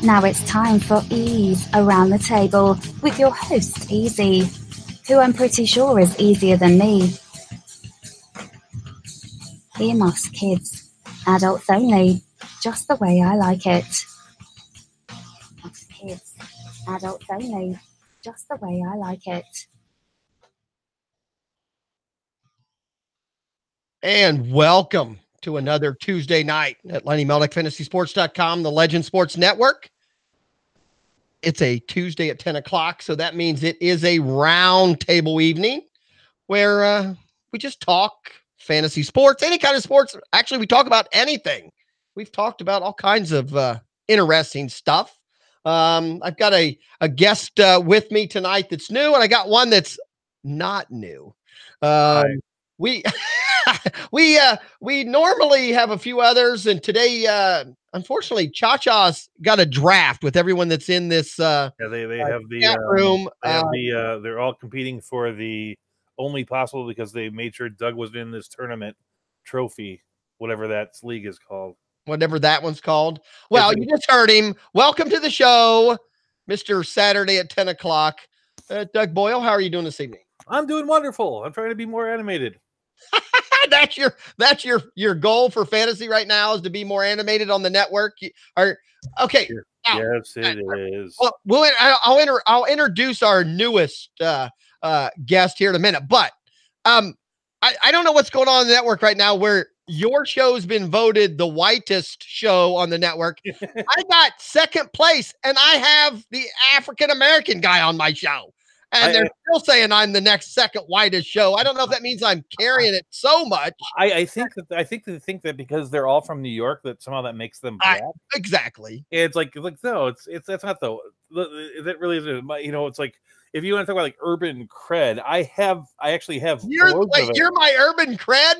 Now it's time for EEEZ Around the Table with your host, Easy, who I'm pretty sure is easier than me. Earmuffs, kids. Adults only. Just the way I like it. Earmuffs, kids. Adults only. Just the way I like it. And welcome to another Tuesday night at Lenny, Melnick, afantasyfan.com, the Legend Sports Network. It's a Tuesday at 10 o'clock, so that means it is a round table evening where we just talk fantasy sports, any kind of sports. Actually, we talk about anything. We've talked about all kinds of interesting stuff. I've got a guest with me tonight that's new, and I got one that's not new. We we normally have a few others, and today, unfortunately, Cha-Cha's got a draft with everyone that's in this. They have the chat room. They have they're all competing for the only possible because they made sure Doug was in this tournament trophy, whatever that league is called. Whatever that one's called. Well, you just heard him. Welcome to the show, Mr. Saturday at 10 o'clock. Doug Boyle, how are you doing this evening? I'm doing wonderful. I'm trying to be more animated. That's your goal for fantasy right now, is to be more animated on the network. Okay. Now, yes, it is. Well, I'll introduce our newest guest here in a minute, but I don't know what's going on in the network right now where your show's been voted the whitest show on the network. I got second place, and I have the African American guy on my show. And they're still saying I'm the next second whitest show. I don't know if that means I'm carrying it so much. I think they think that because they're all from New York that somehow that makes them black. Exactly. It's like no, that's not though. That really isn't. You know, it's like if you want to talk about like urban cred, I actually have. You're my urban cred,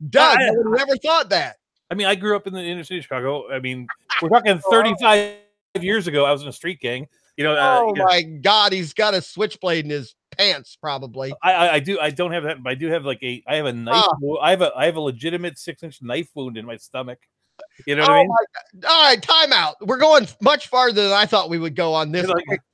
Doug. I would have never thought that. I mean, I grew up in the inner city of Chicago. I mean, we're talking 35 years ago. I was in a street gang. You know, my God, he's got a switchblade in his pants, probably. I do. I don't have that, but I do have like I have a knife. I have a legitimate 6-inch knife wound in my stomach. You know what I mean? All right, time out. We're going much farther than I thought we would go on this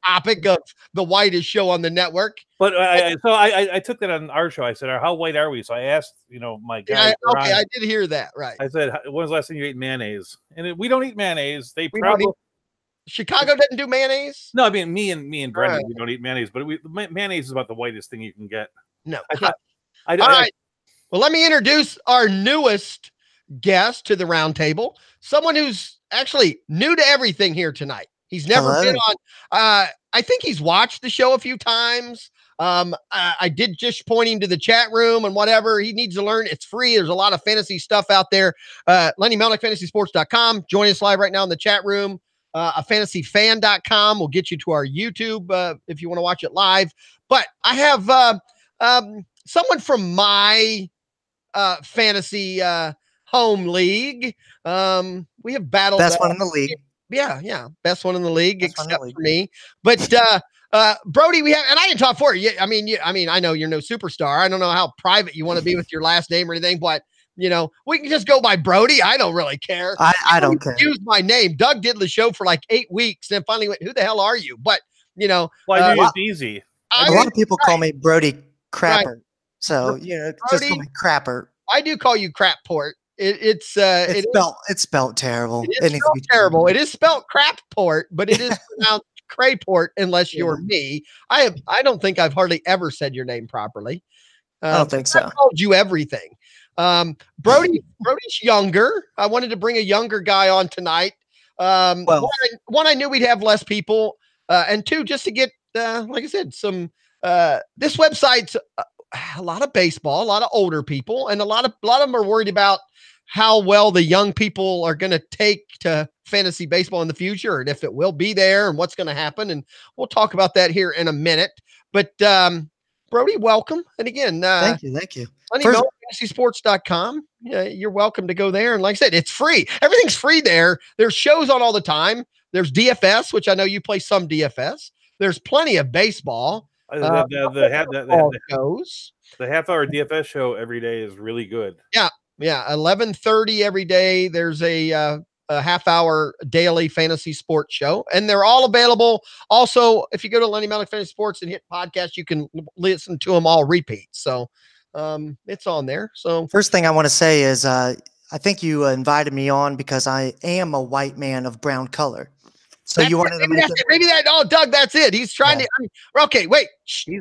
topic of the whitest show on the network. But I took that on our show. I said, "How white are we?" So I asked, my guy. I did hear that. Right. I said, "When was the last time you ate mayonnaise?" And we don't eat mayonnaise. Chicago doesn't do mayonnaise. No, I mean me and Brendan, we don't eat mayonnaise, but mayonnaise is about the whitest thing you can get. No. All right. Well, let me introduce our newest guest to the round table. Someone who's actually new to everything here tonight. He's never been on. I think he's watched the show a few times. I did just point him to the chat room and whatever he needs to learn. It's free. There's a lot of fantasy stuff out there. Lenny Melnick, afantasysports.com. Join us live right now in the chat room. Afantasyfan.com will get you to our YouTube if you want to watch it live. But I have someone from my fantasy home league. We have battled best one in the league. Yeah, best one in the league, except for me. But Brody, we have, and I didn't talk for you. I mean, I know you're no superstar. I don't know how private you want to be with your last name or anything, but we can just go by Brody. I don't really care. I don't care. Use my name. Doug did the show for like 8 weeks and finally went, "Who the hell are you?" But well, I knew it's easy. A lot of people call me Brody Crapper. Right. So Brody, just call me Crapper. I do call you Crapport. It's spelled terrible. It is spelled terrible. It is spelled Crapport, but it is pronounced Crayport unless you're me. I don't think I've hardly ever said your name properly. I don't think so. I called you everything. Brody's younger. I wanted to bring a younger guy on tonight. One, I knew we'd have less people, and two, just to get like I said, some this website's a lot of baseball, a lot of older people, and a lot of them are worried about how well the young people are going to take to fantasy baseball in the future, and if it will be there, and what's going to happen, and we'll talk about that here in a minute. But Brody, welcome. And again, thank you. afantasysports.com. You're welcome to go there. And like I said, it's free. Everything's free there. There's shows on all the time. There's DFS, which I know you play some DFS. There's plenty of baseball. The half-hour DFS show every day is really good. Yeah, 11:30 every day. There's a a half-hour daily fantasy sports show, and they're all available. Also, if you go to Lenny Melnick Fantasy Sports and hit podcast, you can listen to them all repeat. So it's on there. So First thing I want to say is I think you invited me on because I am a white man of brown color. So you wanted to make it. Maybe that. Oh, Doug, that's it. He's trying to. Okay, wait.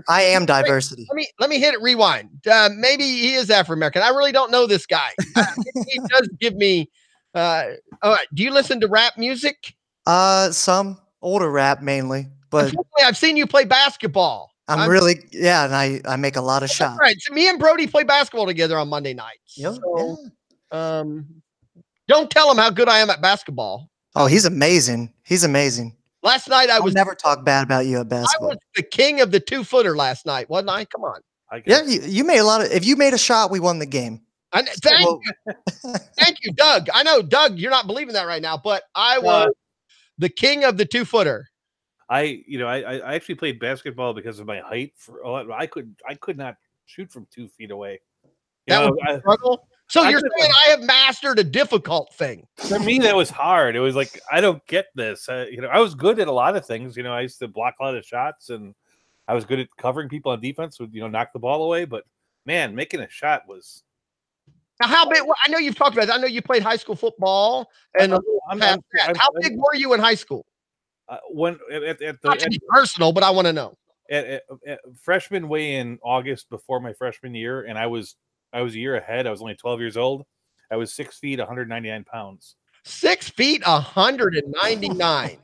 I am diversity. Let me hit it. Rewind. Maybe he is African American. I really don't know this guy. He does give me. All right. Do you listen to rap music? Some older rap mainly, but I've seen you play basketball. I'm really and I make a lot of shots. Right. So me and Brody play basketball together on Monday nights. Yep. So, don't tell him how good I am at basketball. Oh, he's amazing. He's amazing. Last night I'll never talk bad about you at basketball. I was the king of the 2-footer last night, wasn't I? Come on. Yeah, you made a lot of. If you made a shot, we won the game. Thank you. Thank you, Doug. I know, Doug, you're not believing that right now, but I was the king of the 2-footer. I actually played basketball because of my height. I could not shoot from 2 feet away. That was a struggle. So you're saying I have mastered a difficult thing? For me, that was hard. It was like, I don't get this. I was good at a lot of things. I used to block a lot of shots, and I was good at covering people on defense. Would knock the ball away, but man, making a shot was. Now, how big? Well, I know you've talked about this. I know you played high school football, and how big were you in high school? When not to be personal, but I want to know. At freshman weigh in August before my freshman year, and I was a year ahead. I was only 12 years old. I was 6 feet, 199 pounds. 6 feet, 199.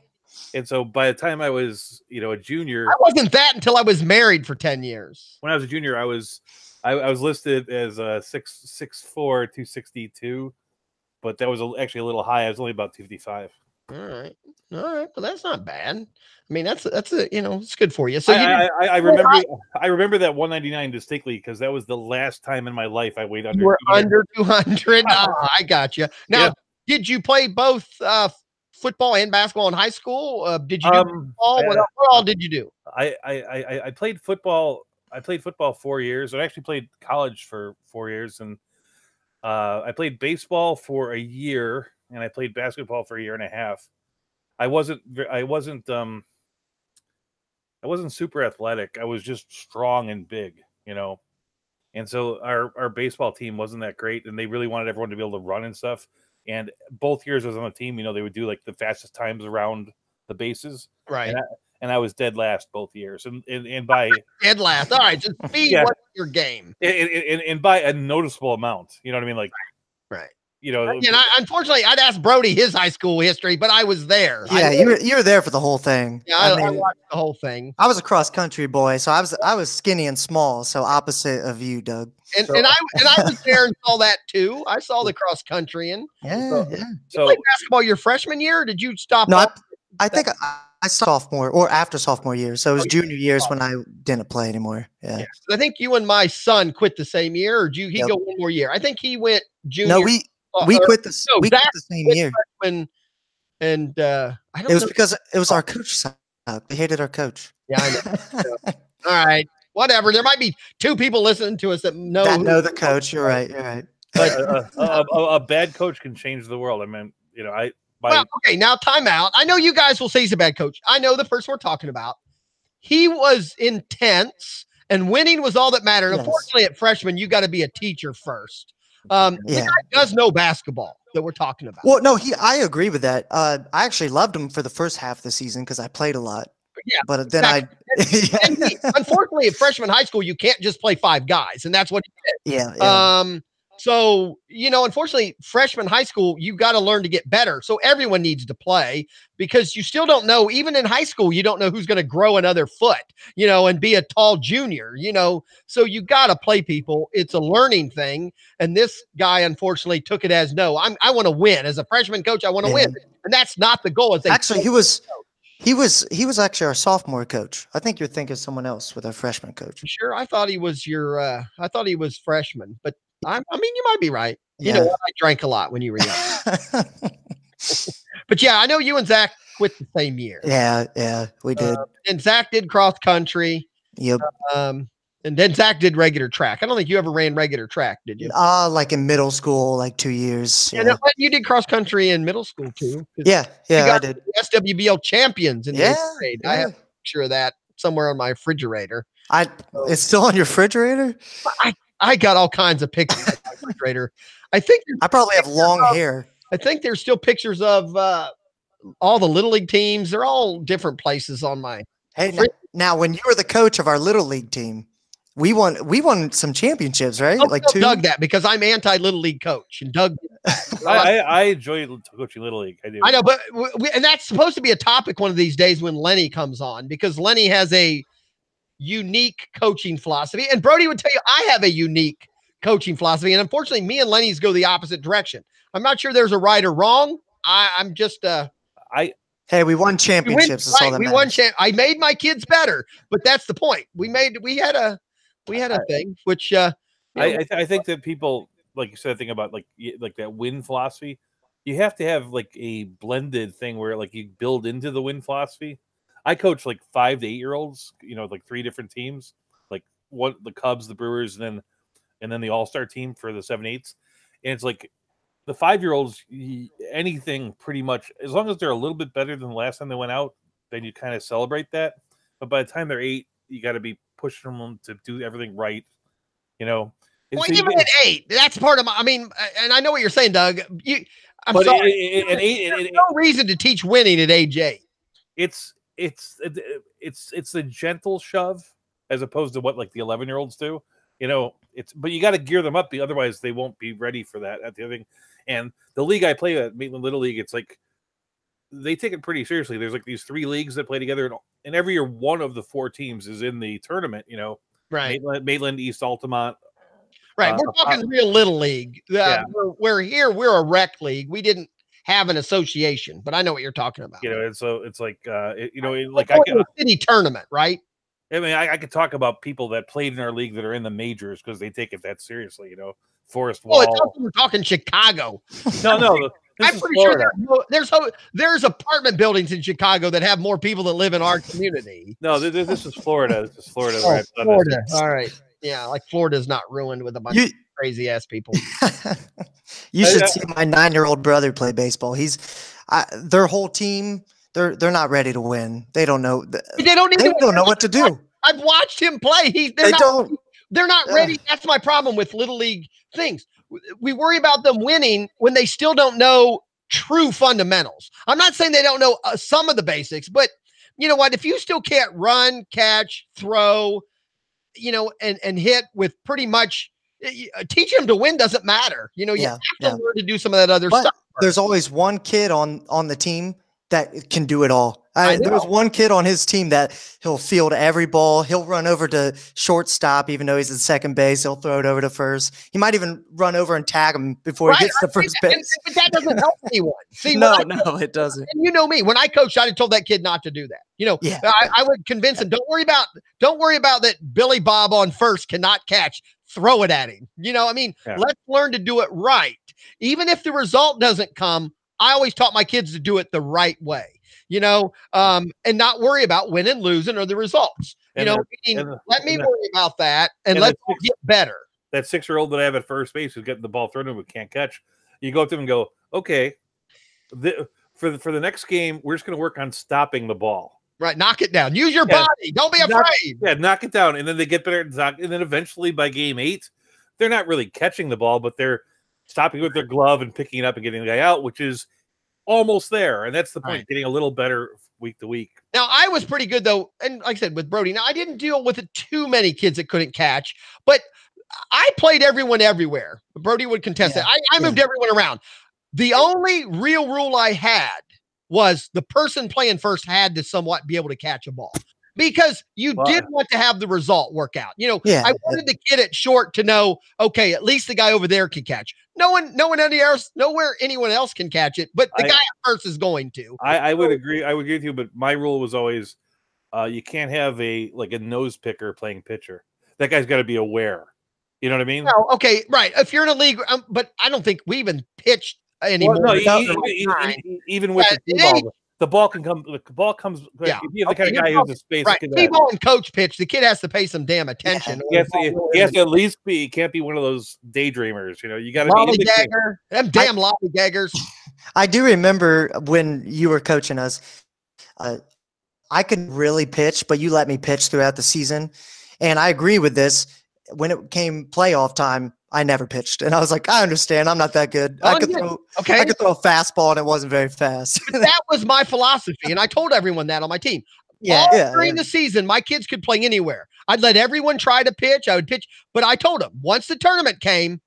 And so by the time I was, a junior, I wasn't that until I was married for 10 years. When I was a junior, I was listed as a 6'4", 262, but that was actually a little high. I was only about 255. All right. Well, that's not bad. I mean, that's it's good for you. So I remember that 199 distinctly because that was the last time in my life I weighed under. You were under 200. I got you. Now, did you play both football and basketball in high school? Did you do football? What all did you do? I played football. I played football 4 years. I actually played college for 4 years, and I played baseball for a year, and I played basketball for a year and a half. I wasn't super athletic. I was just strong and big, And so our baseball team wasn't that great, and they really wanted everyone to be able to run and stuff. And both years I was on the team, they would do like the fastest times around the bases. Right. And I was dead last both years. And by dead last. All right. Just speed what's your game. And by a noticeable amount. You know what I mean? Like, right. Unfortunately, I'd ask Brody his high school history, but I was there. Yeah, you were there for the whole thing. Yeah, I watched the whole thing. I was a cross country boy, so I was skinny and small, so opposite of you, Doug. And I was there and saw that too. I saw the cross country and yeah. So you played basketball your freshman year, or did you stop? No, I think I sophomore or after sophomore year. So it was junior years when I didn't play anymore. Yeah. I think you and my son quit the same year, or did he go one more year? I think he went junior. No, we quit the same year. And I don't know. It was because it was our coach sucked. They hated our coach. Yeah, I know. All right. Whatever. There might be 2 people listening to us that know the coach. You're right. But a bad coach can change the world. I mean, okay, now time out. I know you guys will say he's a bad coach. I know the person we're talking about. He was intense, and winning was all that mattered. Yes. Unfortunately, at freshman, you got to be a teacher first. The guy does know basketball that we're talking about. Well, no, I agree with that. I actually loved him for the first half of the season because I played a lot. Yeah, but then unfortunately, at freshman high school, you can't just play 5 guys, and that's what he did. Yeah. So, unfortunately, freshman high school, you got to learn to get better. So everyone needs to play because you still don't know, even in high school, you don't know who's going to grow another foot, and be a tall junior, so you got to play people. It's a learning thing. And this guy, unfortunately, took it as no, I want to win. As a freshman coach, I want to win. And that's not the goal. Actually, he was actually our sophomore coach. I think you're thinking someone else with our freshman coach. Sure. I thought he was I thought he was freshman, but I mean, you might be right. You know what? I drank a lot when you were young. But yeah, I know you and Zach quit the same year. Yeah, we did. And Zach did cross country. Yep. And then Zach did regular track. I don't think you ever ran regular track, did you? Like in middle school, like 2 years. Yeah, but you did cross country in middle school too. Yeah, I did. SWBL champions in the 8th grade. Yeah. I have a picture of that somewhere on my refrigerator. It's still on your refrigerator? I got all kinds of pictures on my refrigerator. I think I probably have long hair. I think there's still pictures of all the Little League teams. They're all different places on my. Hey, now when you were the coach of our Little League team, we won some championships, right? Like two. Doug that because I'm anti-Little League coach, and Doug. I enjoy coaching Little League. I do. I know, but and that's supposed to be a topic one of these days when Lenny comes on, because Lenny has a unique coaching philosophy, and Brody would tell you I have a unique coaching philosophy, and unfortunately, me and Lenny's go the opposite direction. I'm not sure there's a right or wrong. I'm just Hey, we won championships. That's all that matters. We won. I made my kids better, but that's the point. We had a thing, which I think that people, like you said, think about like that win philosophy. You have to have like a blended thing where like you build into the win philosophy. I coach like 5 to 8 year olds, like 3 different teams, like the Cubs, the Brewers, and then the All-Star team for the 7-8s. And it's like the 5-year-olds, anything pretty much, as long as they're a little bit better than the last time they went out, then you kind of celebrate that. But by the time they're 8, you got to be pushing them to do everything right. Well, even at 8, that's part of my. I mean, and I know what you're saying, Doug. I'm sorry. At 8, there's no reason to teach winning at age 8. It's a gentle shove as opposed to what like the 11-year-olds do. But you got to gear them up, otherwise they won't be ready for that at the other thing. And the league I play at, Maitland Little League, it's like they take it pretty seriously. There's like these 3 leagues that play together, and every year one of the 4 teams is in the tournament. Right? Maitland, East Altamont. Right. We're talking real Little League. Yeah. We're here. We're a rec league. We didn't have an association, but I know what you're talking about. And so it's like like a city tournament, right? I mean, I could talk about people that played in our league that are in the majors because they take it that seriously. Forest Wall. We're talking Chicago. No. I'm pretty sure there's apartment buildings in Chicago that have more people that live in our community. No, this is Florida. This is Florida. Oh, Florida. All right. Yeah, like Florida's not ruined with a bunch of crazy ass people. You should see my 9-year-old brother play baseball. Their whole team. They're not ready to win. They don't know. They don't know what to do. I've watched him play. They're not ready. That's my problem with Little League things. We worry about them winning when they still don't know true fundamentals. I'm not saying they don't know some of the basics, but you know what? If you still can't run, catch, throw, and hit with pretty much, teach them to win doesn't matter. You have to learn to do some of that other stuff. There's always one kid on the team that can do it all. There was one kid on his team that he'll field every ball. He'll run over to shortstop, even though he's at second base. He'll throw it over to first. He might even run over and tag him before he gets to first base. But that doesn't help anyone. See, no, it doesn't. And you know me. When I coached, I'd have told that kid not to do that. I would convince him. Don't worry about that. Billy Bob on first cannot catch. Throw it at him. Let's learn to do it right. Even if the result doesn't come, I always taught my kids to do it the right way, and not worry about winning, losing, or the results. Let me worry about that, and let's get better. That 6-year-old that I have at first base who's getting the ball thrown to him but can't catch, you go up to him and go, okay, for the next game, we're just going to work on stopping the ball. Right, knock it down. Use your body. Don't be afraid. Knock it down, and then they get better at knock. And then eventually, by game 8, they're not really catching the ball, but they're stopping with their glove and picking it up and getting the guy out, which is almost there. And that's the point, getting a little better week to week. Now, I was pretty good, though, and like I said, with Brody. Now, I didn't deal with too many kids that couldn't catch, but I played everyone everywhere. Brody would contest that. I moved everyone around. The only real rule I had was the person playing first had to somewhat be able to catch a ball. Because you did want to have the result work out. I wanted the kid at short to know, okay, at least the guy over there can catch. Nowhere anyone else can catch it, but the guy at first is going to. I would agree. I would agree with you, but my rule was always you can't have a nose picker playing pitcher. That guy's got to be aware. You know what I mean? No, okay, right. If you're in a league, but I don't think we even pitched anymore. Well, no, even with the the ball can come. The ball comes. Yeah. If you have the kind of guy who's a space, right. T-ball and coach pitch. The kid has to pay some damn attention. He has to at least be. He can't be one of those daydreamers. You got to be lollygagger. Them damn lollygaggers. I do remember when you were coaching us. I could really pitch, but you let me pitch throughout the season, and I agree with this. When it came playoff time, I never pitched, and I was like, I understand. I'm not that good. I could throw a fastball, and it wasn't very fast. That was my philosophy, and I told everyone that on my team. During the season, my kids could play anywhere. I'd let everyone try to pitch. I would pitch, but I told them once the tournament came,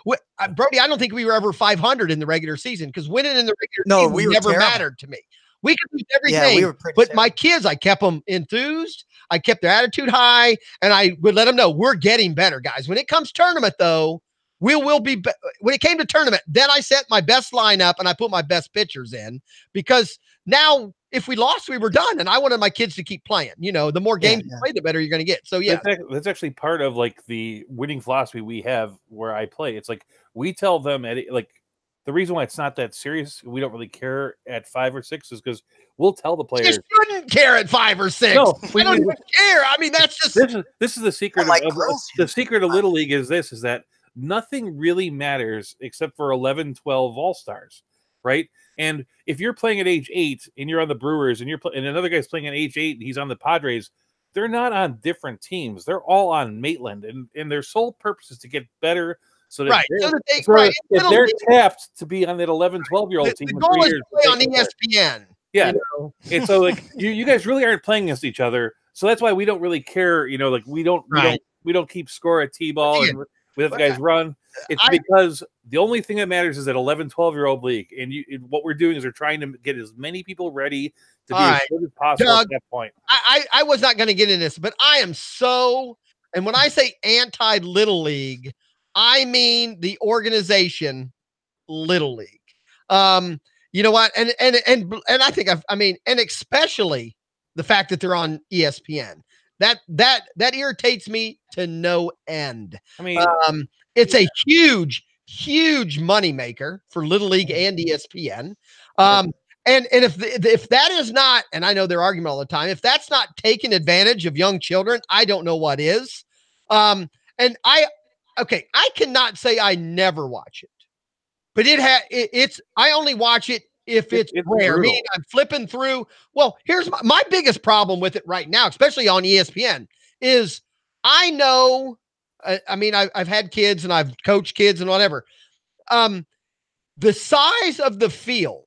Brody, I don't think we were ever 500 in the regular season because winning in the regular season never mattered to me. We could lose every game, but my kids, I kept them enthused. I kept their attitude high, and I would let them know we're getting better, guys. When it comes tournament, though, we will be. When it came to tournament, then I set my best lineup and I put my best pitchers in because now if we lost, we were done, and I wanted my kids to keep playing. The more games you play, the better you're going to get. So that's actually part of like the winning philosophy we have where I play. It's like we tell them the reason why it's not that serious, we don't really care at 5 or 6 is because we'll tell the players. You shouldn't care at 5 or 6. No, we don't even care. I mean, that's just this is the secret the secret of Little League is that nothing really matters except for 11, 12 all-stars, right? And if you're playing at age 8 and you're on the Brewers and and another guy's playing at age 8 and he's on the Padres, they're not on different teams. They're all on Maitland, and their sole purpose is to get better. So that if they're tapped to be on that 11, 12-year-old team. The goal is to play on ESPN. Yeah. And so you guys really aren't playing against each other. So that's why we don't really care. We don't keep score at T-ball and we let the guys run. It's because the only thing that matters is that 11, 12-year-old league. And what we're doing is we're trying to get as many people ready to be as good as possible at that point. I was not going to get into this, but I am so, and when I say anti-Little League, I mean the organization Little League. You know what? And I think and especially the fact that they're on ESPN. That irritates me to no end. I mean, it's a huge moneymaker for Little League and ESPN. And if that is not, and I know they're arguing all the time, if that's not taking advantage of young children, I don't know what is. And I cannot say I never watch it, but I only watch it if it's rare. I mean, I'm flipping through. Well, here's my biggest problem with it right now, especially on ESPN, is I know, I've had kids and I've coached kids and whatever. The size of the field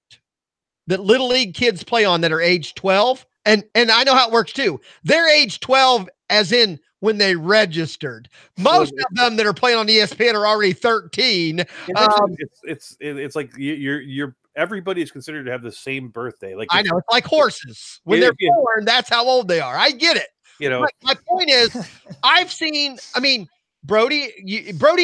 that Little League kids play on that are age 12, and I know how it works too. They're age 12 as in when they registered. Most of them that are playing on ESPN are already 13. It's like you're everybody's considered to have the same birthday. Like I know, it's like horses. When they're born, that's how old they are. I get it. My point is, I've seen, Brody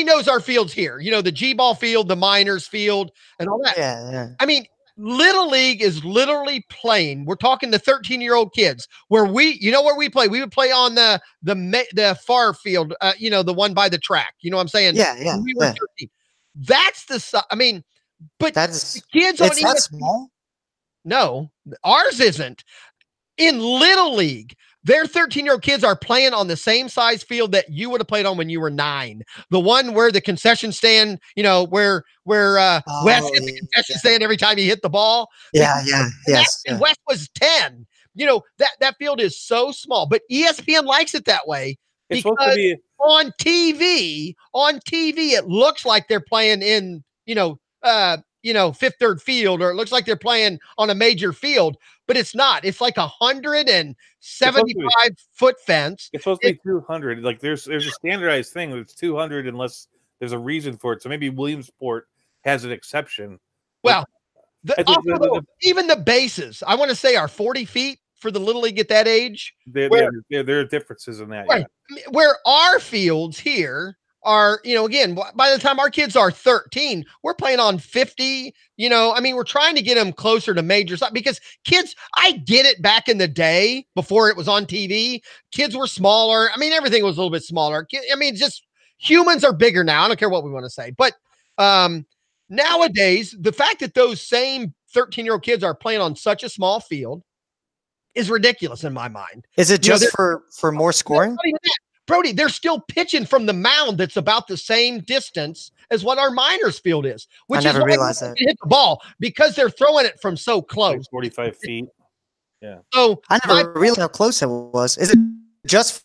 knows our fields here. The G-ball field, the minors field, and all that. Yeah. I mean, Little League is literally playing. We're talking to 13-year-old kids where where we play. We would play on the far field, the one by the track. You know what I'm saying? Yeah. We were 13. That's but that's kids on that small. No, ours isn't. In Little League, their 13-year-old kids are playing on the same size field that you would have played on when you were 9. The one where the concession stand, where Wes hit the concession stand every time he hit the ball. Yes. And Wes was 10. That field is so small, but ESPN likes it that way because on TV, it looks like they're playing in, fifth, third field, or it looks like they're playing on a major field, but it's not. It's like 175-foot fence. It's supposed to be 200. Like there's a standardized thing that's 200 unless there's a reason for it. So maybe Williamsport has an exception. Well, even the bases, I want to say, are 40 feet for the Little League at that age. There are differences in that. Right. Yeah. Where our fields here are, again, by the time our kids are 13, we're playing on 50, we're trying to get them closer to majors because kids, I get it back in the day before it was on TV. Kids were smaller. Everything was a little bit smaller. Just humans are bigger now. I don't care what we want to say, but nowadays, the fact that those same 13-year-old kids are playing on such a small field is ridiculous in my mind. Is it just for more scoring? Brody, they're still pitching from the mound that's about the same distance as what our minors field is, which I never is why realized they that. hit the ball, because they're throwing it from so close. Like 45 feet. Yeah. So I never realized how close it was. Is it just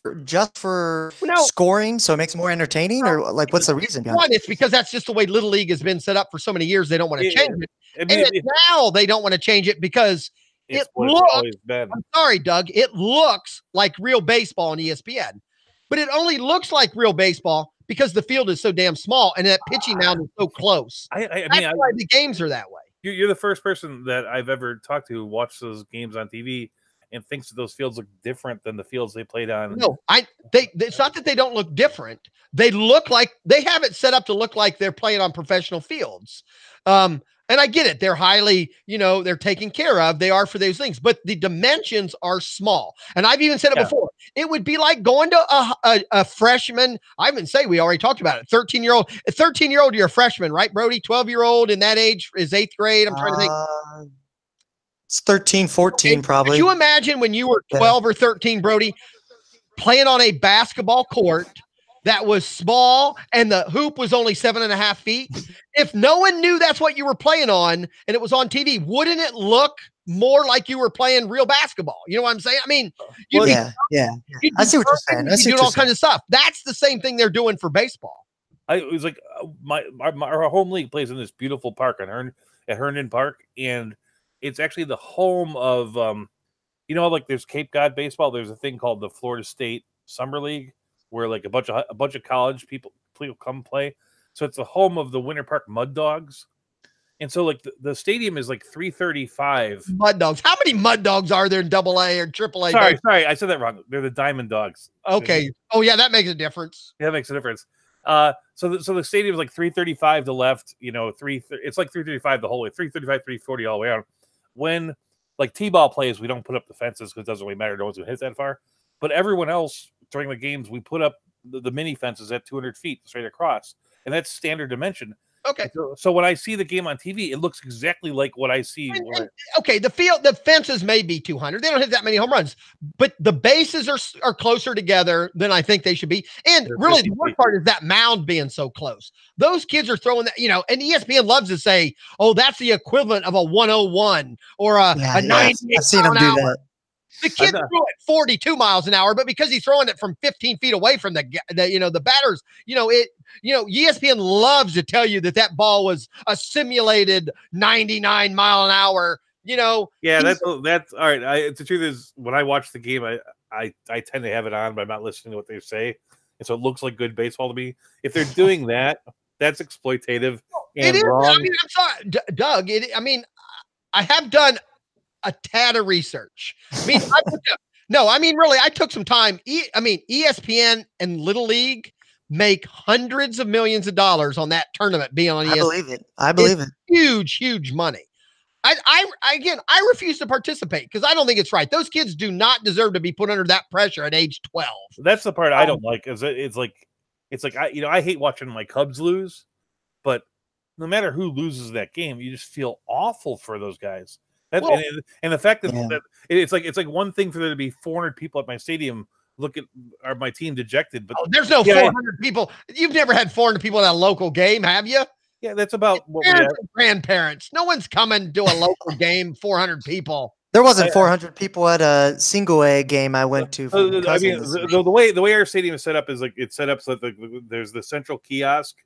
for scoring, so it makes it more entertaining, or like what's the reason behind one, it's because that's just the way Little League has been set up for so many years. They don't want to change it. And now they don't want to change it because it looks, I'm sorry, Doug, it looks like real baseball on ESPN. But it only looks like real baseball because the field is so damn small and that pitching mound is so close. I That's mean, why the games are that way. You're the first person that I've ever talked to who watched those games on TV and thinks that those fields look different than the fields they played on. No, it's not that they don't look different. They look like they have it set up to look like they're playing on professional fields. And I get it. They're highly, they're taken care of. They are for those things, but the dimensions are small. And I've even said it before. It would be like going to a freshman. I even say we already talked about it. 13-year-old, you're a freshman, right, Brody? 12-year-old in that age is 8th grade. I'm trying to think. It's 13, 14, probably. Could you imagine when you were 12 or 13, Brody, playing on a basketball court that was small and the hoop was only 7.5 feet? If no one knew that's what you were playing on and it was on TV, wouldn't it look more like you were playing real basketball? You know what I'm saying? I mean, yeah. I see what you're saying. I see doing all kinds of stuff. That's the same thing they're doing for baseball. It was like our home league plays in this beautiful park at Herndon Park, and it's actually the home of like there's Cape Cod baseball. There's a thing called the Florida State Summer League, where like a bunch of college people come play. So it's the home of the Winter Park Mud Dogs. And so like the stadium is like 335. Mud Dogs. How many Mud Dogs are there in AA or AAA? Sorry, I said that wrong. They're the Diamond Dogs. Okay. Oh yeah, that makes a difference. Yeah, that makes a difference. So the stadium is like 335 to left, it's like 335 the whole way, 335, 340 all the way out. When like T-ball plays, we don't put up the fences because it doesn't really matter. No one's going to hit that far. But everyone else during the games, we put up the mini fences at 200 feet straight across. And that's standard dimension. Okay. So when I see the game on TV, it looks exactly like what I see. Okay, the fences may be 200. They don't hit that many home runs, but the bases are closer together than I think they should be. And really, the worst part is that mound being so close. Those kids are throwing that, and ESPN loves to say, "Oh, that's the equivalent of a 101 or a 90." I've seen them do that. The kid threw it 42 miles an hour, but because he's throwing it from 15 feet away from the batters, ESPN loves to tell you that ball was a simulated 99 mile an hour. Yeah, that's all right. The truth is, when I watch the game, I tend to have it on, but I'm not listening to what they say, and so it looks like good baseball to me. If they're doing that, that's exploitative and wrong. I mean, I'm sorry, Doug. I have done a tad of research. I took some time. ESPN and Little League make hundreds of millions of dollars on that tournament being on ESPN. I believe it. Huge money. I refuse to participate because I don't think it's right. Those kids do not deserve to be put under that pressure at age 12. That's the part I don't like. It's like I hate watching my Cubs lose, but no matter who loses that game, you just feel awful for those guys. And the fact that it's like one thing for there to be 400 people at my stadium my team dejected, but there's no 400 people. You've never had 400 people at a local game, have you? Yeah, that's about what we have. Grandparents. No one's coming to a local game. 400 people. There wasn't 400 people at a single A game I went to. The way our stadium is set up is like it's set up so that there's the central kiosk.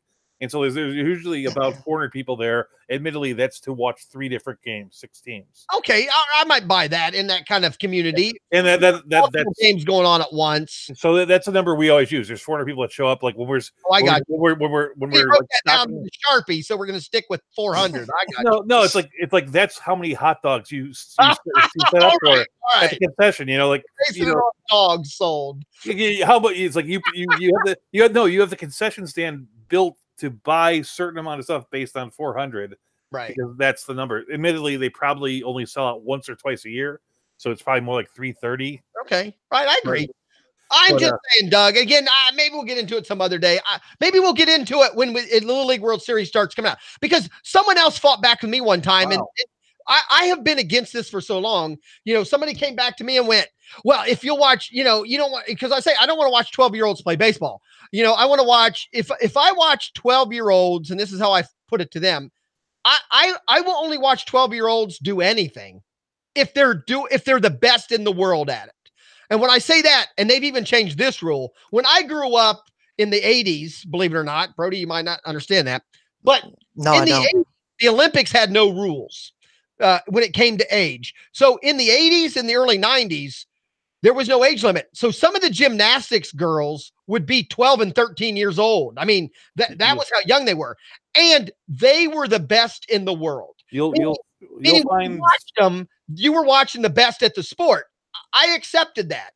And so there's usually about 400 people there. Admittedly, that's to watch 3 different games, 6 teams. Okay, I might buy that in that kind of community. And that games going on at once. So that's a number we always use. There's 400 people that show up. Like when we're wrote that down in Sharpie, so we're going to stick with 400. I got no. It's like that's how many hot dogs you set up for at the concession. Dogs sold. How about it's like you have the concession stand built to buy a certain amount of stuff based on 400, right? Because that's the number. Admittedly, they probably only sell out once or twice a year, so it's probably more like 330. Okay, right, I agree. I'm just saying, Doug. Again, maybe we'll get into it some other day. Maybe we'll get into it when Little League World Series starts coming out, because someone else fought back with me one time, and I have been against this for so long. Somebody came back to me and went, well, if you'll watch, you don't want, because I say, I don't want to watch 12-year-olds play baseball. I want to watch, if I watch 12-year-olds, and this is how I put it to them, I will only watch 12-year-olds do anything if they're the best in the world at it. And when I say that, and they've even changed this rule, when I grew up in the 80s, believe it or not, Brody, you might not understand that, but No, in I the don't. 80s, the Olympics had no rules when it came to age. So in the 80s and the early 90s, there was no age limit. So some of the gymnastics girls would be 12 and 13 years old. I mean, that was how young they were. And they were the best in the world. You'll Meaning find when you watched them, you were watching the best at the sport. I accepted that.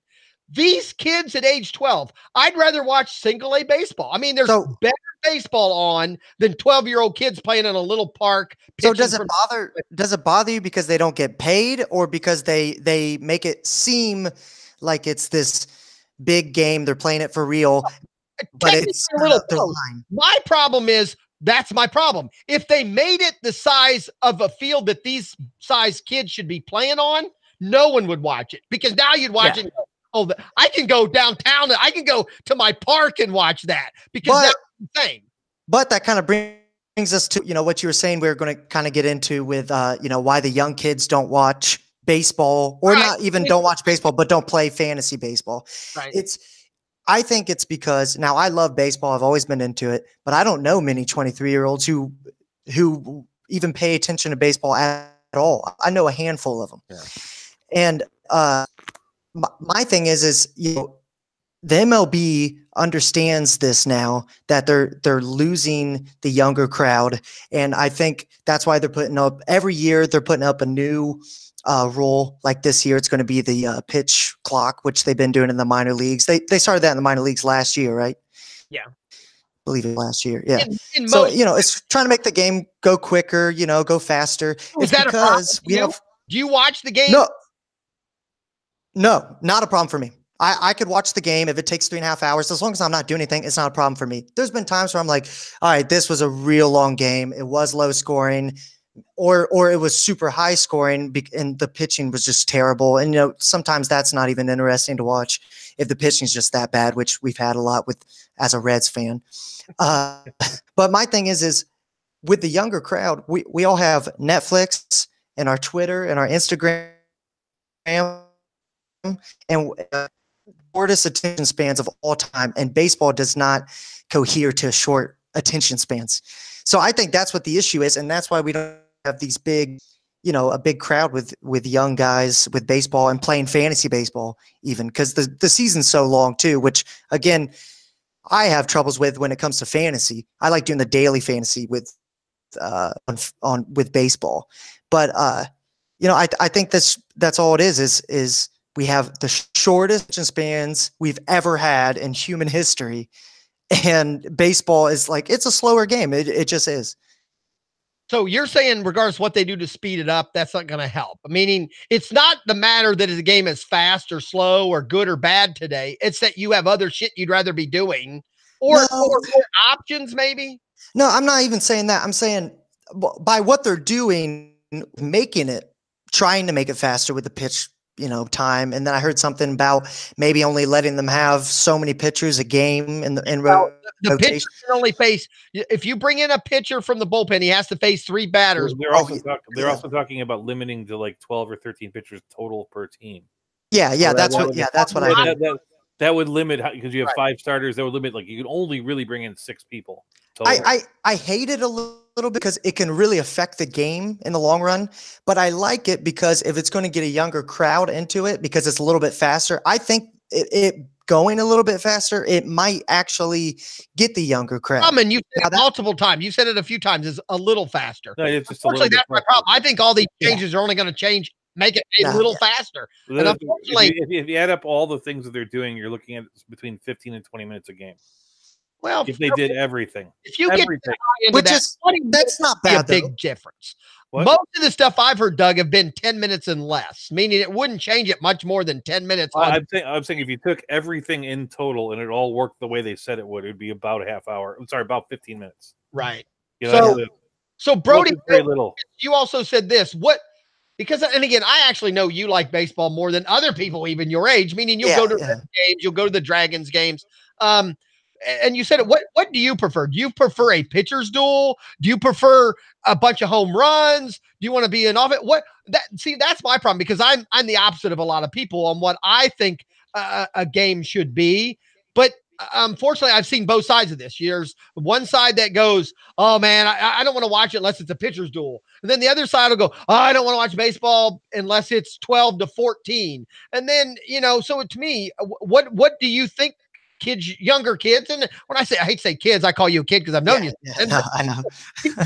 These kids at age 12, I'd rather watch single A baseball. I mean, there's better baseball on than 12-year-old kids playing in a little park. So does it bother you because they don't get paid, or because they make it seem like it's this big game, they're playing it for real, but it's a little their line? My problem is, that's my problem. If they made it the size of a field that these size kids should be playing on, no one would watch it, because now you'd watch it. Oh, I can go downtown. I can go to my park and watch that, because that's the thing. But that kind of brings us to, what you were saying, we were going to kind of get into with, why the young kids don't watch baseball, or not even don't watch baseball, but don't play fantasy baseball. Right. I think it's because, now I love baseball. I've always been into it, but I don't know many 23-year-olds who even pay attention to baseball at all. I know a handful of them. Yeah. And my thing is, the MLB understands this now, that they're losing the younger crowd. And I think that's why they're putting up, every year they're putting up a new rule. Like this year, it's going to be the pitch clock, which they've been doing in the minor leagues. They started that in the minor leagues last year, right? Yeah. I believe it last year. Yeah. So, it's trying to make the game go quicker, go faster. Is that because do you watch the game? No, not a problem for me. I could watch the game if it takes 3.5 hours. As long as I'm not doing anything, it's not a problem for me. There's been times where I'm like, all right, this was a real long game. It was low scoring, or it was super high scoring, and the pitching was just terrible. And, sometimes that's not even interesting to watch if the pitching is just that bad, which we've had a lot as a Reds fan. But my thing is with the younger crowd, we all have Netflix and our Twitter and our Instagram, and shortest attention spans of all time, and baseball does not cohere to short attention spans. So I think that's what the issue is, and that's why we don't have these big, a big crowd with young guys with baseball and playing fantasy baseball, even because the season's so long too, which again I have troubles with when it comes to fantasy. I like doing the daily fantasy with baseball, but I think that's all it is we have the shortest attention spans we've ever had in human history. And baseball is like, it's a slower game. It just is. So you're saying, regardless of what they do to speed it up, that's not going to help. Meaning, it's not the matter that the game is fast or slow or good or bad today. It's that you have other shit you'd rather be doing, or options maybe. No, I'm not even saying that. I'm saying by what they're doing, trying to make it faster with the pitch, time. And then I heard something about maybe only letting them have so many pitchers a game in the pitcher can only face, if you bring in a pitcher from the bullpen, he has to face 3 batters. They're also talking about limiting to like 12 or 13 pitchers total per team. Yeah, so that's what I heard. That would limit, because you have 5 starters. That would limit, like, you can only really bring in 6 people. I hate it a little bit because it can really affect the game in the long run, but I like it because if it's going to get a younger crowd into it, because it's a little bit faster, I think it going a little bit faster, it might actually get the younger crowd. And you said it multiple times. You said it a few times. Is a little faster. No, it's just unfortunately, that's my problem. I think all these changes are only going to make it a little faster. And unfortunately, if you add up all the things that they're doing, you're looking at between 15 and 20 minutes a game. Well, if they did everything, if you get into that's not bad. A big difference. What? Most of the stuff I've heard, Doug, have been 10 minutes and less, meaning it wouldn't change it much more than 10 minutes. I'm saying if you took everything in total and it all worked the way they said it would, it'd be about a half hour. I'm sorry, about 15 minutes. Right. So Brody, very little. You also said this. What Because, and again, I actually know you like baseball more than other people, even your age, meaning you'll go to games, you'll go to the Dragons games. And you said, what do you prefer? Do you prefer a pitcher's duel? Do you prefer a bunch of home runs? Do you want to be an offense? That's my problem, because I'm the opposite of a lot of people on what I think a game should be. But unfortunately, I've seen both sides of this. There's one side that goes, oh man, I don't want to watch it unless it's a pitcher's duel. And then the other side will go, oh, I don't want to watch baseball unless it's 12-14. And then, so to me, what do you think younger kids, and when I hate to say kids, I call you a kid because I've known you. No, I know.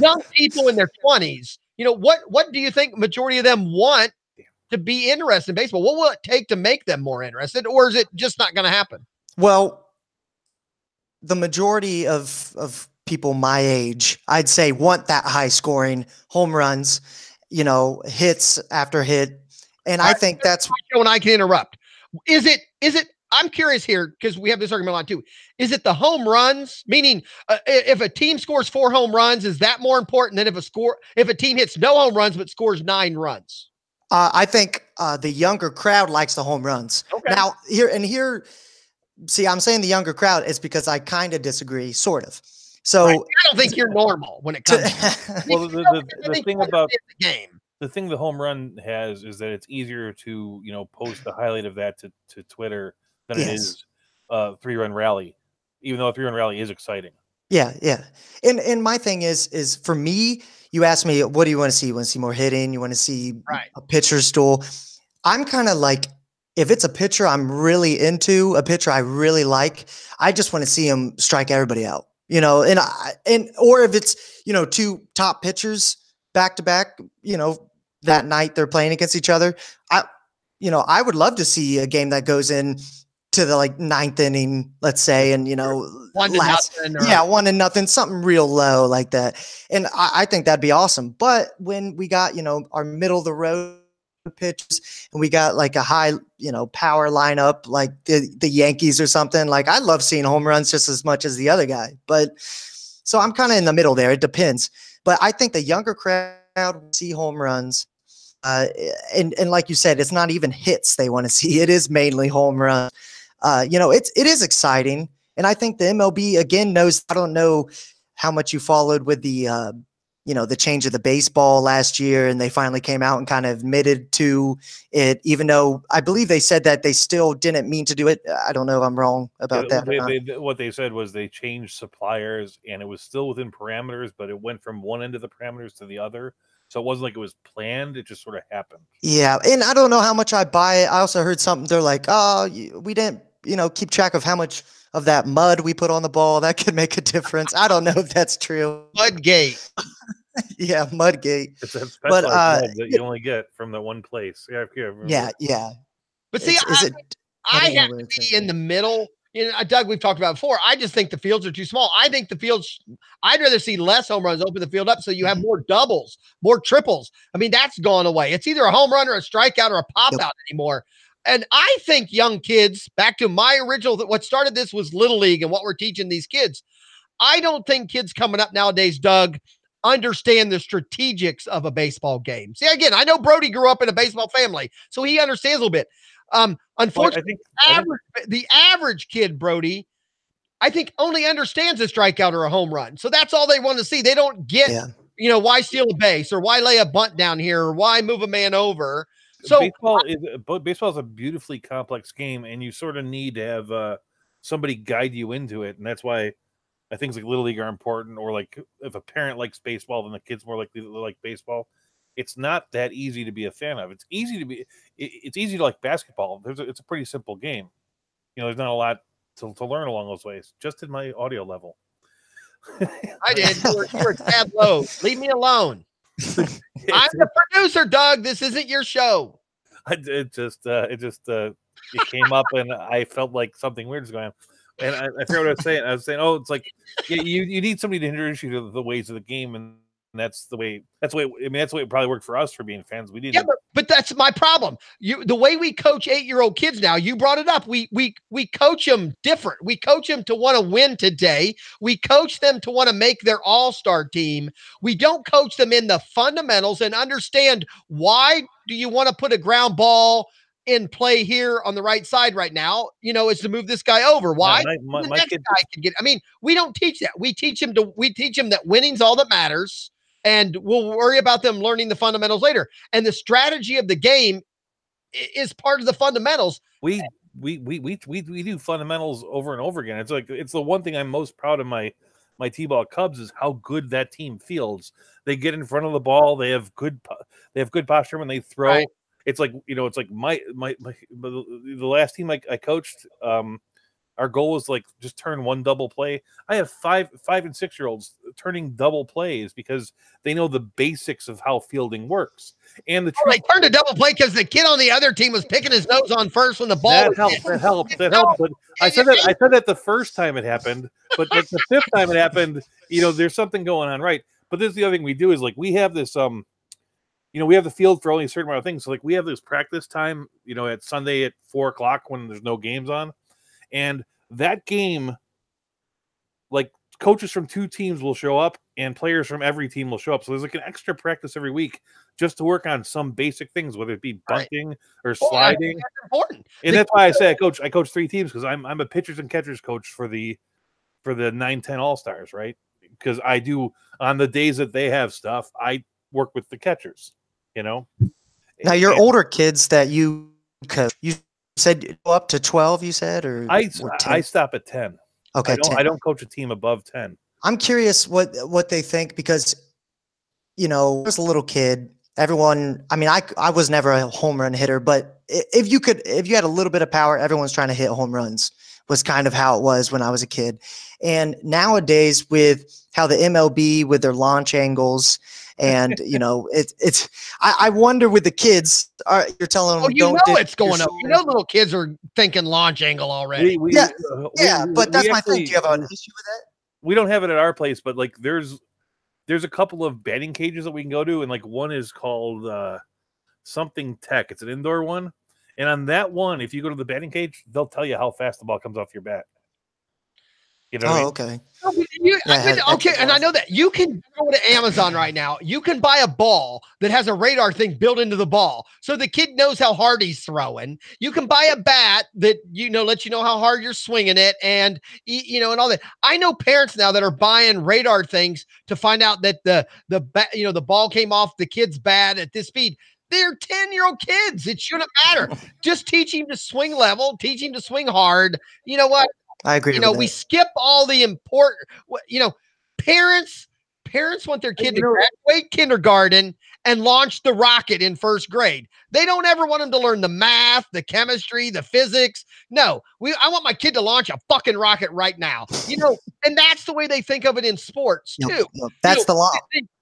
Young people in their 20s, what do you think majority of them want to be interested in baseball? What will it take to make them more interested, or is it just not going to happen? Well, the majority of people my age, I'd say, want that high scoring home runs, hits after hit. And I think that's when I can interrupt. Is it, I'm curious here, because we have this argument a lot too. Is it the home runs? Meaning, if a team scores 4 home runs, is that more important than if a team hits no home runs but scores 9 runs? I think the younger crowd likes the home runs. Okay. Now, here, see, I'm saying the younger crowd is because I kind of disagree, sort of. So right. I don't think you're normal when it comes to well, the thing about the game. The thing the home run has is that it's easier to, post a highlight of that to Twitter than it is 3-run rally, even though a 3-run rally is exciting. Yeah. And my thing is for me, you asked me, what do you want to see? You want to see more hitting? You want to see a pitcher's duel? I'm kind of like, if it's a pitcher I'm really into, a pitcher I really like, I just want to see him strike everybody out, or if it's, 2 top pitchers back to back, that night they're playing against each other. I would love to see a game that goes in to the 9th inning, let's say, and 1-0, something real low like that. And I think that'd be awesome. But when we got, our middle of the road pitches and we got a high, power lineup, like the Yankees or something, I love seeing home runs just as much as the other guy. But so I'm kind of in the middle there. It depends. But I think the younger crowd will see home runs. And like you said, it's not even hits they want to see. It is mainly home runs. It is exciting. And I think the MLB again knows, I don't know how much you followed with the, the change of the baseball last year, and they finally came out and kind of admitted to it, even though I believe they said that they still didn't mean to do it. I don't know if I'm wrong about that. What they said was they changed suppliers and it was still within parameters, but it went from one end of the parameters to the other. So it wasn't like it was planned. It just sort of happened. Yeah. And I don't know how much I buy it. I also heard something. They're like, oh, we didn't, keep track of how much of that mud we put on the ball. That could make a difference. I don't know if that's true. Mudgate. Yeah, Mudgate. It's a specialized mud that you only get from the one place. Yeah. But see, I have to be in the middle. Doug, we've talked about before. I just think the fields are too small. I think the fields, I'd rather see less home runs, open the field up so you have more doubles, more triples. I mean, that's gone away. It's either a home run or a strikeout or a pop out anymore. And I think young kids, back to my original, what started this was Little League and what we're teaching these kids. I don't think kids coming up nowadays, Doug, understand the strategics of a baseball game. See, again, I know Brody grew up in a baseball family, so he understands a little bit. Unfortunately, the average kid, Brody, I think only understands a strikeout or a home run. So that's all they want to see. They don't get, why steal a base or why lay a bunt down here or why move a man over. So baseball is a beautifully complex game, and you sort of need to have somebody guide you into it. And that's why things like Little League are important, or like if a parent likes baseball, then the kid's more likely to like baseball. It's not that easy to be a fan of. It's easy to like basketball. It's a pretty simple game. There's not a lot to learn along those ways. Just in my audio level. I did. You're a tad low. Leave me alone. I'm the producer, Doug. This isn't your show. It came up, and I felt like something weird is going on. And I forgot what I was saying. I was saying, it's like you need somebody to introduce you to the ways of the game, and that's the way. That's the way it probably worked for us for being fans. We didn't. Yeah, but that's my problem. The way we coach 8-year-old kids now. You brought it up. We coach them different. We coach them to want to win today. We coach them to want to make their all-star team. We don't coach them in the fundamentals and understand why do you want to put a ground ball in play here on the right side right now, is to move this guy over. Why? My The next kid, guy can get. I mean, we don't teach that. We teach him that winning's all that matters, and we'll worry about them learning the fundamentals later. And the strategy of the game is part of the fundamentals. we do fundamentals over and over again. It's like it's the one thing I'm most proud of my T-ball Cubs is how good that team fields. They get in front of the ball. They have good posture when they throw. Right. It's like it's like the last team I coached. Our goal was like just turn one double play. I have 5 and 6 year olds turning double plays because they know the basics of how fielding works. And the they turned a double play because the kid on the other team was picking his nose on first when the ball that helped. But I said that the first time it happened, but like the fifth time it happened, there's something going on, right? But this is the other thing we do is like we have this we have the field for only a certain amount of things. So like we have this practice time, at Sunday at 4:00 when there's no games on. And that game, like coaches from 2 teams will show up and players from every team will show up. So there's like an extra practice every week just to work on some basic things, whether it be bunting or sliding. That's important. And that's why I say I coach 3 teams because I'm a pitchers and catchers coach for the 9-10 All-Stars, right? Because I do on the days that they have stuff, I work with the catchers, Now your older kids that you coach, you said up to 12, you said, or I stop at 10. Okay, I don't coach a team above 10. I'm curious what they think because, I was a little kid. Everyone, I mean, I was never a home run hitter, but if you had a little bit of power, everyone's trying to hit home runs was kind of how it was when I was a kid. And nowadays with how the MLB with their launch angles and, I wonder with the kids, you're telling them, it's going up. Little kids are thinking launch angle already. But that's my thing. Do you have an issue with that? We don't have it at our place, but like there's a couple of batting cages that we can go to, and like one is called something Tech. It's an indoor one, and on that one, if you go to the batting cage, they'll tell you how fast the ball comes off your bat. What I mean? Okay. And I know that you can go to Amazon right now. You can buy a ball that has a radar thing built into the ball, so the kid knows how hard he's throwing. You can buy a bat that lets you know how hard you're swinging it, and and all that. I know parents now that are buying radar things to find out that the ball came off the kid's bat at this speed. They're 10-year-old kids. It shouldn't matter. Just teach him to swing level, teach him to swing hard. You know what? I agree. We skip all the important, parents want their kid to graduate kindergarten and launch the rocket in first grade. They don't ever want them to learn the math, the chemistry, the physics. No, I want my kid to launch a fucking rocket right now, and that's the way they think of it in sports too. That's the law.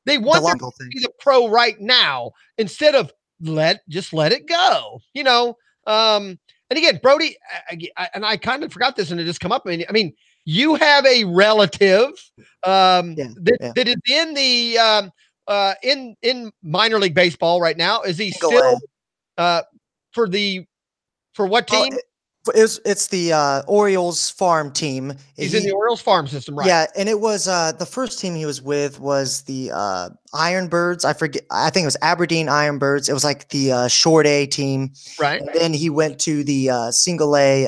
They want them to be the pro right now instead of let it go, And again, Brody, I kind of forgot this and it just come up. I mean, you have a relative that is in the in minor league baseball right now. Is he still for what team? It's the Orioles farm team. He's in the Orioles farm system, right? Yeah, and it was the first team he was with was the Ironbirds. I forget. I think it was Aberdeen Ironbirds. It was like the short A team, right? And then he went to the single A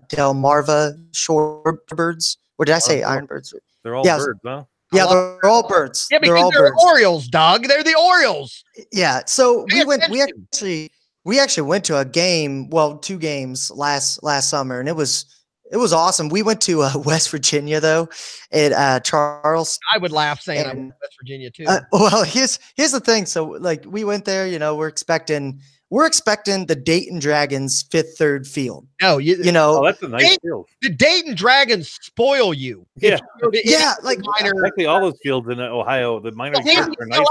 Delmarva Shorebirds. Or did I say Ironbirds? They're all birds, huh? Yeah, they're all birds. Yeah, because they're Orioles, Doug. They're the Orioles. Yeah. So we actually went to a game, 2 games last summer, and it was awesome. We went to West Virginia though, at Charleston. I would laugh saying I'm in West Virginia too. Well, here's the thing. So like we went there, we're expecting the Dayton Dragons Fifth Third field. No, that's a nice field. The Dayton Dragons spoil you. Yeah, Actually, all those fields in Ohio, the minor fields are nice.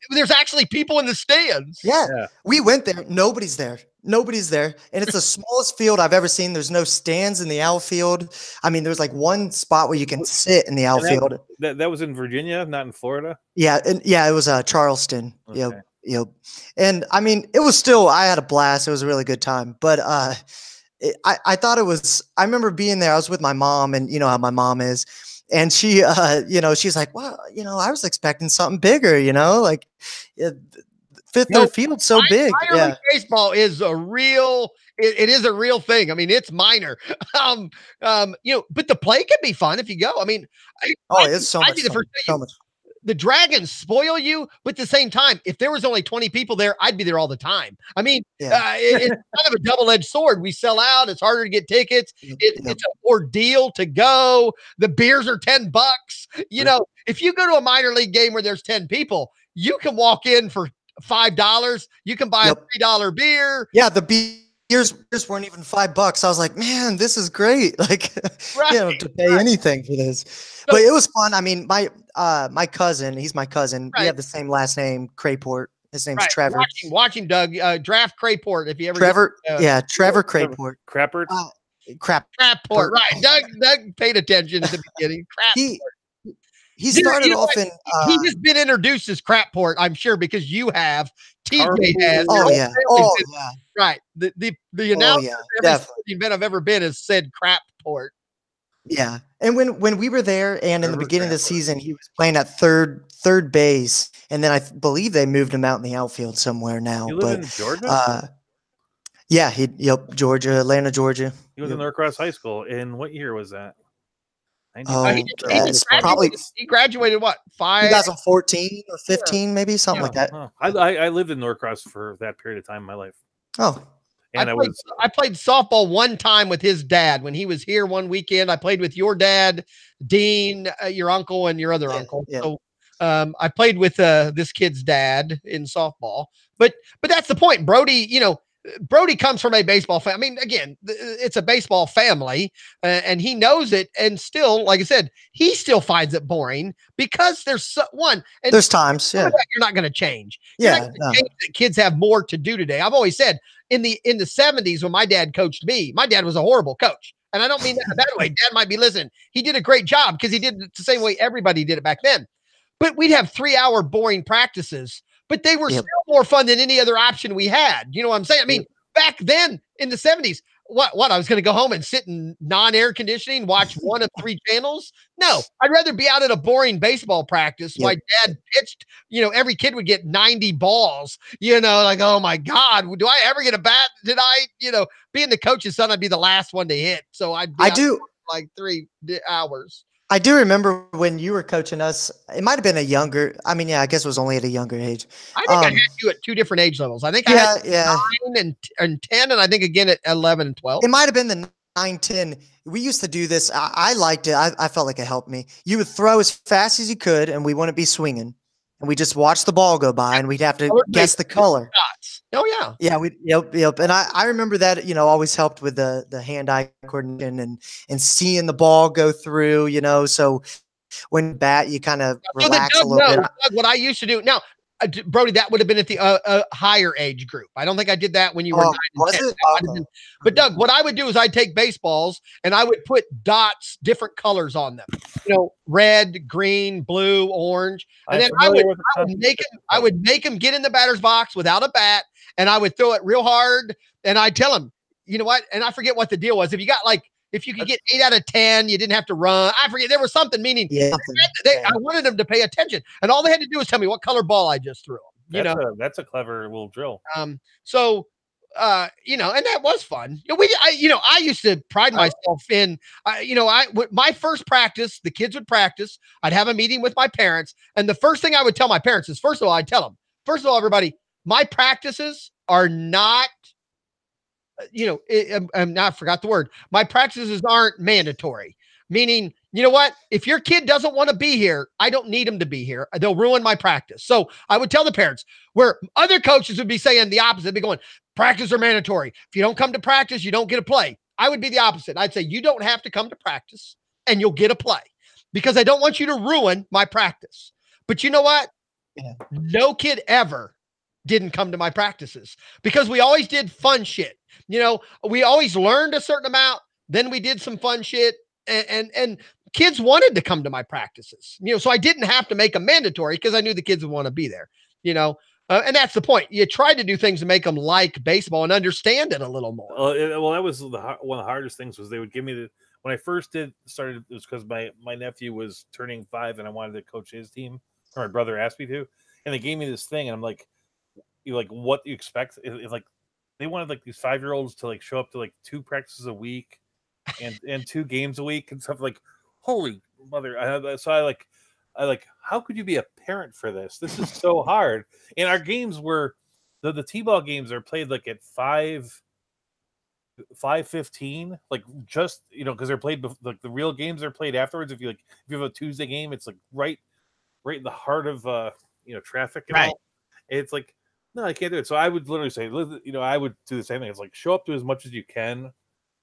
There's actually people in the stands. Yeah, we went there. Nobody's there, and it's the smallest field I've ever seen. There's no stands in the outfield. I mean, there's like one spot where you can sit in the outfield. That was in Virginia, not in Florida. Yeah, it was Charleston. Okay. Yep. And I mean, I had a blast. It was a really good time, but I thought it was, I remember being there. I was with my mom, and how my mom is, and she, she's like, well, I was expecting something bigger, like Fifth third field so big. Minor league baseball is a real. It is a real thing. I mean, it's minor. But the play can be fun if you go. I mean, it's so much fun. So much. The Dragons spoil you, but at the same time, if there was only 20 people there, I'd be there all the time. I mean, it's kind of a double-edged sword. We sell out. It's harder to get tickets. It's an ordeal to go. The beers are $10. You know, if you go to a minor league game where there's 10 people, you can walk in for $5. You can buy a $3 beer. Yeah, the beers weren't even $5. I was like, man, this is great. Like, to pay anything for this. But it was fun. I mean, my cousin, he's my cousin. We have the same last name, Crayport. His name's Trevor. Watching Doug draft Crayport if you ever Trevor Crayport. Crappert. Craport. Right. Doug paid attention at the beginning. He started off in. He has been introduced as Craport, I'm sure, because you have. TJ has. Oh yeah. Right. The announcer every event I've ever been has said Craport. Yeah, and when we were there, and in the beginning of the season, he was playing at third base, and then I believe they moved him out in the outfield somewhere now. You live in Georgia? Georgia, Atlanta, Georgia. He was in Norcross High School. In what year was that? He graduated what? 2014 or 15, maybe something like that. I lived in Norcross for that period of time in my life. Oh. And I played softball one time with his dad when he was here one weekend. I played with your dad, Dean, your uncle, and your other uncle. Yeah. So I played with this kid's dad in softball. But that's the point. Brody comes from a baseball family. I mean, again, it's a baseball family, and he knows it. And still, like I said, he still finds it boring because there's there's times, you're not going to change. Change that kids have more to do today. I've always said in the 70s when my dad coached me, my dad was a horrible coach. And I don't mean that in a bad way. Dad might be listening. He did a great job because he did it the same way everybody did it back then. But we'd have 3-hour boring practices, but they were still more fun than any other option we had. You know what I'm saying? I mean, back then in the 70s, what I was going to go home and sit in non-air conditioning, watch one of 3 channels? No, I'd rather be out at a boring baseball practice. My dad pitched, every kid would get 90 balls, like, oh my God, do I ever get a bat tonight? Being the coach's son, I'd be the last one to hit. So I'd be like 3 hours. I do remember when you were coaching us, it might've been I guess it was only at a younger age. I think I had you at 2 different age levels. I think I had 9 and 10, and I think again at 11 and 12. It might've been the 9, 10. We used to do this. I liked it. I felt like it helped me. You would throw as fast as you could, and we wouldn't be swinging. And we just watch the ball go by, and we'd have to guess the color. Oh yeah. Yeah. Yep. And I remember that, always helped with the hand-eye coordination and seeing the ball go through, so when bat, you kind of relax a little bit. What I used to do now, Brody, that would have been at the higher age group. I don't think I did that when you were 9 and 10. But Doug, what I would do is I'd take baseballs and I would put dots, different colors on them. Red, green, blue, orange, and then I would make him get in the batter's box without a bat, and I would throw it real hard, and I'd tell him, you know what? And I forget what the deal was. If you could get 8 out of 10, you didn't have to run. I forget. There was something, meaning I wanted them to pay attention. And all they had to do was tell me what color ball I just threw them. That's a clever little drill. And that was fun. I used to pride myself in, my first practice, the kids would practice. I'd have a meeting with my parents. And the first thing I would tell my parents is, first of all, I'd tell them, everybody, my practices are not, I forgot the word. My practices aren't mandatory, meaning, you know what? If your kid doesn't want to be here, I don't need them to be here. They'll ruin my practice. So I would tell the parents, where other coaches would be saying the opposite. They'd be going, practice are mandatory. If you don't come to practice, you don't get a play. I would be the opposite. I'd say, you don't have to come to practice and you'll get a play because I don't want you to ruin my practice. But you know what? No kid ever didn't come to my practices because we always did fun shit. We always learned a certain amount. Then we did some fun shit and kids wanted to come to my practices, so I didn't have to make them mandatory because I knew the kids would want to be there, and that's the point. You tried to do things to make them like baseball and understand it a little more. Well, that was one of the hardest things was they would give me when I first started, it was because my nephew was turning 5 and I wanted to coach his team, or my brother asked me to, and they gave me this thing and I'm like, like what you expect. It's like they wanted like these 5-year-olds to like show up to like 2 practices a week and 2 games a week and stuff. Like, holy mother! So I like, how could you be a parent for this? This is so hard. And our games were the T-ball games are played like at 5:15, like just because they're played like the real games are played afterwards. If you have a Tuesday game, it's like right in the heart of traffic and all. It's like, no, I can't do it. So I would literally say, I would do the same thing. It's like, show up to as much as you can.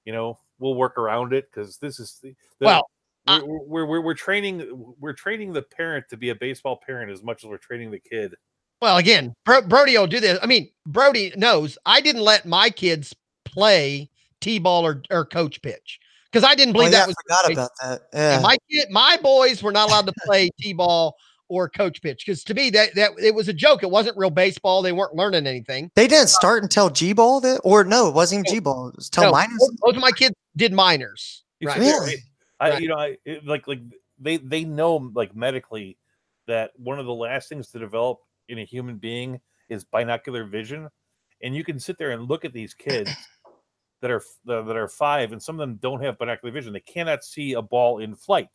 We'll work around it, because this is we're training the parent to be a baseball parent as much as we're training the kid. Well, again, Brody will do this. I mean, Brody knows I didn't let my kids play T-ball or coach pitch, because I didn't believe that was. I forgot about that. Yeah. My boys were not allowed to play T-ball or coach pitch, because to me that it was a joke. It wasn't real baseball. They weren't learning anything. They didn't start until G-ball, or no, it wasn't even G-ball. It was till minors. Both of my kids did minors. Right. Really? They know, like, medically, that one of the last things to develop in a human being is binocular vision, and you can sit there and look at these kids that are 5, and some of them don't have binocular vision. They cannot see a ball in flight.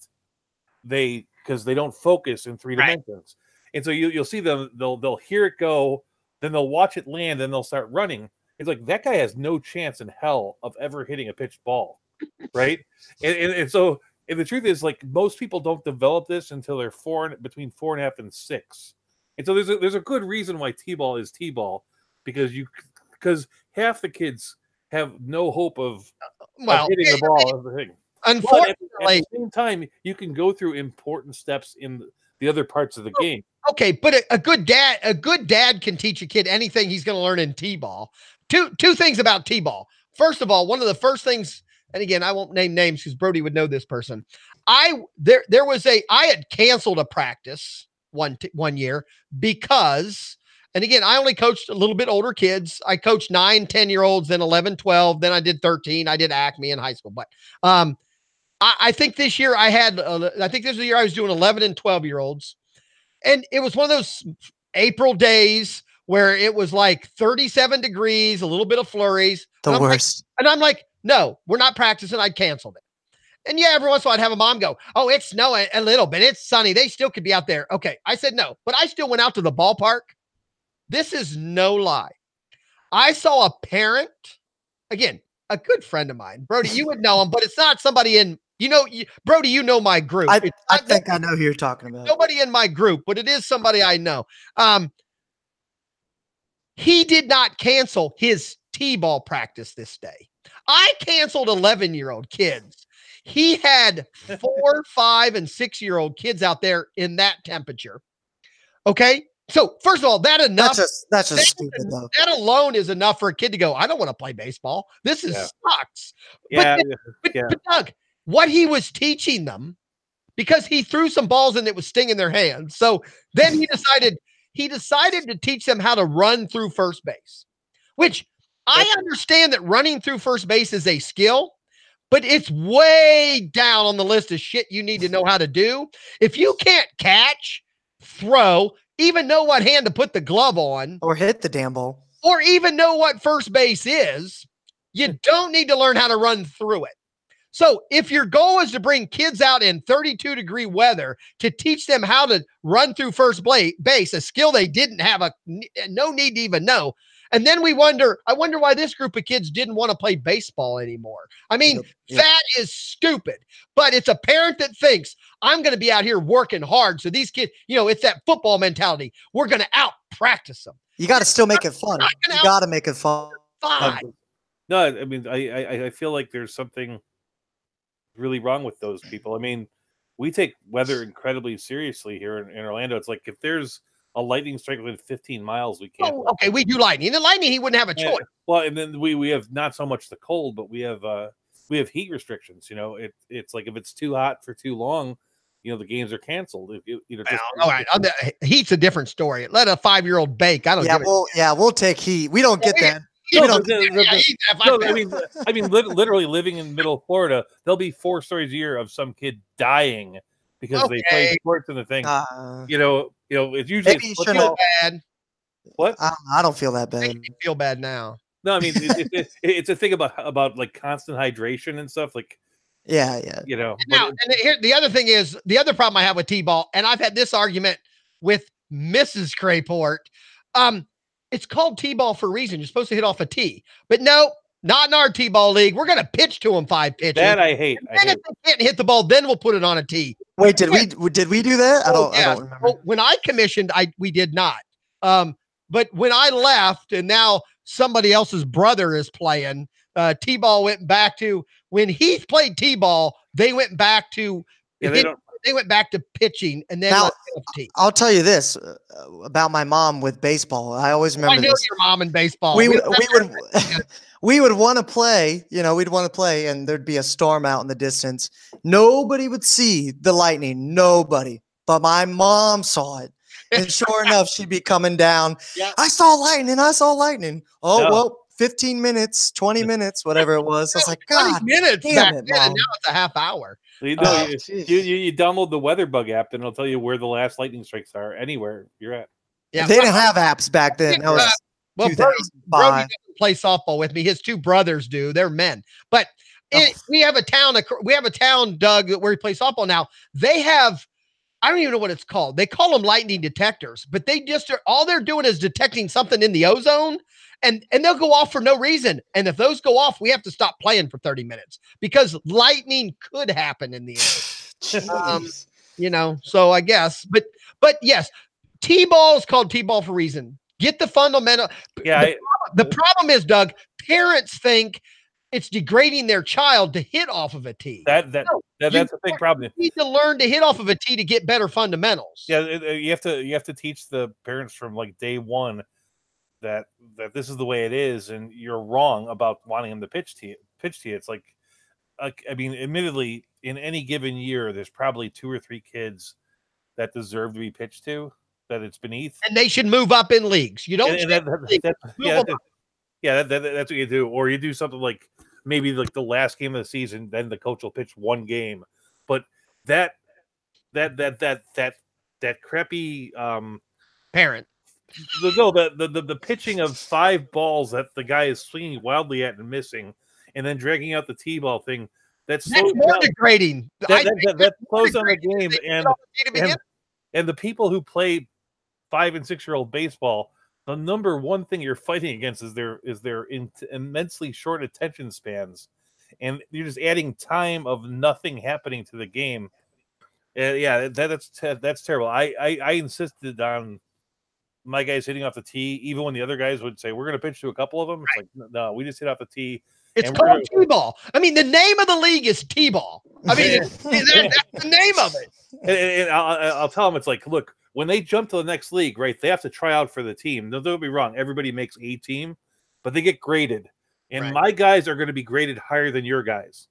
Because they don't focus in 3 dimensions. And so you'll see them, they'll hear it go, then they'll watch it land, then they'll start running. It's like, that guy has no chance in hell of ever hitting a pitched ball, right? and so the truth is, like, most people don't develop this until they're between 4.5 and 6. And so there's a good reason why T-ball is T-ball, because half the kids have no hope of hitting the ball as the thing. Unfortunately, at the same time, you can go through important steps in the other parts of the game. Okay, but a good dad can teach a kid anything he's going to learn in T-ball. Two things about T-ball. First of all, one of the first things, and again, I won't name names because Brody would know this person. I had canceled a practice one year because, and again, I only coached a little bit older kids. I coached 9, 10-year-olds, then 11, 12, then I did 13. I did Acme in high school, but I think this year this is the year I was doing 11 and 12-year-olds. And it was one of those April days where it was like 37 degrees, a little bit of flurries. The worst. And I'm like, no, we're not practicing. I canceled it. And yeah, every once in a while I'd have a mom go, oh, it's snowing a little bit. It's sunny. They still could be out there. Okay. I said no, but I still went out to the ballpark. This is no lie. I saw a parent, again, a good friend of mine. Brody, you would know him, but it's not somebody in, Brody, you know my group. I think I know who you're talking about. Nobody in my group, but it is somebody I know. He did not cancel his T-ball practice this day. I canceled 11-year-old kids. He had 4, 5, and 6-year-old kids out there in that temperature. Okay. So first of all, that's just stupid though. That alone is enough for a kid to go, I don't want to play baseball. This sucks. Yeah. But Doug, what he was teaching them, because he threw some balls and it was stinging their hands. So then he decided to teach them how to run through first base, which I understand that running through first base is a skill, but it's way down on the list of shit you need to know how to do. If you can't catch, throw, even know what hand to put the glove on, or hit the damn ball, or even know what first base is, you don't need to learn how to run through it. So if your goal is to bring kids out in 32-degree weather to teach them how to run through first base, a skill they didn't have no need to even know. And then I wonder why this group of kids didn't want to play baseball anymore. I mean, that is stupid, but it's a parent that thinks I'm going to be out here working hard. So these kids, it's that football mentality. We're going to out practice them. You got to still make it fun. You got to make it fun. No, I mean, I feel like there's something really wrong with those people. I mean, we take weather incredibly seriously here in Orlando. It's like, if there's a lightning strike within 15 miles, we can't. Oh, okay, we do lightning. The lightning, he wouldn't have a choice. Well, and then we have not so much the cold, but we have heat restrictions. It's like, if it's too hot for too long, the games are canceled. All right, heat's a different story. Let a 5-year-old bake. I don't. We'll take heat. We don't get that. I mean, literally living in middle of Florida, there'll be 4 stories a year of some kid dying because they play sports in the thing. It's usually maybe bad. What? I don't feel that bad. I feel bad now. No, I mean it's a thing about like constant hydration and stuff. Like, Yeah. you know. Now, and here the other thing is the other problem I have with T-ball, and I've had this argument with Mrs. Crayport. It's called T-ball for a reason. You're supposed to hit off a tee, but no, not in our T-ball league. We're gonna pitch to them 5 pitches. That I hate. And if they can't hit the ball, then we'll put it on a tee. Wait, did we do that? I don't remember. Well, when I commissioned, we did not. But when I left, and now somebody else's brother is playing, T-ball went back to when Heath played T-ball. They went back to they went back to pitching, and then I'll tell you this about my mom with baseball. I always remember. I know this. Your mom in baseball. We would we would want to play. You know, we'd want to play, and there'd be a storm out in the distance. Nobody would see the lightning. Nobody, but my mom saw it. And sure enough, she'd be coming down. Yeah. I saw lightning. Oh, no. Well, 15 minutes, 20 minutes, whatever it was. I was like, God, 20 minutes damn back it, then, Mom. and now it's a half hour. You download the weather bug app, and it'll tell you where the last lightning strikes are anywhere you're at. Yeah, they didn't have apps back then. That was Brody doesn't play softball with me. His 2 brothers do. They're men. But we have a town, Doug, where he plays softball now. They have, I don't even know what it's called. They call them lightning detectors, but they just all they're doing is detecting something in the ozone, and they'll go off for no reason. And if those go off, we have to stop playing for 30 minutes because lightning could happen in the air. You know, so I guess, but yes, T-ball is called T-ball for a reason. Get the fundamental. Yeah. The problem is, Doug, parents think it's degrading their child to hit off of a tee. That's a big problem. You need to learn to hit off of a tee to get better fundamentals. Yeah, you have to teach the parents from like day one that this is the way it is, and you're wrong about wanting them to pitch to you. It's like I mean, admittedly, in any given year, there's probably 2 or 3 kids that deserve to be pitched to, that it's beneath, and they should move up in leagues. You don't. That's what you do, or you do something like maybe like the last game of the season, then the coach will pitch 1 game, but that crappy parent. The pitching of 5 balls that the guy is swinging wildly at and missing, and then dragging out the T-ball thing. That's more degrading. That slows down the game, and the people who play 5- and 6-year-old baseball, the number one thing you're fighting against is their immensely short attention spans, and you're just adding time of nothing happening to the game. That's terrible. I insisted on my guys hitting off the tee, even when the other guys would say, we're going to pitch to a couple of them. It's like, no, we just hit off the tee. It's called T-ball. I mean, the name of the league is T-ball. I mean, that's the name of it. And I'll tell them, it's like, look, when they jump to the next league, right, they have to try out for the team. Don't be wrong. Everybody makes a team, but they get graded. And my guys are going to be graded higher than your guys.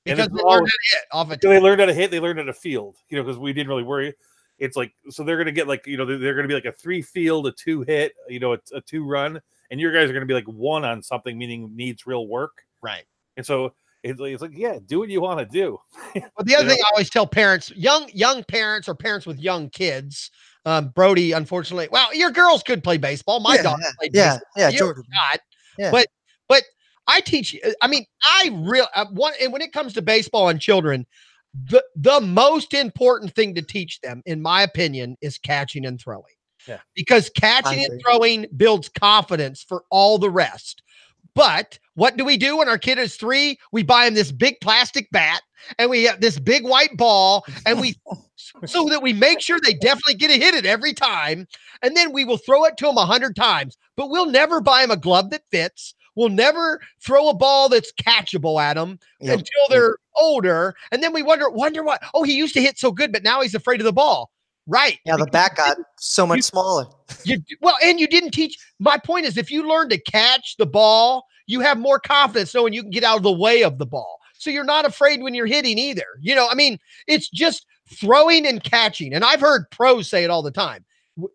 Because they learned how to hit off a tee. They learned how to hit. They learned how to field, because we didn't really worry. It's like, so they're going to get like, they're going to be like a 3 field, a 2 hit, a 2 run. And your guys are going to be like 1 on something, meaning needs real work. Right. And so it's like, yeah, do what you want to do. Well, the other thing I always tell parents, young parents or parents with young kids, Brody, unfortunately, well, your girls could play baseball. My daughter played baseball. Yeah, Jordan. But I teach, I mean, and when it comes to baseball and children, the most important thing to teach them, in my opinion, is catching and throwing. Yeah. Because catching and throwing builds confidence for all the rest. But what do we do when our kid is 3? We buy him this big plastic bat, and we have this big white ball, and so that we make sure they definitely get to hit it every time. And then we will throw it to them 100 times, but we'll never buy them a glove that fits. We'll never throw a ball that's catchable at them until they're older. And then we wonder what, he used to hit so good, but now he's afraid of the ball. Right. Yeah. The bat got so much smaller. And you didn't teach. My point is, if you learn to catch the ball, you have more confidence knowing you can get out of the way of the ball. So you're not afraid when you're hitting either. I mean, it's just throwing and catching. And I've heard pros say it all the time.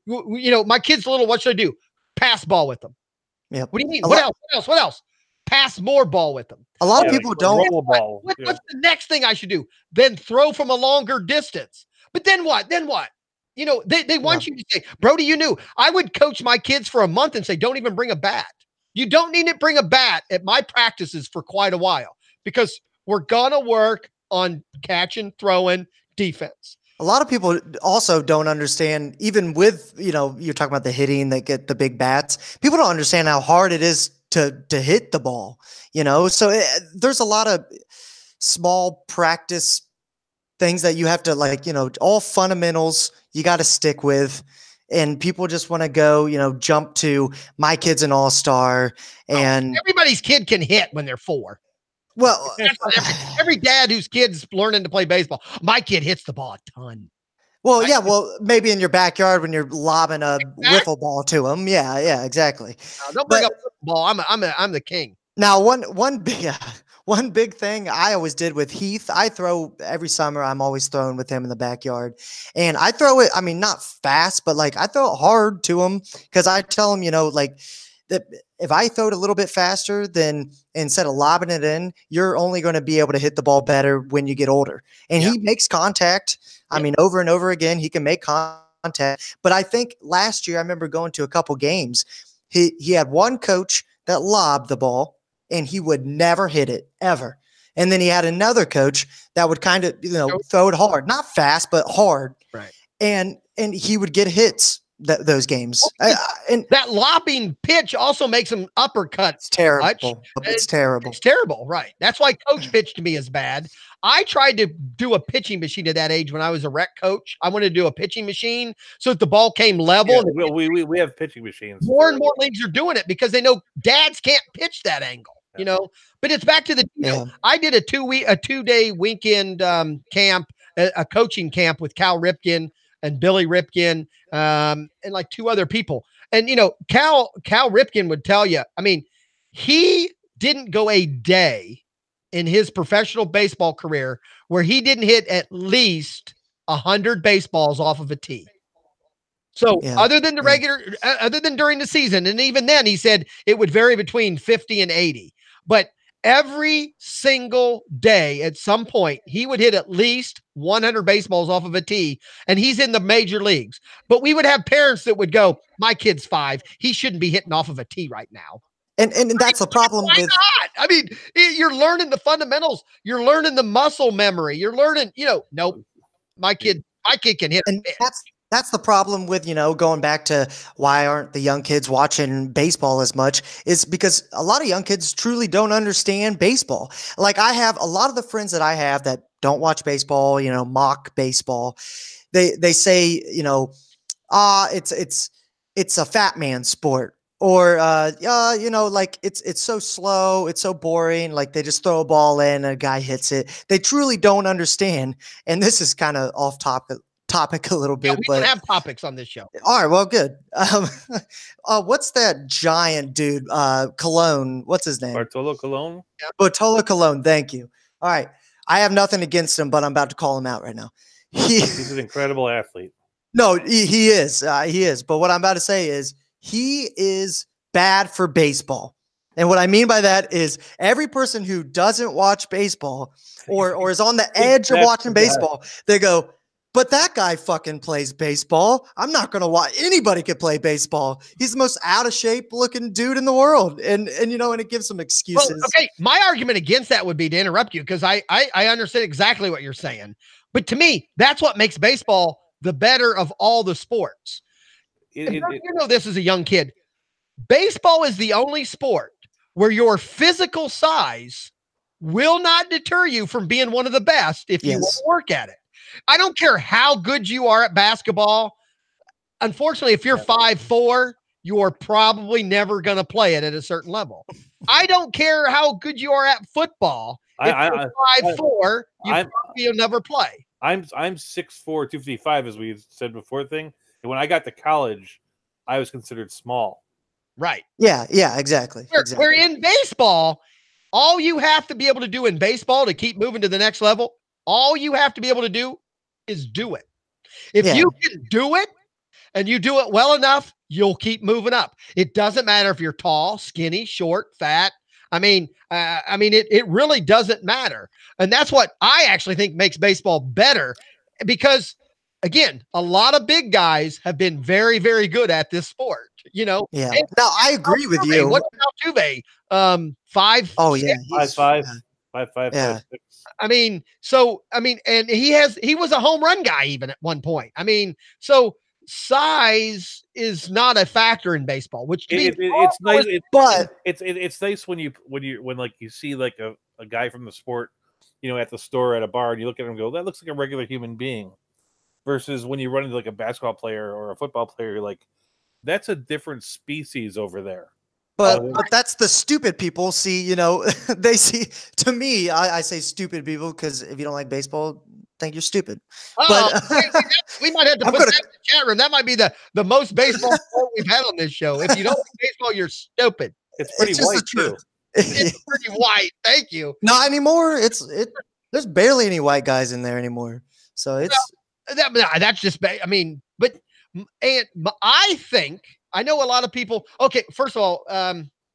My kid's little, what should I do? Pass ball with them. Yeah. What do you mean? What else? Pass more ball with them. A lot of people don't. Roll a ball. What's the next thing I should do? Then throw from a longer distance. But then what? They want you to say, Brody, you knew. I would coach my kids for a month and say, don't even bring a bat. You don't need to bring a bat at my practices for quite a while because we're going to work on catching, throwing, defense. A lot of people also don't understand, even with, you're talking about the hitting, that get the big bats. People don't understand how hard it is to hit the ball, So there's a lot of small practice things that you have to all fundamentals you got to stick with. And people just want to go, jump to my kid's an all-star and everybody's kid can hit when they're 4. Well, every dad whose kid's learning to play baseball, my kid hits the ball a ton. Well, yeah, maybe in your backyard when you're lobbing a wiffle ball to him. Yeah, exactly. Don't bring up the ball. I'm the king. Now, one big thing I always did with Heath, I throw every summer. I'm always throwing with him in the backyard, and I throw it. I mean, not fast, but I throw it hard to him because I tell him, that if I throw it a little bit faster, then instead of lobbing it in, you're only going to be able to hit the ball better when you get older. And he makes contact. I mean, over and over again, he can make contact. But I think last year, I remember going to a couple games. He had one coach that lobbed the ball, and he would never hit it ever. And then he had another coach that would kind of, throw it hard, not fast, but hard. Right. And he would get hits. Those games. And that lobbing pitch also makes him uppercut. It's terrible. It's terrible. It's terrible, right? That's why coach pitch to me is bad. I tried to do a pitching machine at that age when I was a rec coach. I wanted to do a pitching machine so that the ball came level. Yeah, we have pitching machines. More and more leagues are doing it because they know dads can't pitch that angle. But it's back to the I did a 2-day weekend camp, a coaching camp with Cal Ripken and Billy Ripken, and 2 other people. And, Cal Ripken would tell you, I mean, he didn't go a day in his professional baseball career where he didn't hit at least 100 baseballs off of a tee. So other than other than during the season, and even then he said it would vary between 50 and 80, but every single day at some point, he would hit at least 100 baseballs off of a tee, and he's in the major leagues. But we would have parents that would go, my kid's 5. He shouldn't be hitting off of a tee right now. And that's the problem Why with not? I mean, you're learning the fundamentals. You're learning the muscle memory. You're learning, nope, my kid can hit. And that's the problem with, going back to why aren't the young kids watching baseball as much is because a lot of young kids truly don't understand baseball. I have a lot of the friends that I have that don't watch baseball, mock baseball. They say, it's a fat man sport. Or, it's so slow. It's so boring. They just throw a ball in and a guy hits it. They truly don't understand. And this is kind of off topic a little bit, we but don't have topics on this show. All right, well, good. What's that giant dude? Cologne. What's his name? Bartolo Colon. Bartolo Colon. Thank you. All right, I have nothing against him, but I'm about to call him out right now. He's an incredible athlete. No, he is. He is. But what I'm about to say is he is bad for baseball. And what I mean by that is every person who doesn't watch baseball or is on the edge of watching baseball, they go, but that guy fucking plays baseball. I'm not going to watch. Anybody could play baseball. He's the most out of shape looking dude in the world. And it gives some excuses. Well, okay. My argument against that would be to interrupt you because I understand exactly what you're saying. But to me, that's what makes baseball the better of all the sports. This as a young kid. Baseball is the only sport where your physical size will not deter you from being one of the best if you want to work at it. I don't care how good you are at basketball. Unfortunately, if you're 5'4", you are probably never going to play it at a certain level. I don't care how good you are at football. If you're 5'4", you'll never play. I'm 6'4", 255, as we said before thing. And when I got to college, I was considered small. Right. Yeah, exactly. Where in baseball, all you have to be able to do in baseball to keep moving to the next level, all you have to be able to do is do it. If you can do it and you do it well enough, you'll keep moving up. It doesn't matter if you're tall, skinny, short, fat. It really doesn't matter. And that's what I actually think makes baseball better because again, a lot of big guys have been very, very good at this sport. You know. Yeah. And Now I agree with you. What about Tuve? 5. Oh yeah, he's 5'5", yeah. 5'5", Yeah. 5'6". I mean, and he was a home run guy even at one point. I mean, so size is not a factor in baseball, which to me, It's nice. But It's nice when like you see like a guy from the sport, at the store at a bar, and you look at him and go, that looks like a regular human being, versus when you run into like a basketball player or a football player, you're like, that's a different species over there. But that's the stupid people see, they see, to me, I say stupid people because if you don't like baseball, think you're stupid. But we might have to put that in the chat room. That might be the most baseball sport we've had on this show. If you don't like baseball, you're stupid. It's pretty white too. It's pretty white. Thank you. Not anymore. There's barely any white guys in there anymore. So it's that's just, I mean, I think, I know a lot of people. Okay, first of all,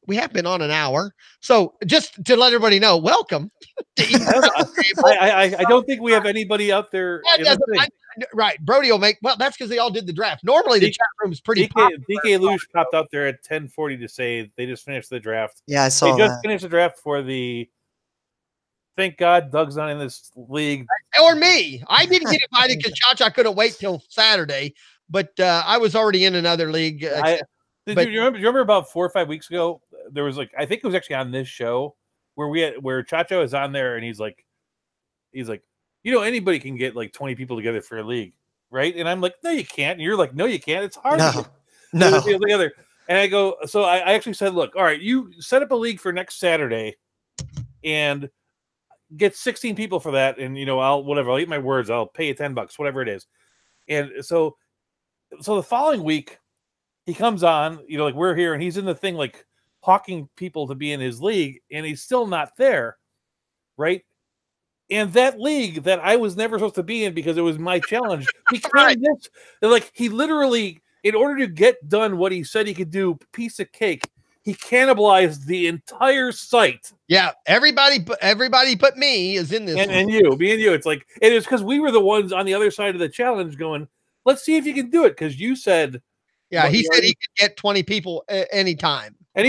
we have been on an hour, so just to let everybody know, welcome. I don't think we have anybody out there. Right, Brody will make. Well, that's because they all did the draft. Normally, the chat room is pretty. DK Luge popped out there at 10:40 to say they just finished the draft. Yeah, I saw. They just finished the draft for the. Thank God Doug's not in this league. Or me. I didn't get invited because Cha-Cha couldn't wait till Saturday. But I was already in another league. You remember about 4 or 5 weeks ago? There was I think it was actually on this show where Cha-Cha was on there, and he's like, anybody can get like 20 people together for a league, right? And I'm like, no, you can't. And you're like, no, you can't. It's hard. No. Together. And I go, so I actually said, look, all right, you set up a league for next Saturday, and get 16 people for that, and I'll eat my words. I'll pay you $10, whatever it is. And so the following week, he comes on, we're here, and he's in the thing, like, hawking people to be in his league, and he's still not there, right? And that league that I was never supposed to be in because it was my challenge became this. Like, he literally, in order to get done what he said he could do, piece of cake, he cannibalized the entire site. Yeah, everybody but me is in this. And me and you. It's like, it is because we were the ones on the other side of the challenge going, let's see if you can do it. Because you said. Yeah, he said he could get 20 people anytime. And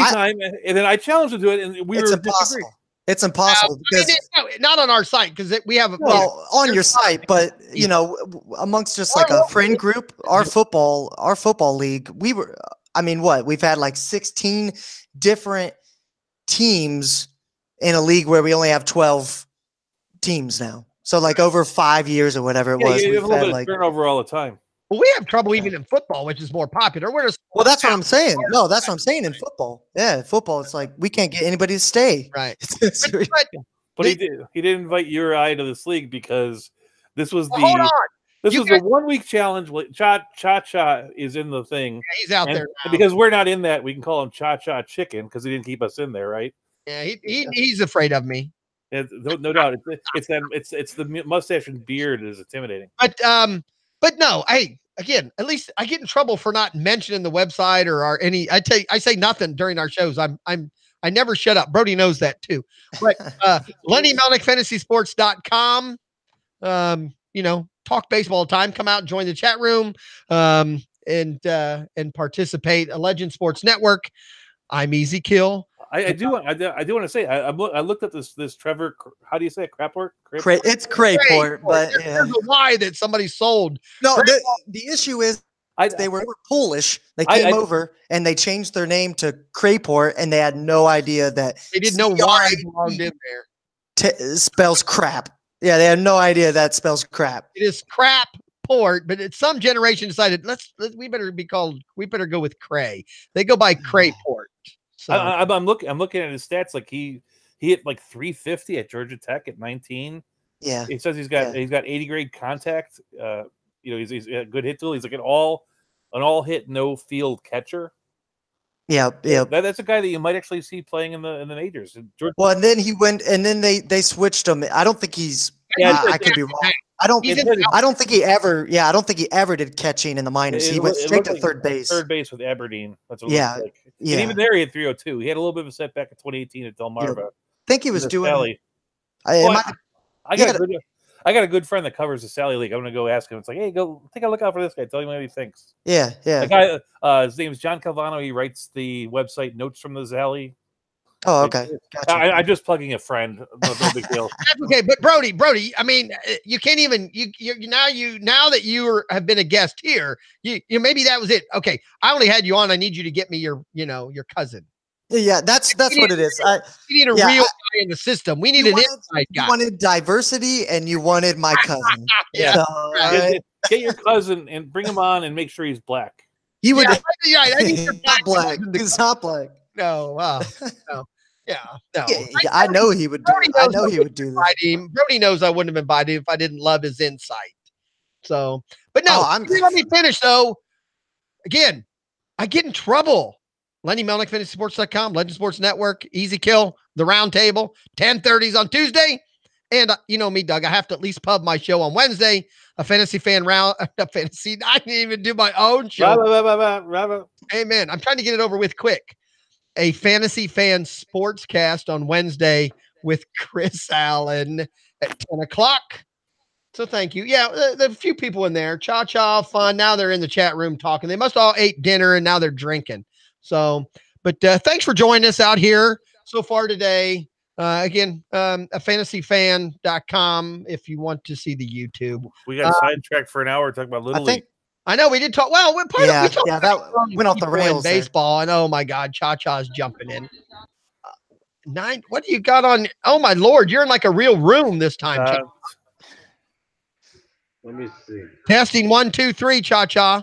then I challenged him to it, and it's impossible. It's impossible because not on our site because we have on your site, but amongst just like a friend group, our football league, we've had like 16 different teams in a league where we only have 12 teams now. So like over 5 years or whatever it was. You have a little bit of turnover all the time. Well, we have trouble even in football, which is more popular. Well, that's what I'm saying. No, that's what I'm saying in football. Yeah, football, it's like we can't get anybody to stay. Right. But he didn't invite you or I to this league because this was hold on. This was the 1 week challenge. Cha-Cha is in the thing. Yeah, he's out there now. Because we're not in that, we can call him Cha-Cha Chicken because he didn't keep us in there, right? Yeah, he's afraid of me. No doubt. It's the mustache and beard is intimidating. But no, again, at least I get in trouble for not mentioning the website or I say nothing during our shows. I never shut up. Brody knows that too. But Lenny Melnick FantasySports.com. Talk baseball all the time. Come out and join the chat room and participate. A Legend Sports Network. I'm Easy Kill. I do want to say I looked at this Trevor. How do you say it? Craport? It's Crayport, but there's a Y that somebody sold. No, the issue is they were Polish. They came over and they changed their name to Crayport, and they had no idea that they didn't know why it belonged in there. Spells crap. Yeah, they had no idea that spells crap. It is crap port, but some generation decided we better go with Cray. They go by Crayport. So I'm looking at his stats. Like he hit like 350 at Georgia Tech at 19. Yeah, he says he's got 80 grade contact. He's a good hit tool. He's like an all hit no field catcher. Yeah. That's a guy that you might actually see playing in the majors. Well, and then he went, and then they switched him. I don't think he's. I could be wrong. I don't think he ever did catching in the minors. He went straight to third base. Third base with Aberdeen. That's what it looks like. Yeah. And even there, he had 302. He had a little bit of a setback in 2018 at Delmarva. I think he was doing. I I got a good friend that covers the Sally League. I'm gonna go ask him. It's like, hey, go take a look out for this guy. Tell him what he thinks. Yeah. The guy, his name is John Calvano. He writes the website Notes from the Sally. Oh, okay. Gotcha. I'm just plugging a friend. No big deal. That's okay, but Brody, I mean, you can't even now that you have been a guest here, you maybe that was it. Okay, I only had you on. I need you to get me your cousin. Yeah, that's what it is. We need a real guy in the system. We need an inside guy. You wanted diversity, and you wanted my cousin. Yeah, so, get your cousin and bring him on, and make sure he's black. He would. Yeah, I think he's not black. He's not black. No, no. Yeah, no. Yeah, I know he would do. I know he would do that. Brody knows I wouldn't have invited him if I didn't love his insight. So, but no, let me finish though. Again, I get in trouble. Lenny Melnick, afantasysports.com, Legend Sports Network, Easy Kill, The Round Table, 10:30s on Tuesday. And you know me, Doug, I have to at least pub my show on Wednesday. A fantasy fan round, a fantasy. I didn't even do my own show. Amen. I'm trying to get it over with quick. A fantasy fan sportscast on Wednesday with Chris Allen at 10 o'clock. So thank you. Yeah, there are a few people in there. Cha fun. Now they're in the chat room talking. They must all ate dinner and now they're drinking. So, but thanks for joining us out here so far today. Again, afantasyfan.com if you want to see the YouTube. We got sidetracked for an hour talking about Little League. I know we did talk. Well, we talked that went off the rails. Baseball, and oh my God, Cha-Cha's jumping in. 9. What do you got on? Oh my Lord, you're in like a real room this time. Let me see. Testing 1, 2, 3. Cha-Cha.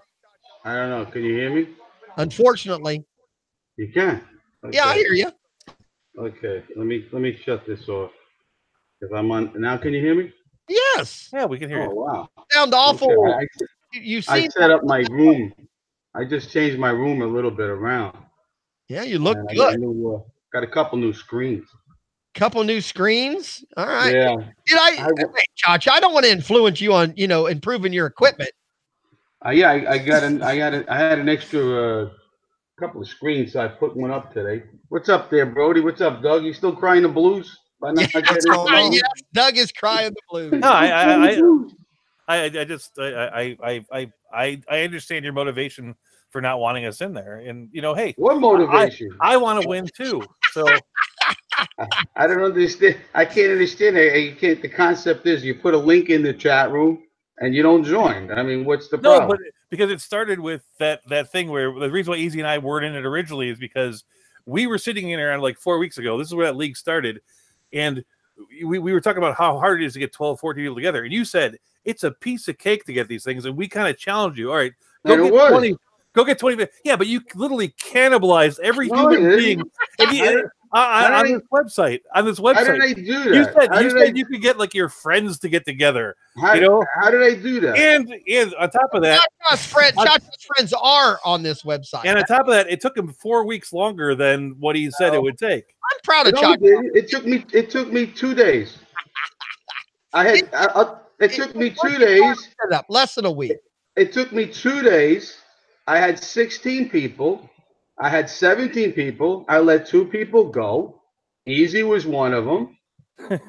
I don't know. Can you hear me? Unfortunately, you can. Okay. Yeah, I hear you. Okay, let me shut this off because I'm on now. Can you hear me? Yes. Yeah, we can hear you. Wow. Sound awful. Okay. I see? set up my room. I just changed my room a little bit around. Yeah, you look good. Got a couple new screens. Couple new screens. All right. Yeah. Wait, Cha-Cha, I don't want to influence you on improving your equipment. I had an extra couple of screens, so I put one up today. What's up there, Brody? What's up, Doug? You still crying the blues? Yes, Doug is crying the blues. No, I understand your motivation for not wanting us in there, and hey, what motivation? I want to win too. So I don't understand. I can't understand it. The concept is you put a link in the chat room and you don't join. I mean, what's the problem? No, but because it started with that thing where the reason why Easy and I weren't in it originally is because we were sitting in around like 4 weeks ago. This is where that league started, and we were talking about how hard it is to get 12, 14 people together, and you said it's a piece of cake to get these things, and we kind of challenged you. All right, go get 20. Yeah, but you literally cannibalized every human being on this website. How did I do that? You said you could get like your friends to get together. How did I do that? And on top of that, Cha-Cha's friends are on this website. And on top of that, it took him 4 weeks longer than what he said it would take. I'm proud of Cha-Cha. It took me 2 days. It took me 2 days. Less than a week. It took me 2 days. I had 16 people. I had 17 people. I let 2 people go. Easy was one of them,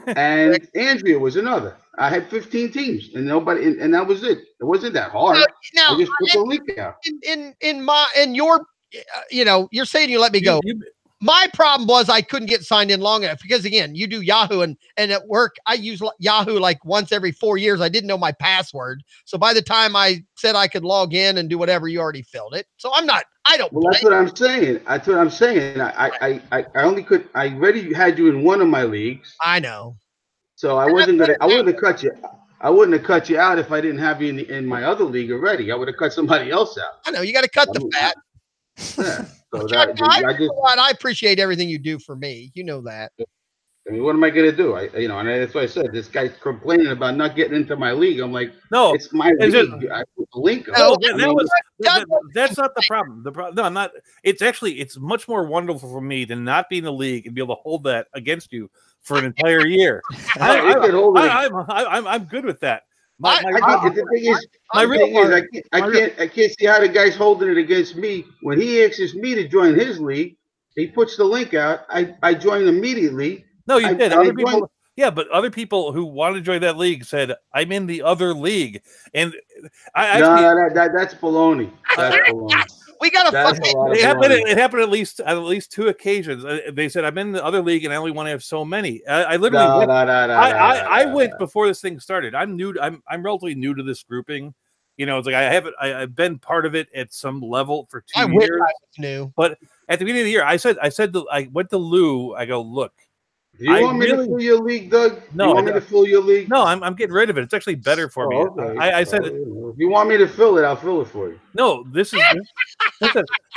and Andrea was another. I had 15 teams, and and that was it. It wasn't that hard. Now, I just put the link out. You're saying you let me go. My problem was I couldn't get signed in long enough because, again, you do Yahoo, and at work, I use Yahoo like once every 4 years. I didn't know my password. So by the time I said I could log in and do whatever, you already filled it. So that's what I'm saying. That's what I'm saying. I already had you in one of my leagues. I know. So I wouldn't have cut you. I wouldn't have cut you out if I didn't have you in my other league already. I would have cut somebody else out. I know. You got to cut the fat. Yeah. So I appreciate everything you do for me. You know that. I mean, what am I going to do? And that's why I said this guy's complaining about not getting into my league. I'm like, no, it's my league. I put the link. That's not the problem. No, I'm not. It's much more wonderful for me to not be in the league and be able to hold that against you for an entire year. I'm good with that. The thing is, I can't see how the guy's holding it against me when he asks me to join his league. He puts the link out. I join immediately. No, you did. Yeah, but other people who wanted to join that league said, "I'm in the other league," and I actually that's baloney. That's baloney. We got to That's fucking. a lot of it baloney. happened at least 2 occasions. They said, "I'm in the other league, and I only want to have so many." I No, literally went. no, no, no, I no, went no. before this thing started. I'm new. I'm relatively new to this grouping. You know, it's like I've been part of it at some level for 2 I wish years. I was new. But at the beginning of the year, I went to Lou. I go, look. Do you want me to fill your league, Doug? No, you want me to fill your league? No, I'm getting rid of it. It's actually better for me. Okay. I said, if you want me to fill it, I'll fill it for you. no. Listen,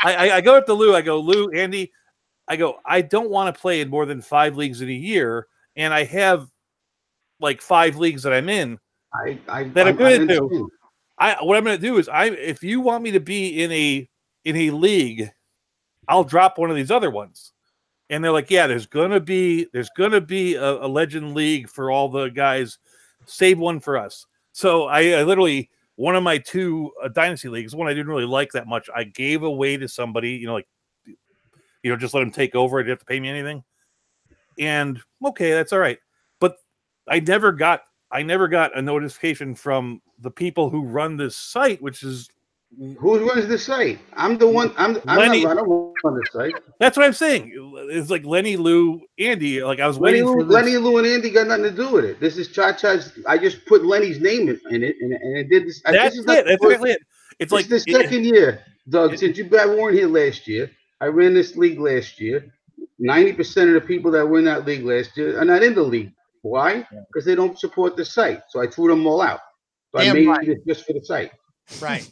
I go up to Lou. I go, Lou, Andy. I go, I don't want to play in more than 5 leagues in a year, and I have like 5 leagues that I'm in I'm going to do. What I'm going to do is, if you want me to be in a league, I'll drop one of these other ones. And they're like, yeah, there's gonna be a legend league for all the guys. Save one for us. So I literally, one of my 2 dynasty leagues, one I didn't really like that much, I gave away to somebody. Just let them take over. I didn't have to pay me anything. And okay, that's all right. But I never got a notification from the people who run this site, which is. Who runs the site? I'm the one. I'm Lenny. I don't run the site. That's what I'm saying. It's like Lenny, Lou, Andy. Like I was waiting for this. Lenny, Lou, and Andy got nothing to do with it. This is Cha-Cha's. I just put Lenny's name in it, and it did this. That's it. That's exactly it. It's like the second year, Doug. Since you weren't here last year, I ran this league last year. 90% of the people that were in that league last year are not in the league. Why? Because they don't support the site. So I threw them all out. So I made it just for the site. Right.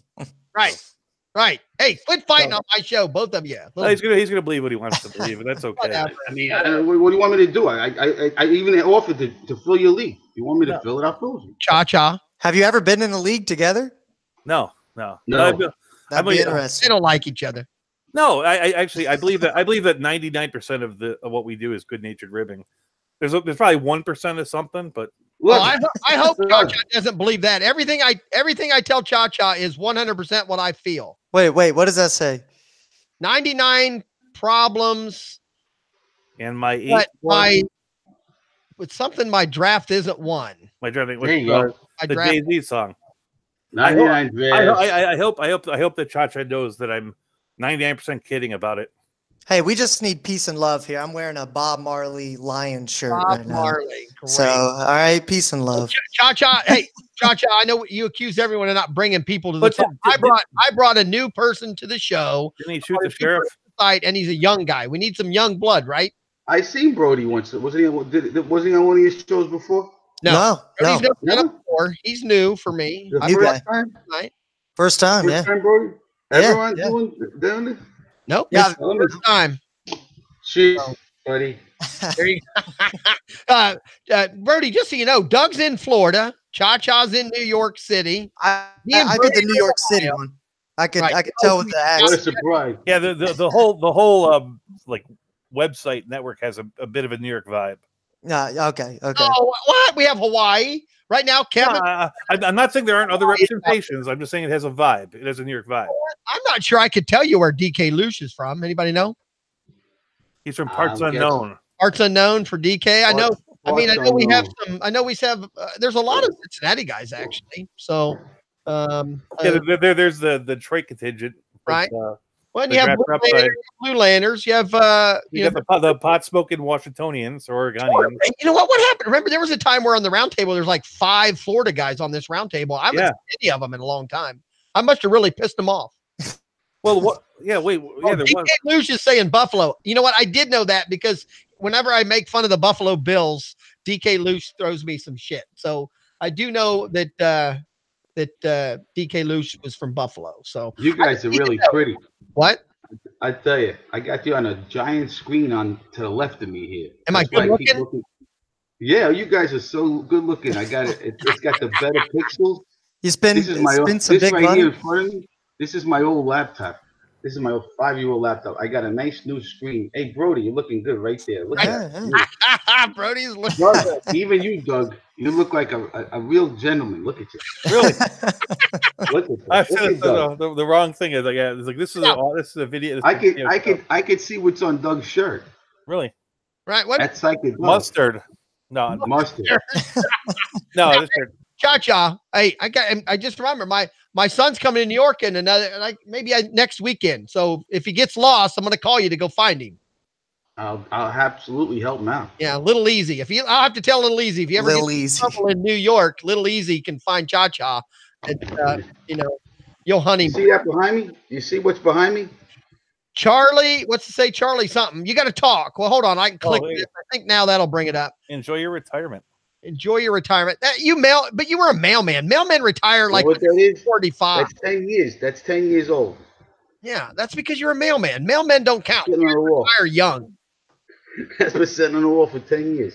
Right. Hey, quit fighting on my show, both of you. No, he's gonna believe what he wants to believe, and that's okay. I mean, what do you want me to do? I even offered to fill your league. You want me to fill it? I'll fill it. Cha-cha. Have you ever been in a league together? No. That'd be interesting. They don't like each other. No, I believe that 99% of what we do is good-natured ribbing. There's probably 1% of something, but well, I hope Cha-Cha doesn't believe that. Everything I tell Cha-Cha is 100% what I feel. Wait, what does that say? 99 problems. And my draft isn't one. My draft. There you go. The Jay-Z song. 99 drafts. I hope that Cha-Cha knows that I'm 99% kidding about it. Hey, we just need peace and love here. I'm wearing a Bob Marley Lion shirt right now. Marley, great. So, all right, peace and love. Cha-Cha, hey, Cha-Cha, I know you accuse everyone of not bringing people to the site. I brought a new person to the show. Didn't he shoot the sheriff? And he's a young guy. We need some young blood, right? I seen Brody once. Was he on one of your shows before? No. No. He's never done it before. He's new for me. First time, yeah. First time, Brody? Everyone's doing it? Nope. Yeah. First time. Shit, buddy. There you Brody, just so you know, Doug's in Florida. Cha-Cha's in New York City. I did the New York City one. I could tell with the accent. What a surprise. Yeah, the whole like website network has a bit of a New York vibe. Yeah, okay. Oh, what? We have Hawaii right now, Kevin. I'm not saying there aren't other representations. I'm just saying it has a vibe. It has a New York vibe. I'm not sure I could tell you where DK Luce is from. Anybody know? He's from Parts Unknown. Parts Unknown for DK. I know. I mean, I know we have some. I know we have. There's a lot of Cincinnati guys actually. So, there's the Detroit contingent, right? Well, you have Blue Landers. You have you got the pot smoking Washingtonians or Oregonians. You know what? What happened? Remember, there was a time where on the round table there's like 5 Florida guys on this round table. I haven't seen any of them in a long time. I must have really pissed them off. Well, what? Yeah, wait. Yeah, there was. Luce is saying Buffalo. You know what? I did know that because whenever I make fun of the Buffalo Bills, DK Luce throws me some shit. So I do know that DK Luce was from Buffalo. So you guys are really pretty. What? I tell you, I got you on a giant screen on to the left of me here. Am I good looking? Yeah, you guys are so good looking. I got it. It's got the better pixels. This right here in front of me. This is my old laptop. This is my old 5-year-old laptop. I got a nice new screen. Hey, Brody, you're looking good right there. Look at that. Brody's looking. Even you, Doug, you look like a real gentleman. Look at you. Really? Look at I said the wrong thing. Is like, it's like this is a video. I could see what's on Doug's shirt. Really? Right. What? That's psychic. Mustard. No, Mustard. no, this year. Cha-cha. Hey, I just remember my son's coming to New York in maybe next weekend. So if he gets lost, I'm going to call you to go find him. I'll absolutely help him out. Yeah, Little Easy. I'll have to tell Little Easy if you ever Little get Easy. trouble in New York, Little Easy can find Cha-cha. And, you'll hunt You him. see that behind me? You see what's behind me? Charlie, what's to say, Charlie? Something. You got to talk. Well, hold on. I can click this. I think now that'll bring it up. Enjoy your retirement. Enjoy your retirement. But you were a mailman. Mailmen retire like what that is? 45. That's 10 years. That's 10 years old. Yeah, that's because you're a mailman. Mailmen don't count. Sitting on the wall. Retire young. That's been sitting on the wall for 10 years.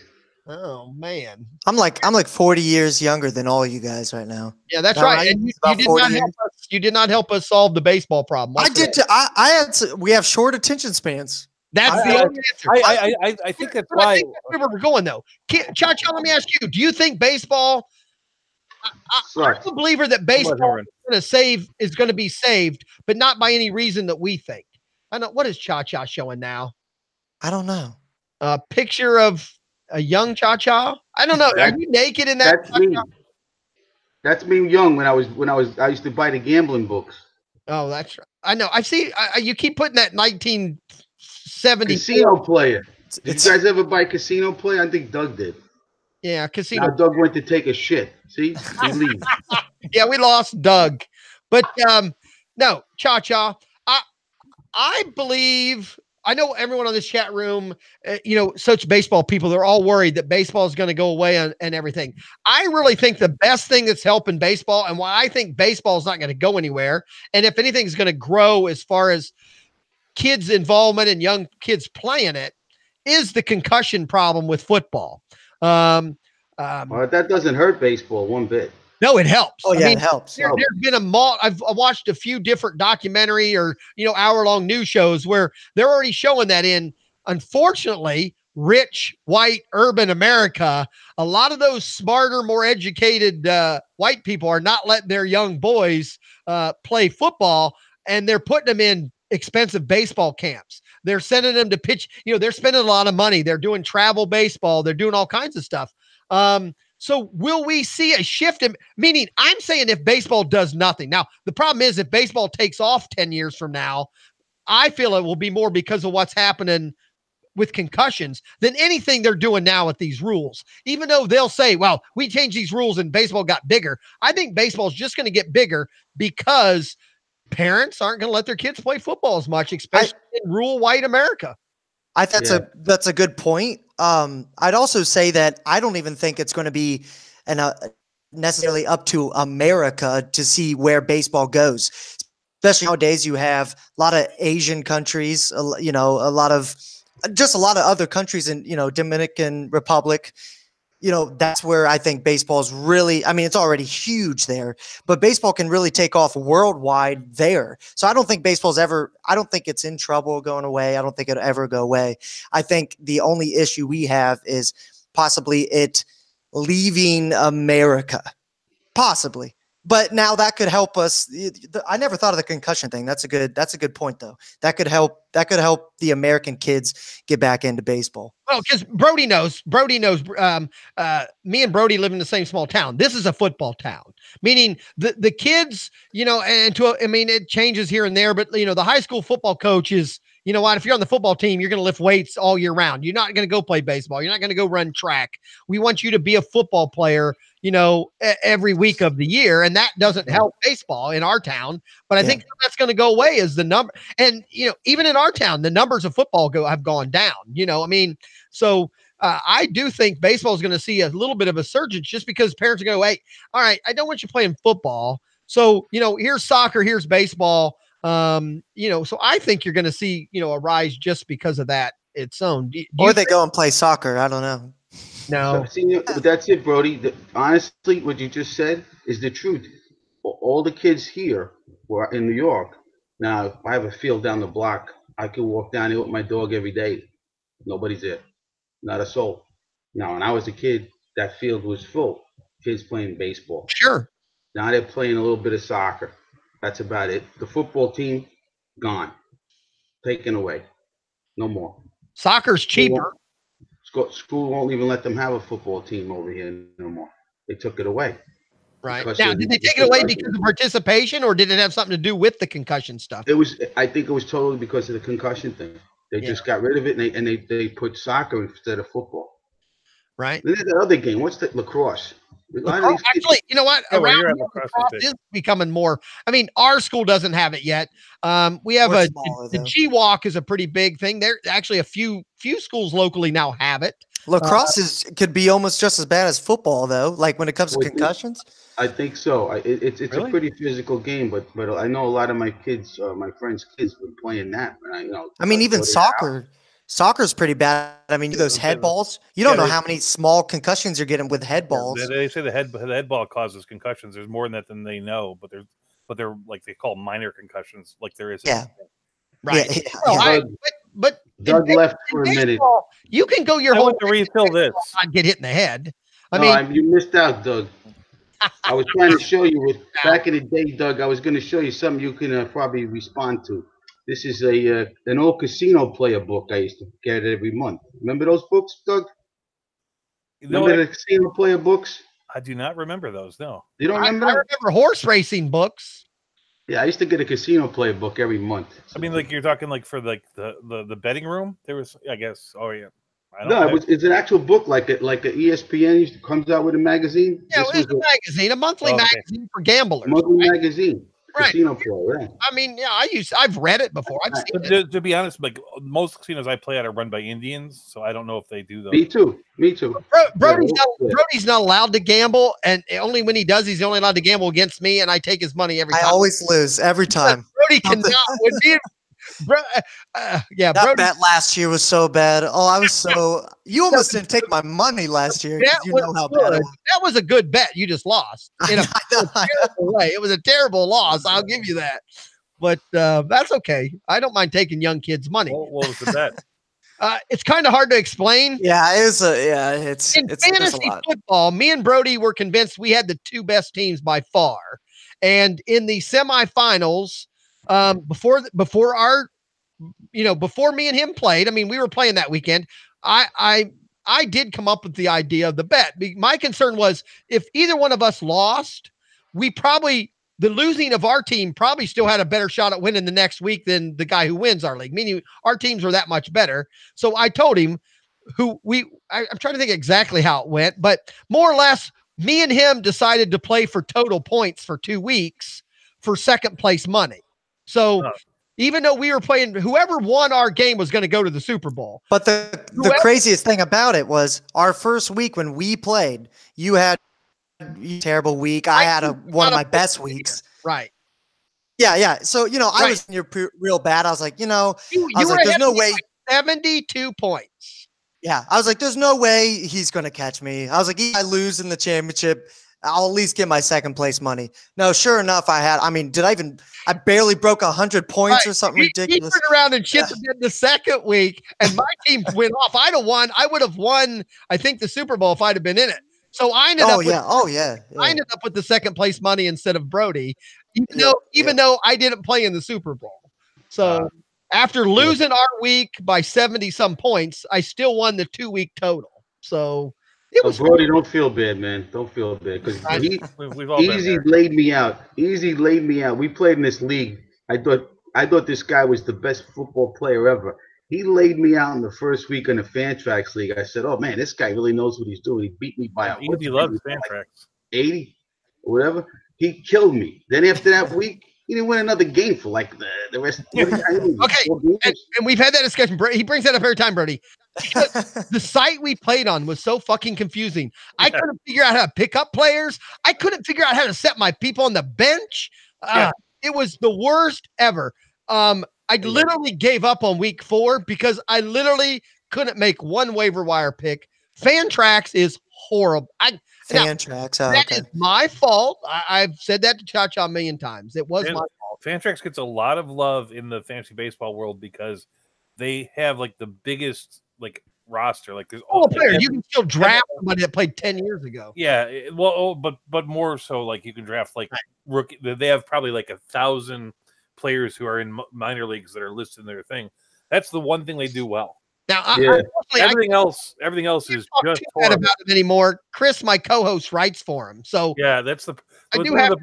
Oh man. I'm like 40 years younger than all you guys right now. Yeah, that's All right. right. And you About did 40 not help us. You did not help us solve the baseball problem. I did. I had to. We have short attention spans. That's the only answer. I think that's But why. I think that's where we're going though. Cha-cha, let me ask you: do you think baseball? I'm a believer that baseball is going to be saved, but not by any reason that we think. I know. What is Cha-cha showing now? I don't know. A picture of a young Cha-cha. I don't know. Are you naked in that? That's me. That's me young when I used to buy the gambling books. Oh, that's right. I know. I see. You keep putting that 1970 casino player. Did you guys ever buy casino player? I think Doug did. Yeah, casino. Now Doug went to take a shit. See, he leaves. Yeah, we lost Doug, but no, Cha-cha. I believe. I know everyone on this chat room, such baseball people, they're all worried that baseball is going to go away and everything. I really think the best thing that's helping baseball and why I think baseball is not going to go anywhere, and if anything is going to grow as far as kids' involvement and young kids playing it, is the concussion problem with football. Well, that doesn't hurt baseball one bit. No, it helps. Oh, yeah, it helps. There's been I've watched a few different documentary or, hour-long news shows where they're already showing that in, unfortunately, rich, white, urban America, a lot of those smarter, more educated white people are not letting their young boys play football, and they're putting them in expensive baseball camps. They're sending them to pitch. They're spending a lot of money. They're doing travel baseball. They're doing all kinds of stuff. So will we see a shift meaning I'm saying if baseball does nothing. Now, the problem is if baseball takes off 10 years from now, I feel it will be more because of what's happening with concussions than anything they're doing now with these rules. Even though they'll say, well, we changed these rules and baseball got bigger. I think baseball is just going to get bigger because parents aren't going to let their kids play football as much, especially in rural white America. That's a good point. I'd also say that I don't even think it's going to be necessarily up to America to see where baseball goes. Especially nowadays, you have a lot of Asian countries, a lot of other countries in, Dominican Republic. That's where I think baseball is really, it's already huge there, but baseball can really take off worldwide there. So I don't think I don't think it's in trouble going away. I don't think it'll ever go away. I think the only issue we have is possibly it leaving America, possibly. But now that could help us. I never thought of the concussion thing. That's a good point though. That could help the American kids get back into baseball. Well, because Brody knows. Me and Brody live in the same small town. This is a football town, meaning the kids, it changes here and there, but the high school football coach is, if you're on the football team, you're going to lift weights all year round. You're not going to go play baseball. You're not going to go run track. We want you to be a football player, every week of the year. And that doesn't help baseball in our town. But I think that's going to go away as the number. And, even in our town, the numbers of football have gone down, So I do think baseball is going to see a little bit of a surge just because parents are going to go, hey, all right, I don't want you playing football. So, here's soccer, here's baseball. So I think you're going to see, a rise just because of that its own. Or they go and play soccer. I don't know. No. But that's it, Brody. Honestly, what you just said is the truth. All the kids here were in New York. Now, if I have a field down the block, I could walk down here with my dog every day. Nobody's there. Not a soul. Now, when I was a kid, that field was full. Kids playing baseball. Sure. Now they're playing a little bit of soccer. That's about it. The football team, gone. Taken away. No more. Soccer's cheaper. school won't even let them have a football team over here no more. They took it away. Right. Because Now, of did they the take it away concussion. because of participation, or did it have something to do with the concussion stuff? I think it was totally because of the concussion thing. They just got rid of it, and they put soccer instead of football. Right. Then there's that other game. What's the lacrosse? Actually, you know what? Yeah, Around you're here, at lacrosse lacrosse is becoming more. I mean, our school doesn't have it yet. We have We're the smaller, though. G-Walk is a pretty big thing. There actually a few schools locally now have it. Lacrosse could be almost just as bad as football, though. Like when it comes to concussions. I think so. It's Really? a pretty physical game, but I know a lot of my kids, my friends' kids, been playing that. And I mean, even soccer's pretty bad. I mean, those head balls. You don't know how many small concussions you're getting with head balls. They say the head ball causes concussions. There's more than that than they know, but they're like they call minor concussions. Like there is. Yeah. Right. Yeah, Well, but Doug left for a minute. You can go your I whole want to refill this. not get hit in the head. You missed out, Doug. I was trying to show you back in the day, Doug. I was going to show you something you can probably respond to. This is an old casino player book I used to get every month. Remember those books, Doug? Remember the casino player books? I do not remember those. No. You don't remember? I remember horse racing books. Yeah, I used to get a casino player book every month. I mean, like you're talking like for like the betting room. There was, I guess. Oh yeah. It's an actual book, like a ESPN comes out with a magazine. Yeah, it's a magazine, a monthly magazine for gamblers. Monthly magazine. Right. Casino player, right. I mean, yeah, I've read it before. I've seen it. To be honest, like most casinos I play at are run by Indians, so I don't know if they do those. Me too. Brody's not allowed to gamble, and only when he does, he's only allowed to gamble against me, and I take his money every time. I always lose every time. Brody cannot. That bet last year was so bad. Oh, I was so. You almost didn't take my money last year. You know how bad it was. That was a good bet. You just lost in a terrible way. It was a terrible loss. I'll give you that. But that's okay. I don't mind taking young kids' money. What was the bet? It's kind of hard to explain. Yeah, it's fantasy football. Me and Brody were convinced we had the two best teams by far, and in the semifinals. Before me and him played, I mean, we were playing that weekend. I did come up with the idea of the bet. My concern was if either one of us lost, the losing of our team probably still had a better shot at winning the next week than the guy who wins our league, meaning our teams were that much better. So I told him I'm trying to think exactly how it went, but more or less me and him decided to play for total points for 2 weeks for second place money. So even though we were playing, whoever won our game was going to go to the Super Bowl. But the craziest thing about it was our first week when we played, you had a terrible week. I had one of my best weeks. Right. Yeah. So, I was real bad. I was like, there's no way. 72 points. Yeah. I was like, there's no way he's going to catch me. I was like, I lose in the championship, I'll at least get my second place money. No, sure enough, I barely broke 100 points or something ridiculous. He turned around and shit the second week, and my team went off. I would have won, I think, the Super Bowl if I'd have been in it. So I ended up I ended up with the second place money instead of Brody, even though I didn't play in the Super Bowl. So after losing our week by 70 some points, I still won the 2 week total. So it was Brody, don't feel bad, man. Don't feel bad because Easy laid me out. Easy laid me out. We played in this league. I thought this guy was the best football player ever. He laid me out in the first week in the Fantrax League. I said, "Oh man, this guy really knows what he's doing." He beat me by Easy loves Fantrax. 80 or whatever. He killed me. Then after that week, he didn't win another game for like the rest. Okay, and we've had that discussion. He brings that up every time, Brody. The site we played on was so fucking confusing. I couldn't figure out how to pick up players. I couldn't figure out how to set my people on the bench. It was the worst ever. I literally gave up on week 4 because I literally couldn't make one waiver wire pick. Fantrax is horrible. Fantrax. That is my fault. I've said that to Cha-Cha a million times. It was my fault. Fantrax gets a lot of love in the fantasy baseball world because they have like the biggest roster. Like there's players. You can still draft somebody that played 10 years ago. Yeah, but more so like you can draft rookie. They have probably 1,000 players who are in minor leagues that are listed in their thing. That's the one thing they do well. Now, Yeah. everything else is talk just too bad horrible. about him anymore. Chris, my co-host, writes for him. So Yeah, that's the. I So do have.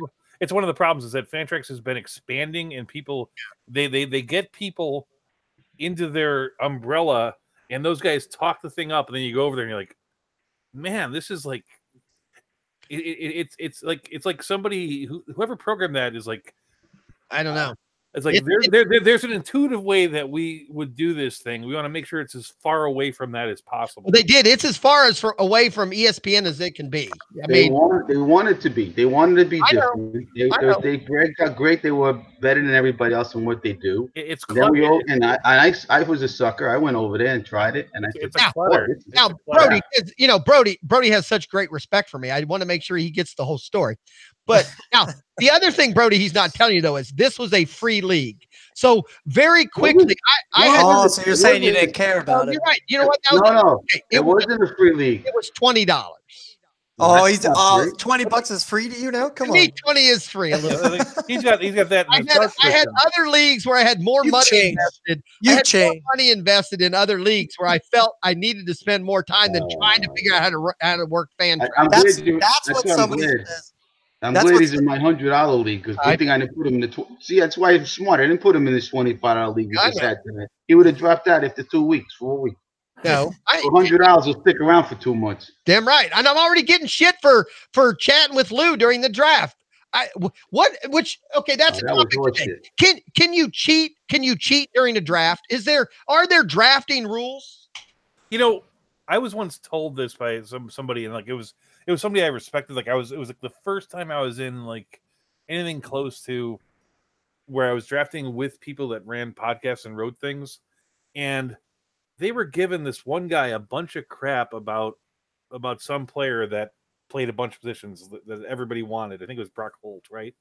it's one of the problems is that Fantrax has been expanding, and people they get people into their umbrella, and those guys talk the thing up, and then you go over there and you're like, man, this is like it's like somebody whoever programmed that is like, I don't know. It's like there's an intuitive way that we would do this thing. We want to make sure it's as far away from that as possible. Well, they did. It's as far as away from ESPN as it can be. They wanted to be. They wanted to be different. They bragged how great they were, better than everybody else in what they do. It's and then we all, and I was a sucker. I went over there and tried it, and I said, now Brody has such great respect for me. I want to make sure he gets the whole story. But now the other thing, Brody, he's not telling you though, is this was a free league. So very quickly, so you're saying you didn't care about it? You're right. You know what? It wasn't a free league. It was $20. Oh, he's $20 is free to you now? Come on. 20 is free a little. he's got that. I had other leagues where I had more money invested. More money invested in other leagues where I felt I needed to spend more time than trying to figure out how to work Fantrax. That's what somebody says. I'm glad he's in my $100 league because I think I didn't put him in the. See, that's why I'm smart. I didn't put him in this $25 league. He would have dropped out after 2 weeks, 4 weeks. No, $100 will stick around for 2 months. Damn right, and I'm already getting shit for chatting with Lou during the draft. That's a topic today. Can you cheat? Can you cheat during the draft? Are there drafting rules? You know, I was once told this by somebody, and like it was somebody I respected. Like it was like the first time I was in like anything close to where I was drafting with people that ran podcasts and wrote things, and they were giving this one guy a bunch of crap about some player that played a bunch of positions that everybody wanted. I think it was Brock Holt, right?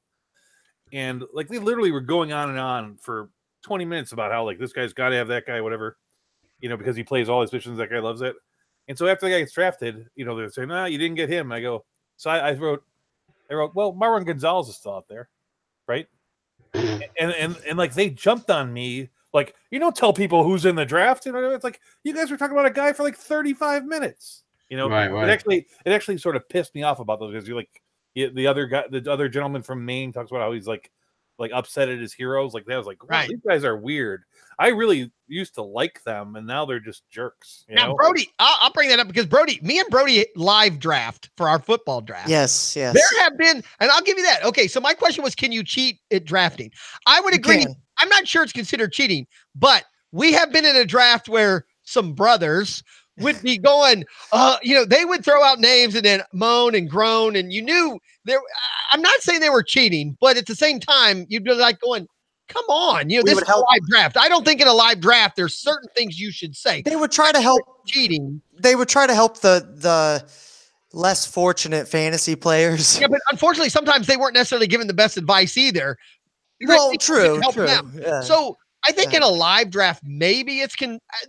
And like they literally were going on and on for 20 minutes about how like this guy's got to have that guy, whatever, because he plays all his positions. That guy loves it. And so after the guy gets drafted, they're saying, "No, you didn't get him." I go, so I wrote, well, Marwan Gonzalez is still out there, right? And like they jumped on me. Like, you don't tell people who's in the draft. It's like you guys were talking about a guy for like 35 minutes. Right. It actually sort of pissed me off about those guys. You're like the other guy, the other gentleman from Maine talks about how he's like upset at his heroes. Like that was like, wow, right. These guys are weird. I really used to like them, and now they're just jerks. Now, Brody, I'll bring that up because me and Brody live draft for our football draft. Yes. There have been, and I'll give you that. Okay, so my question was, can you cheat at drafting? I would agree. I'm not sure it's considered cheating, but we have been in a draft where some brothers would be going, they would throw out names and then moan and groan, and you knew I'm not saying they were cheating, but at the same time, you'd be like going, come on, this is a live draft. I don't think in a live draft there's certain things you should say. They would try to help cheating. They would try to help the less fortunate fantasy players. Yeah, but unfortunately, sometimes they weren't necessarily given the best advice either. Well, true. Yeah. So I think in a live draft, maybe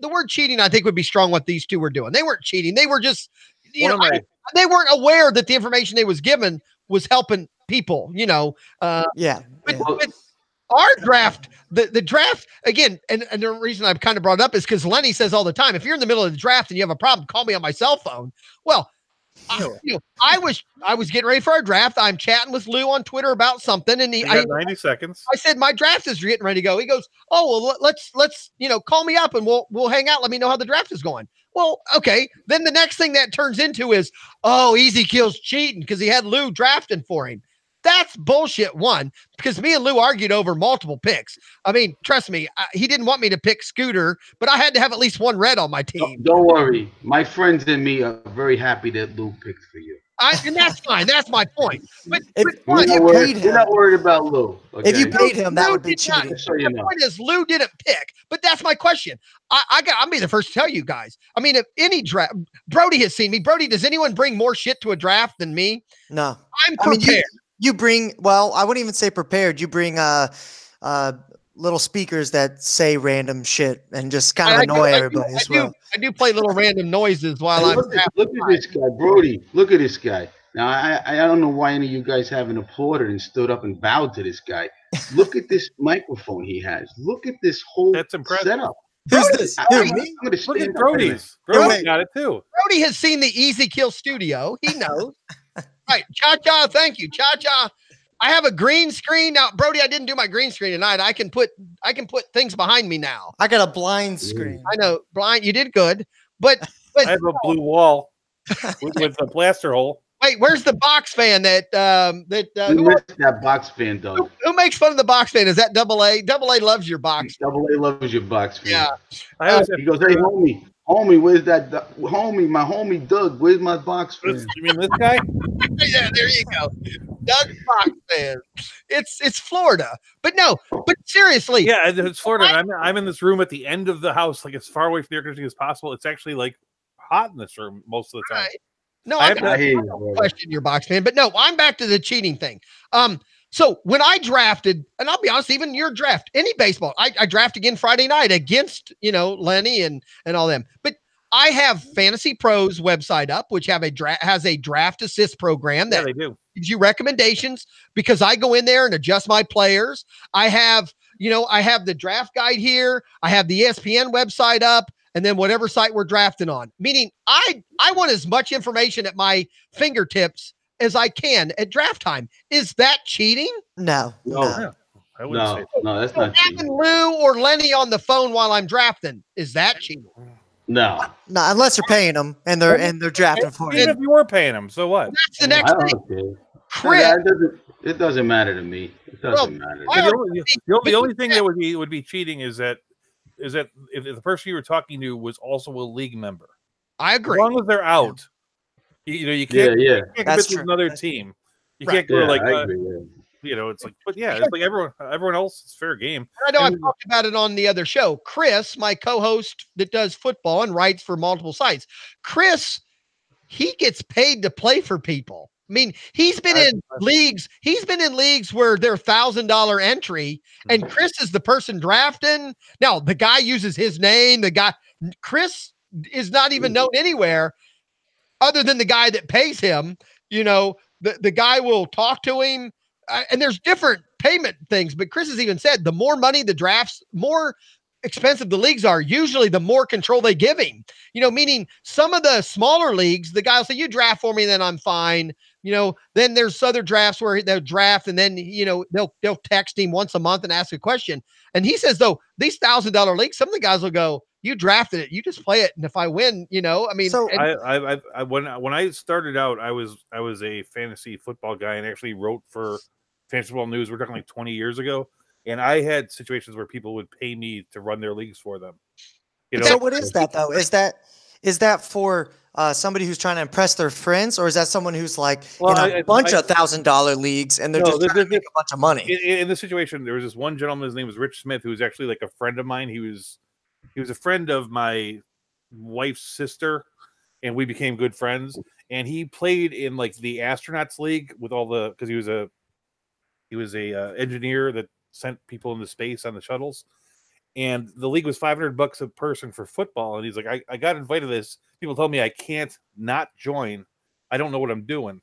the word cheating, I think would be strong what these two were doing. They weren't cheating. They were just, they weren't aware that the information they was given was helping people, But our draft, the draft, again, and the reason I've kind of brought it up is because Lenny says all the time, if you're in the middle of the draft and you have a problem, call me on my cell phone. Well, I was getting ready for our draft. I'm chatting with Lou on Twitter about something, and he got 90 seconds. I said my draft is getting ready to go. He goes, "Oh well, let's call me up and we'll hang out. Let me know how the draft is going." Well, okay. Then the next thing that turns into is, Easy Kill's cheating because he had Lou drafting for him. That's bullshit. One, because me and Lou argued over multiple picks. I mean, trust me, he didn't want me to pick Scooter, but I had to have at least one red on my team. Don't worry. My friends and me are very happy that Lou picked for you. And that's fine. That's my point. But we're not worried about Lou. Okay? If you paid him, that would be cheating. The point is, Lou didn't pick, but that's my question. I'll be the first to tell you guys. I mean, if any draft, Brody has seen me. Brody, does anyone bring more shit to a draft than me? No. I'm prepared. You bring, I wouldn't even say prepared. You bring little speakers that say random shit and just kind of annoy everybody as well. I do play little random noises while I'm look at this guy, Brody. Look at this guy. Now, I don't know why any of you guys haven't applauded and stood up and bowed to this guy. Look at this microphone he has. Look at this whole That's impressive. setup. Who's this? Who, I'm me? gonna Look stand at up. Brody's. Yo, Brody's wait. got it too. Brody has seen the Easy Kill studio. He knows. Right. Cha-Cha, thank you. Cha-Cha. I have a green screen. Now, Brody, I didn't do my green screen tonight. I can put things behind me now. I got a blind screen. I know, Brian, you did good. But I have a blue wall with a plaster hole. wait, where's the box fan that We missed that box fan, Doug. who makes fun of the box fan? Is that Double A? Double A loves your box. Double A loves your box fan. Yeah. I always He goes, "Hey, homie, where's that homie? My homie Doug, where's my box fan?" You mean this guy? Yeah, there you go. Doug box fan. It's Florida. But no, but seriously. Yeah, it's Florida. I'm in this room at the end of the house, like as far away from the air conditioning as possible. It's actually like hot in this room most of the time. Right. No, I I have don't hear you, brother. question your box fan, but no, I'm back to the cheating thing. So when I drafted, and I'll be honest, even your draft, any baseball, I draft again Friday night against, Lenny and all them. But I have Fantasy Pros website up, which has a draft assist program Yeah, that they do. gives you recommendations because I go in there and adjust my players. I have the draft guide here. I have the ESPN website up, and then whatever site we're drafting on. Meaning I want as much information at my fingertips as I can at draft time. Is that cheating? No. Yeah, I wouldn't say. No, that's not Having cheating. Lou or Lenny on the phone while I'm drafting, is that cheating? No, No, unless you're paying them and they're drafting for Even you. if you were paying them, so what? That's the next I thing. don't care. Chris, It doesn't matter to me. It doesn't matter. I- The only thing that would be cheating is that if the person you were talking to was also a league member. I As agree. long as they're out, you can't. Yeah. You can't That's commit to true. another That's team. You Right. can't go I agree. it's like, but yeah, it's like everyone else. It's fair game. I know And- I've talked about it on the other show. Chris, my co-host that does football and writes for multiple sites. Chris, he gets paid to play for people. I mean, he's been in leagues. He's been in leagues where they're $1,000 entry, and Chris is the person drafting. Now, the guy uses his name. Chris is not even known anywhere other than the guy that pays him. The guy will talk to him, and there's different payment things. But Chris has even said the more money the drafts, more expensive the leagues are, usually the more control they give him. Meaning some of the smaller leagues, the guy will say, "You draft for me, then I'm fine." Then there's other drafts where they'll draft and then, they'll text him once a month and ask a question. And he says, though, these $1,000 leagues, some of the guys will go, "You drafted it, you just play it. And if I win, I mean." So- when I started out, I was a fantasy football guy and actually wrote for Fantasy Football News. We're talking like 20 years ago, and I had situations where people would pay me to run their leagues for them. So what is that though? Is that for somebody who's trying to impress their friends, or is that someone who's like in a bunch of $1,000 leagues and they're just trying to make a bunch of money? In this situation, there was this one gentleman. His name was Rich Smith, who was actually like a friend of mine. He was a friend of my wife's sister, and we became good friends. And he played in like the astronauts league with because he was a engineer that sent people into space on the shuttles. And the league was $500 a person for football. And he's like, I got invited to this. People tell me I can't not join. I don't know what I'm doing.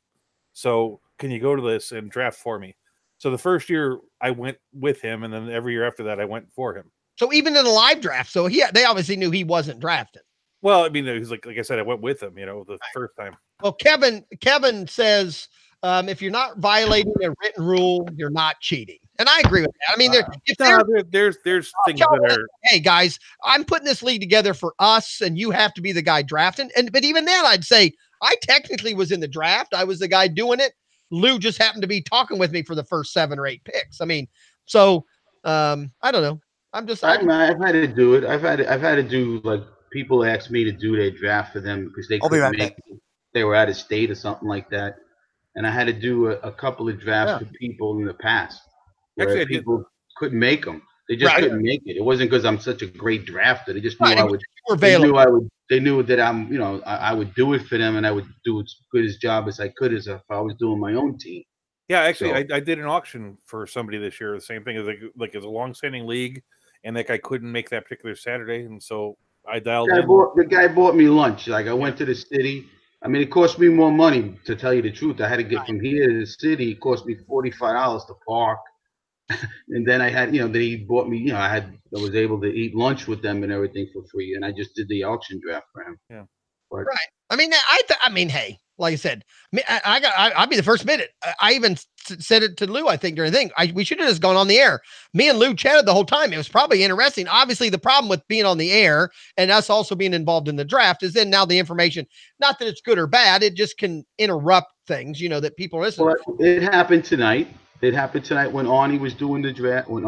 So can you go to this and draft for me? So the first year I went with him, and then every year after that I went for him. So even in a live draft, they obviously knew he wasn't drafted. Well, I mean, he's like I said, I went with him, the first time. Well, Kevin says, if you're not violating a written rule, you're not cheating. And I agree with that. I mean, there's things that are. Hey guys, I'm putting this league together for us, and you have to be the guy drafting. But even then, I'd say I technically was in the draft. I was the guy doing it. Lou just happened to be talking with me for the first 7 or 8 picks. I mean, so I don't know. I've had to do it. I've had to do, like, people ask me to do their draft for them because they couldn't make it. They were out of state or something like that, and I had to do a couple of drafts for people in the past. Where people couldn't make them. They just couldn't make it. It wasn't because I'm such a great drafter. They just knew I would. They knew that I would do it for them, and I would do as good a job as I could as if I was doing my own team. Yeah, actually, I did an auction for somebody this year. The same thing as like it's a long-standing league, and that guy couldn't make that particular Saturday, and so I dialed in. The guy bought me lunch. Like, I went to the city. I mean, it cost me more money, to tell you the truth. I had to get from here to the city. It cost me $45 to park. And then I had, then he bought me, I was able to eat lunch with them and everything for free. And I just did the auction draft for him. Yeah. But, Right. I mean, hey, like I said, I'll be the first minute. I even said it to Lou, I think, during the thing. We should have just gone on the air. Me and Lou chatted the whole time. It was probably interesting. Obviously, the problem with being on the air and us also being involved in the draft is then now the information, not that it's good or bad, it just can interrupt things, that people are listening. Well, it happened tonight. It happened tonight when Arnie was doing the draft. When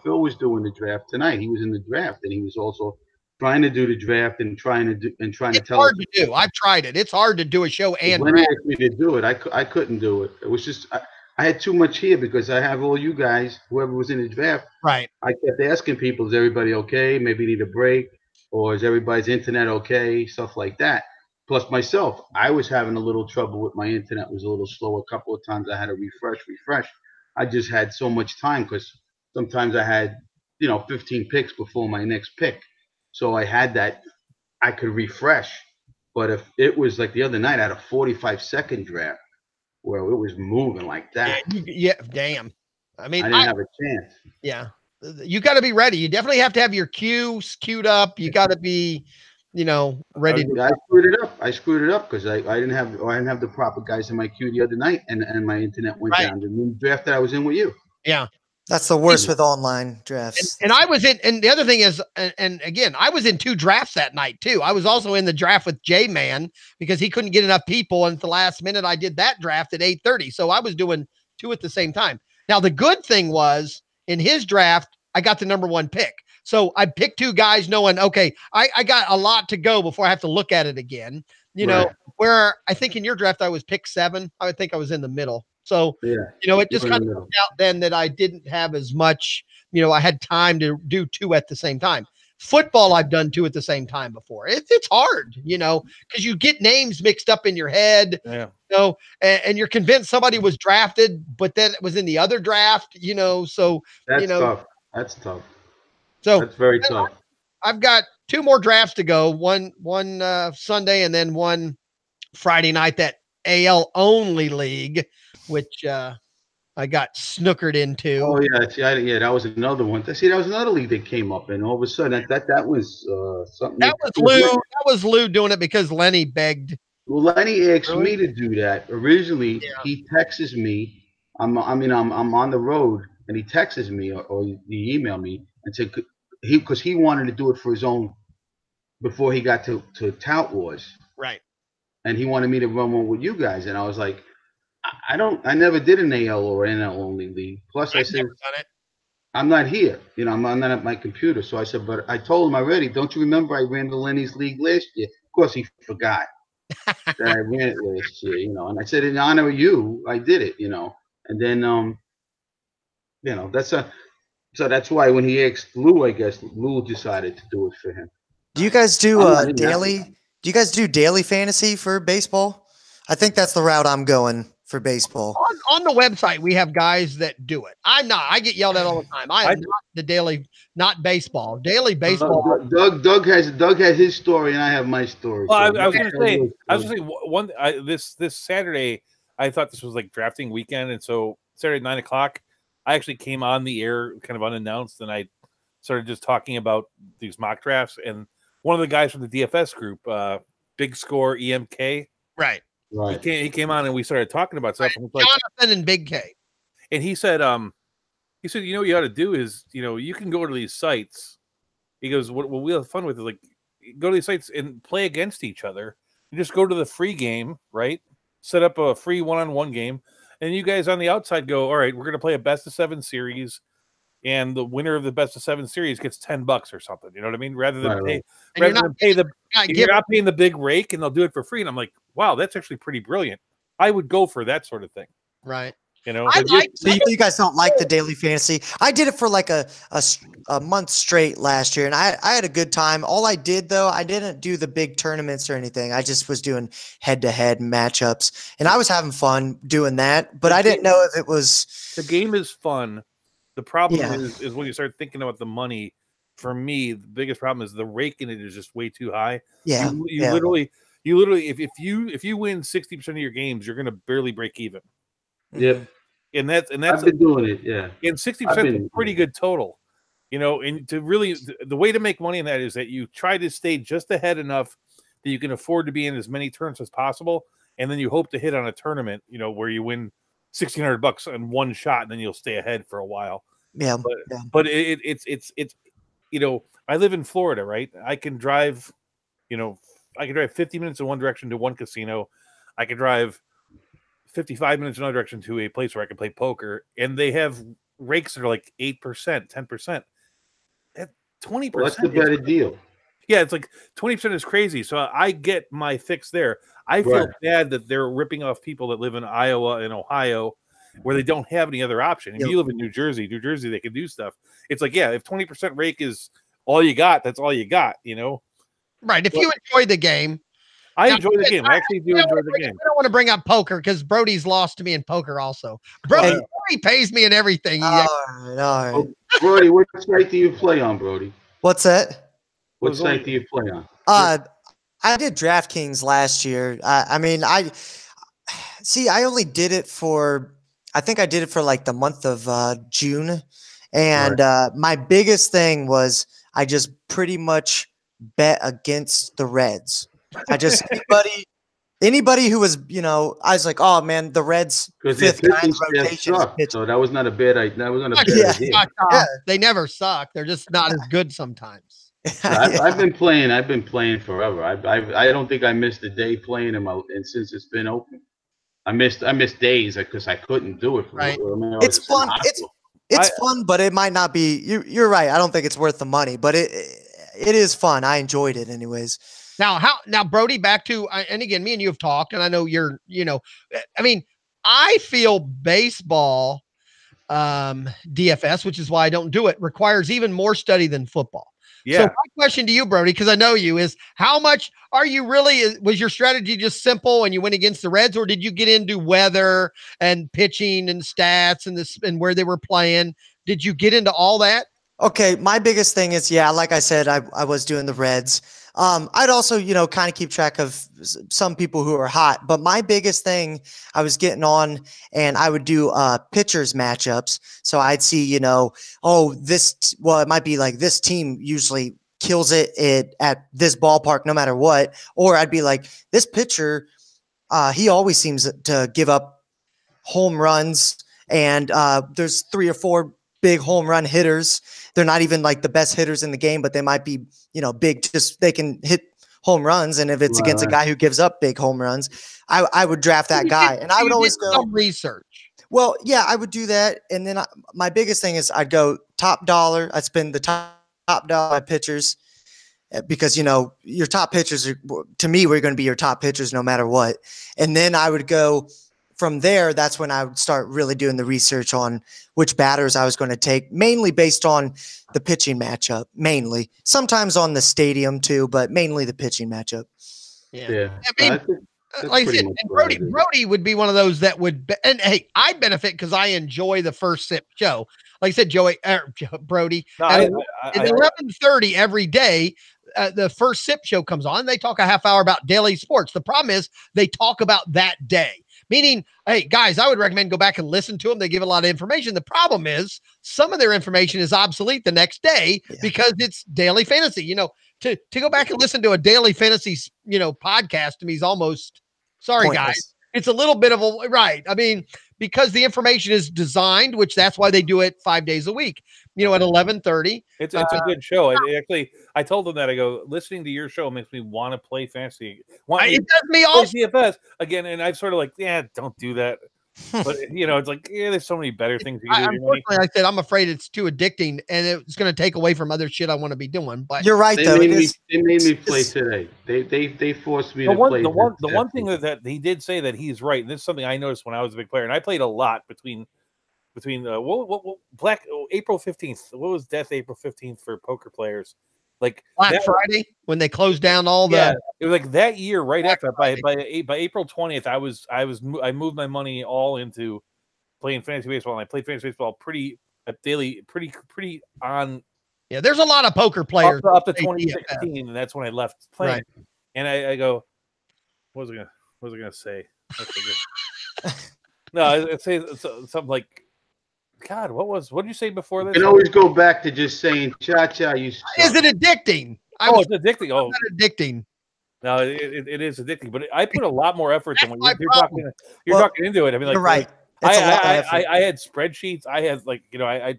Phil was doing the draft tonight, he was in the draft, and he was also trying to do the draft and trying to It's tell hard us. to do. I've tried it. It's hard to do a show and When he draft. asked me to do it, I couldn't do it. It was just I had too much here because I have all you guys, whoever was in the draft. Right. I kept asking people, is everybody okay? Maybe need a break, or is everybody's internet okay? Stuff like that. Plus myself, I was having a little trouble with my internet. It was a little slow. A couple of times I had to refresh. I just had so much time because sometimes I had, 15 picks before my next pick. So I had that. I could refresh. But if it was like the other night, I had a 45-second draft where it was moving like that. Yeah, damn. I mean, I didn't have a chance. Yeah. You got to be ready. You definitely have to have your cues queued up. You got to be, ready. I screwed it up because I didn't have the proper guys in my queue the other night, and my internet went down. The new draft that I was in with you. Yeah. That's the worst with online drafts. And I was in, and the other thing is, and again, I was in 2 drafts that night too. I was also in the draft with J-Man because he couldn't get enough people. And at the last minute, I did that draft at 8:30. So I was doing 2 at the same time. Now, the good thing was in his draft, I got the number 1 pick. So I picked 2 guys knowing, okay, I got a lot to go before I have to look at it again, where I think in your draft, I was pick 7. I would think I was in the middle. So, it just kind of worked out then that I didn't have as much, I had time to do 2 at the same time. Football, I've done 2 at the same time before. It's hard, because you get names mixed up in your head, and you're convinced somebody was drafted, but then it was in the other draft, so. That's tough. That's tough. So that's very tough. I've got 2 more drafts to go, one Sunday and then one Friday night, that AL only league, which I got snookered into. Oh yeah, see, that was another one. See, that was another league that came up, and all of a sudden that was something. That was Lou. That was Lou doing it because Lenny begged. Well, Lenny asked me to do that originally. Yeah. He texts me. I'm on the road, and he texts me or he emailed me and said because he wanted to do it for his own before he got to Tout Wars. Right. And he wanted me to run one with you guys, and I was like, I never did an AL or NL only league. Plus, I said, I'm not here. I'm not at my computer. So I said, but I told him already. Don't you remember I ran the Lenny's league last year? Of course, he forgot that I ran it last year. And I said, in honor of you, I did it. And then, so that's why when he asked Lou, I guess Lou decided to do it for him. Do you guys do daily? Do you guys do daily fantasy for baseball? I think that's the route I'm going for baseball. On the website, we have guys that do it. I'm not. I get yelled at all the time. I am not the daily, not baseball. Daily baseball. Doug has his story, and I have my story. Well, I was going to say, this Saturday, I thought this was like drafting weekend, and so Saturday 9:00, I actually came on the air kind of unannounced, and I started just talking about these mock drafts, and one of the guys from the DFS group, Big Score EMK, right. He came on and we started talking about stuff. Right. And Jonathan and Big K. And he said, what you ought to do is, you can go to these sites. He goes, what we have fun with is like go to these sites and play against each other. You just go to the free game, right? Set up a free 1-on-1 game, and you guys on the outside go, all right, we're going to play a best of 7 series. And the winner of the best of 7 series gets $10 or something. You know what I mean? Rather than you're not paying the big rake, and they'll do it for free. And I'm like, wow, that's actually pretty brilliant. I would go for that sort of thing. Right. So you guys don't like the daily fantasy? I did it for like a month straight last year, and I had a good time. All I did though, I didn't do the big tournaments or anything. I just was doing head-to-head matchups, and I was having fun doing that. But I didn't know if it was the game is fun. The problem is when you start thinking about the money. For me, the biggest problem is the rake in it is just way too high. Yeah, you literally, if you win 60% of your games, you're going to barely break even. Yep. and that's I've been doing it. Yeah, and 60% is a pretty good total. And to really, the way to make money in that is that you try to stay just ahead enough that you can afford to be in as many turns as possible, and then you hope to hit on a tournament, where you win $1,600 on one shot, and then you'll stay ahead for a while. Yeah, but it's I live in Florida, right? I can drive 50 minutes in one direction to one casino. I can drive 55 minutes in another direction to a place where I can play poker, and they have rakes that are like 8%, 10%. That 20%. Well, that's the better deal. Yeah, it's like 20% is crazy. So I get my fix there. I feel bad that they're ripping off people that live in Iowa and Ohio where they don't have any other option. If you live in New Jersey, they can do stuff. It's like, if 20% rake is all you got, that's all you got, Right. If you enjoy the game. I enjoy the game. I actually do enjoy the game. I don't want to bring up poker because Brody's lost to me in poker also. Brody pays me in everything. All right. Oh, Brody, what site do you play on, Brody? What's that? What site do you play on? I did DraftKings last year. I only did it for, I think I did it for like the month of June. And my biggest thing was I just pretty much bet against the Reds. I just anybody who was, I was like, oh man, the Reds fifth guy in the rotation. So that was not a bad idea. That was not a bad idea. They never suck. They're just not as good sometimes. I've been playing forever. I don't think I missed a day playing and since it's been open. I missed days because I couldn't do it. It's fun. It's fun, but it might not be. You're right. I don't think it's worth the money, but it is fun. I enjoyed it anyways. Now, Brody, back to, and again, me and you have talked, and I know I feel baseball DFS, which is why I don't do it, requires even more study than football. Yeah. So my question to you, Brody, because I know you, is how much are you really, was your strategy just simple and you went against the Reds, or did you get into weather and pitching and stats and where they were playing? Did you get into all that? Okay. My biggest thing is, like I said, I was doing the Reds. I'd also, kind of keep track of some people who are hot, but my biggest thing I was getting on, and I would do pitchers matchups. So I'd see, it might be like this team usually kills it at this ballpark no matter what, or I'd be like, this pitcher, he always seems to give up home runs, and there's 3 or 4 big home run hitters. They're not even like the best hitters in the game, but they might be, big, just they can hit home runs. And if it's against a guy who gives up big home runs, I would draft that guy. And I would always go some research. Well, yeah, I would do that. And then my biggest thing is I'd go top dollar. I'd spend the top dollar on pitchers because, your top pitchers are, to me, we're going to be your top pitchers no matter what. And then I would go from there. That's when I would start really doing the research on which batters I was going to take, mainly based on the pitching matchup, mainly. Sometimes on the stadium too, but mainly the pitching matchup. Yeah. I mean, like I said, and Brody would be one of those that would, and hey, I benefit because I enjoy the first sip show. Like I said, Brody, at 11:30 every day, the first sip show comes on. They talk a half hour about daily sports. The problem is they talk about that day. Meaning, hey, guys, I would recommend go back and listen to them. They give a lot of information. The problem is some of their information is obsolete the next day because it's daily fantasy. To go back and listen to a daily fantasy, podcast to me is almost, sorry, pointless. Guys. It's a little bit of a, right. I mean, because the information is designed, which that's why they do it 5 days a week, at 11:30. It's a good show. I told them that I go, listening to your show makes me want to play fantasy. It does me also. DFS again. And I'm sort of like, don't do that. But it's like, there's so many better things you can do. Unfortunately, I said I'm afraid it's too addicting and it's going to take away from other shit I want to be doing. But you're right, though. They made me play today. They forced me to play. The one thing that he did say that he's right, and this is something I noticed when I was a big player, and I played a lot between April 15th. What was April 15th for poker players? Like Black Friday when they closed down all the. It was like that year right after by April 20th. I moved my money all into playing fantasy baseball, and I played fantasy baseball pretty on. Yeah, there's a lot of poker players up to 2016, and that's when I left playing. Right. And I go, what was I gonna say? No, I'd say something like, God, what did you say before this? You can always go back to just saying cha-cha. You suck. Is it addicting? It's addicting. Oh, not addicting. no, it is addicting, but I put a lot more effort than when That's you're my talking. You're talking into it. I mean, like, you're right. It's a lot of effort. I had spreadsheets. I had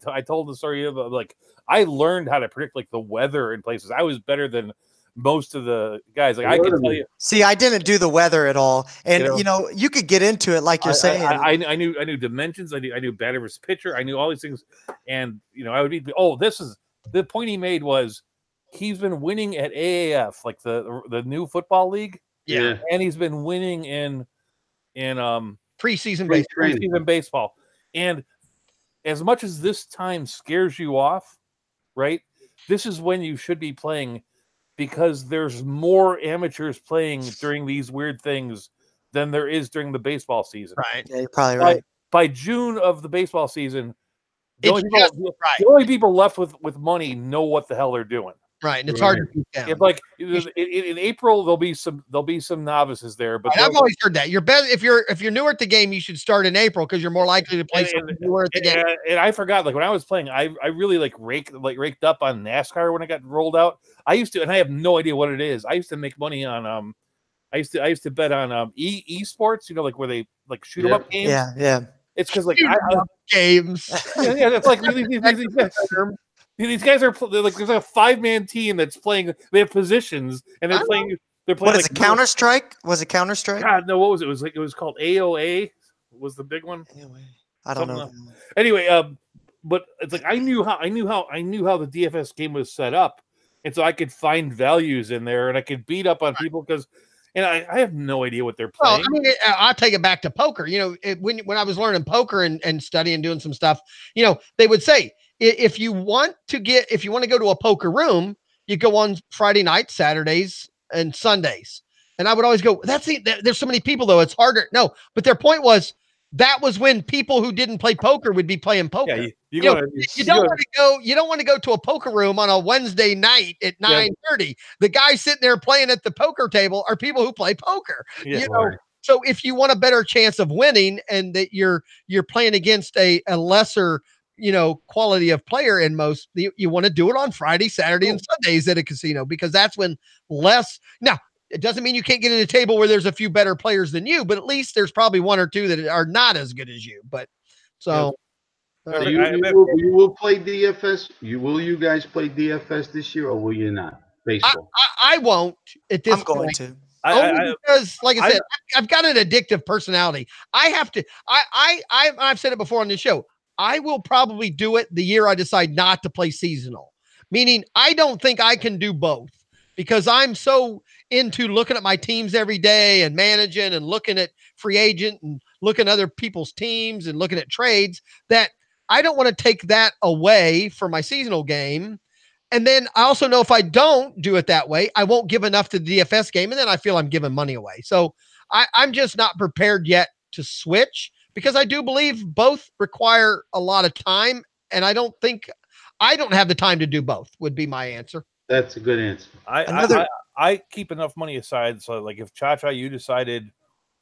I told the story of like I learned how to predict like the weather in places. I was better than most of the guys. Like I can tell you. See, I didn't do the weather at all, and you could get into it like you're saying. I knew dimensions. I knew batter versus pitcher. I knew all these things, and I would be. Oh, this is the point he made was he's been winning at AAF, like the new football league. Yeah, and he's been winning in preseason baseball. And as much as this time scares you off, right? This is when you should be playing because there's more amateurs playing during these weird things than there is during the baseball season. Right. Yeah, you're probably right. By June of the basebol season, the only people left with money know what the hell they're doing. Right, and it's hard to beat down. If like in April, there'll be some novices there, but I've always heard that you're best if you're newer at the game. You should start in April because you're more likely to play newer at the game. And I forgot, like when I was playing, I really raked up on NASCAR when I got rolled out. I used to, and I have no idea what it is. I used to make money on I used to bet on EEEZ Sports, like where they like shoot 'em up games. Yeah. It's because like games. Yeah, that's like these guys are like there's a 5-man team that's playing. They have positions and they're playing. They're playing. What is it? Counter-Strike? Was it Counter-Strike? God, no. What was it? It was called AOA. Was the big one? I don't know. Anyway, but it's like I knew how the DFS game was set up, and so I could find values in there, and I could beat up on people because. And I have no idea what they're playing. Well, I mean, I'll take it back to poker. When I was learning poker and studying, doing some stuff, they would say, if you want to go to a poker room, you go on Friday nights, Saturdays, and Sundays. And I would always go, there's so many people though. It's harder. No, but their point was that was when people who didn't play poker would be playing poker. Yeah, you don't want to go to a poker room on a Wednesday night at 9:30. The guys sitting there playing at the poker table are people who play poker. So if you want a better chance of winning and that you're playing against a lesser quality of player in most, you want to do it on Friday, Saturday, and Sundays at a casino because that's when less. Now, it doesn't mean you can't get at a table where there's a few better players than you, but at least there's probably one or two that are not as good as you. But so you will play DFS. You guys play DFS this year, or will you not? Baseball. I won't at this point. I'm going to. Because, like I said, I've got an addictive personality. I have to. I've said it before on the show. I will probably do it the year I decide not to play seasonal. Meaning, I don't think I can do both because I'm so into looking at my teams every day and managing and looking at free agent and looking at other people's teams and looking at trades that I don't want to take that away from my seasonal game. And then I also know if I don't do it that way, I won't give enough to the DFS game. And then I feel I'm giving money away. So I'm just not prepared yet to switch because I do believe both require a lot of time. And I don't have the time to do both would be my answer. That's a good answer. I keep enough money aside. So like if Cha-Cha, you decided,